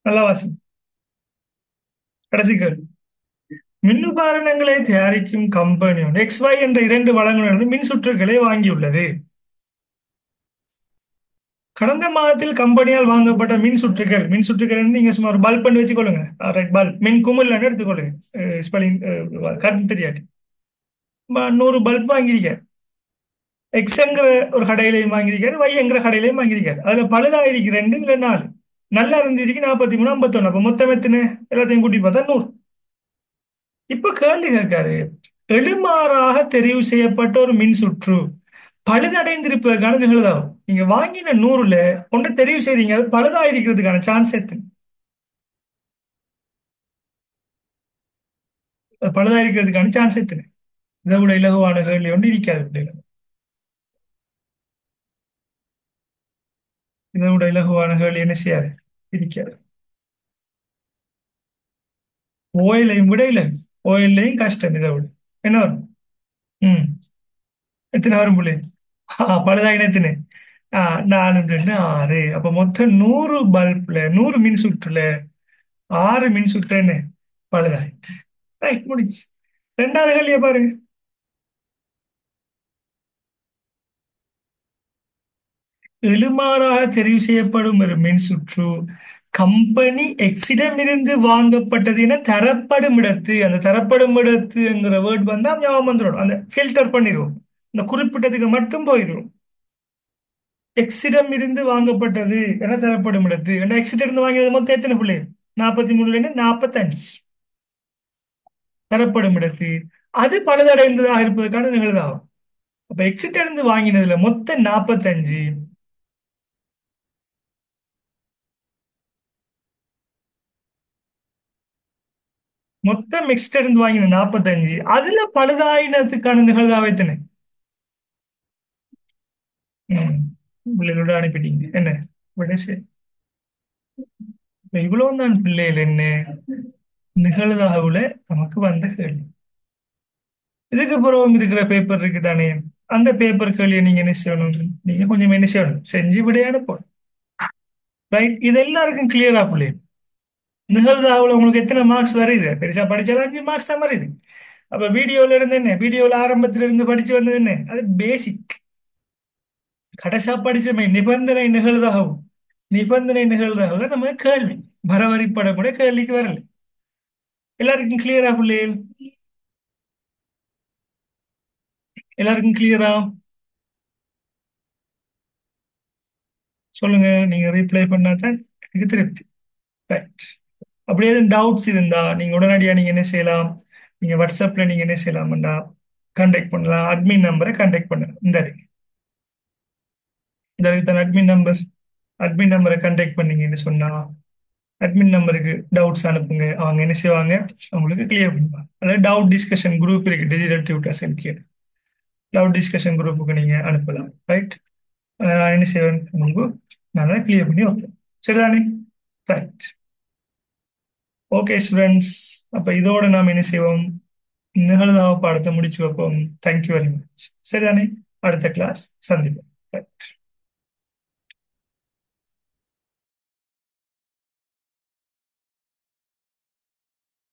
நல்லா வாசி. கடைசி கேள்வி. மின்னுபகரணங்களை தயாரிக்கும் கம்பெனி XY என்ற இரண்டு வளங்களிலிருந்து மின் சுற்றுகளை வாங்கியுள்ளது. கடந்த மாதத்தில் கம்பெனியால் வாங்கப்பட்ட மின் சுற்றுகள் நீங்க சும்மா ஒரு பல்ப் பண்ணி வச்சுக்கொள்ளுங்க. ரைட், பல்ப் மின் குமிழ் எடுத்துக்கொள்ளுங்க. ஸ்பெல்லிங் கருத்து தெரியாது. 100 பல்ப் வாங்கியிருக்க. எக்ஸ்ங்கிற ஒரு கடையிலையும் வாங்கியிருக்காரு, என்கிற கடையிலையும் வாங்கியிருக்காரு. அதுல பழுதாயிருக்கு 2, இதுல 4. நல்லா இருந்திருக்கு 43 51. அப்ப மொத்தம் எத்தனை? எல்லாத்தையும் கூட்டி பார்த்தா 100. இப்ப கேள்வி கேட்காரு, எழுமாறாக தெரிவு செய்யப்பட்ட ஒரு மின் சுற்று பழுதடைந்திருப்பதற்கான நிகழ்தாகும். நீங்க வாங்கின 100ல ஒன்றை தெரிவு செய்றீங்க, அது பழுதாயிருக்கிறதுக்கான சான்ஸ் எத்தனை? அது பழுதாயிருக்கிறதுக்கான சான்ஸ் எத்தனை? இதை விட இலகுவான கேள்வி ஒன்று இருக்காது பிள்ளைகள். இதை விட இலகுவான கேள்வி என்ன செய்யாது, இருக்காது. ஓயிலையும் விட இல்லை, ஓயிலையும் கஷ்டம் இதை விட. என்ன வரும்? ம் எத்தனை வரும் புள்ளி? பழுதாயின எத்தனை? 4 2 6. அப்ப மொத்தம் 100 பல்ப்ல 100 மின் சுற்றுல 6 மின் சுற்று என்ன பழுதாயிடுச்சு. ரைட், முடிச்சு. ரெண்டாவது கேள்வியை பாருங்க. எழுமாறாக தெரிவு செய்யப்படும் ஒரு மின் சுற்று கம்பெனி எக்ஸிடமிருந்து வாங்கப்பட்டது என தரப்படும் இடத்து. அந்த தரப்படும் இடத்துங்கிற வேர்ட் வந்தா ஞாபகம் வந்துடும். அந்த ஃபில்டர் பண்ணிடுவோம், இந்த குறிப்பிட்டதுக்கு மட்டும் போயிடும். எக்ஸிடம் இருந்து வாங்கப்பட்டது என தரப்படும் இடத்து. ஏன்னா எக்ஸிடம் இருந்து வாங்கினது மொத்தம் எத்தனை பிள்ளை? 43 45. தரப்படும் இடத்து அது பழுதடைந்ததாக இருப்பதற்கான நிகழ்தாகும். அப்ப எக்ஸிட் இருந்து வாங்கினதுல மொத்தம் 45. மொத்தம் எக்ஸிட் இருந்து வாங்கின 45, அதுல பழுதாயினத்துக்கான நிகழ்தாவை எத்தனை? ம் பிள்ளைகளோட அனுப்பிட்டீங்க என்ன விட சரி. இப்ப இவ்வளவு தான் பிள்ளைகள் என்ன நிகழ்தகவுல நமக்கு வந்த கேள்வி. இதுக்கு பிறகும் இருக்கிற பேப்பர் இருக்கு தானே, அந்த பேப்பர் கேள்வியை நீங்க என்ன செய்யணும்? நீங்க கொஞ்சம் என்ன செய்யணும், செஞ்சு விட அனுப்பணும். ரைட், இது எல்லாருக்கும் கிளியரா பிள்ளை? நிகழ்தகவுல உங்களுக்கு எத்தனை மார்க்ஸ் வருது? பெருசா படிச்சாலும் 5 மார்க்ஸ் தான் வருது. அப்ப வீடியோல இருந்து என்ன, வீடியோல ஆரம்பத்துல இருந்து படிச்சு வந்தது என்ன, அது பேசிக். கடைசா படிச்சமே நிபந்தனை நிகழ்தகவும். நிபந்தனை நிகழ்தகவு நம்ம கேள்வி பரவரிப்படக்கூடிய கேள்விக்கு வரல. எல்லாருக்கும் கிளியரா பிள்ளைகள்? எல்லாருக்கும் கிளியரா? சொல்லுங்க, நீங்க ரீப்ளை பண்ணாதான் எனக்கு திருப்தி. ரைட். அப்படியே டவுட்ஸ் இருந்தா நீங்க உடனடியா நீங்க என்ன செய்யலாம், நீங்க வாட்ஸ்அப்ல நீங்க என்ன செய்யலாம்னா கான்டாக்ட் பண்ணலாம். அட்மின் நம்பரை கான்டாக்ட் பண்ணுங்க. இந்த தான் அட்மின் நம்பர். அட்மின் நம்பரை கான்டாக்ட் பண்ணீங்கன்னு சொன்னா அட்மின் நம்பருக்கு டவுட்ஸ் அனுப்புங்க, அவங்க என்ன செய்வாங்க, உங்களுக்கு கிளியர் பண்ணுவாங்க. அதாவது டவுட் டிஸ்கஷன் குரூப் இருக்கு, டிஜிட்டல் டியூட்டர்ஸ் கேட்டு டவுட் டிஸ்கஷன் குரூப்புக்கு நீங்க அனுப்பலாம். ரைட். நான் என்ன செய்வேன், உங்களுக்கு நான் கிளியர் பண்ணி வைப்பேன். சரிதானே? ரைட். ஓகே ஸ்டூடெண்ட்ஸ், அப்ப இதோட நாம் என்ன செய்வோம், நிகழ்வு பாடத்தை முடிச்சு வைப்போம். Thank you very much. சரிதானே? அடுத்த கிளாஸ் சந்திப்போம்.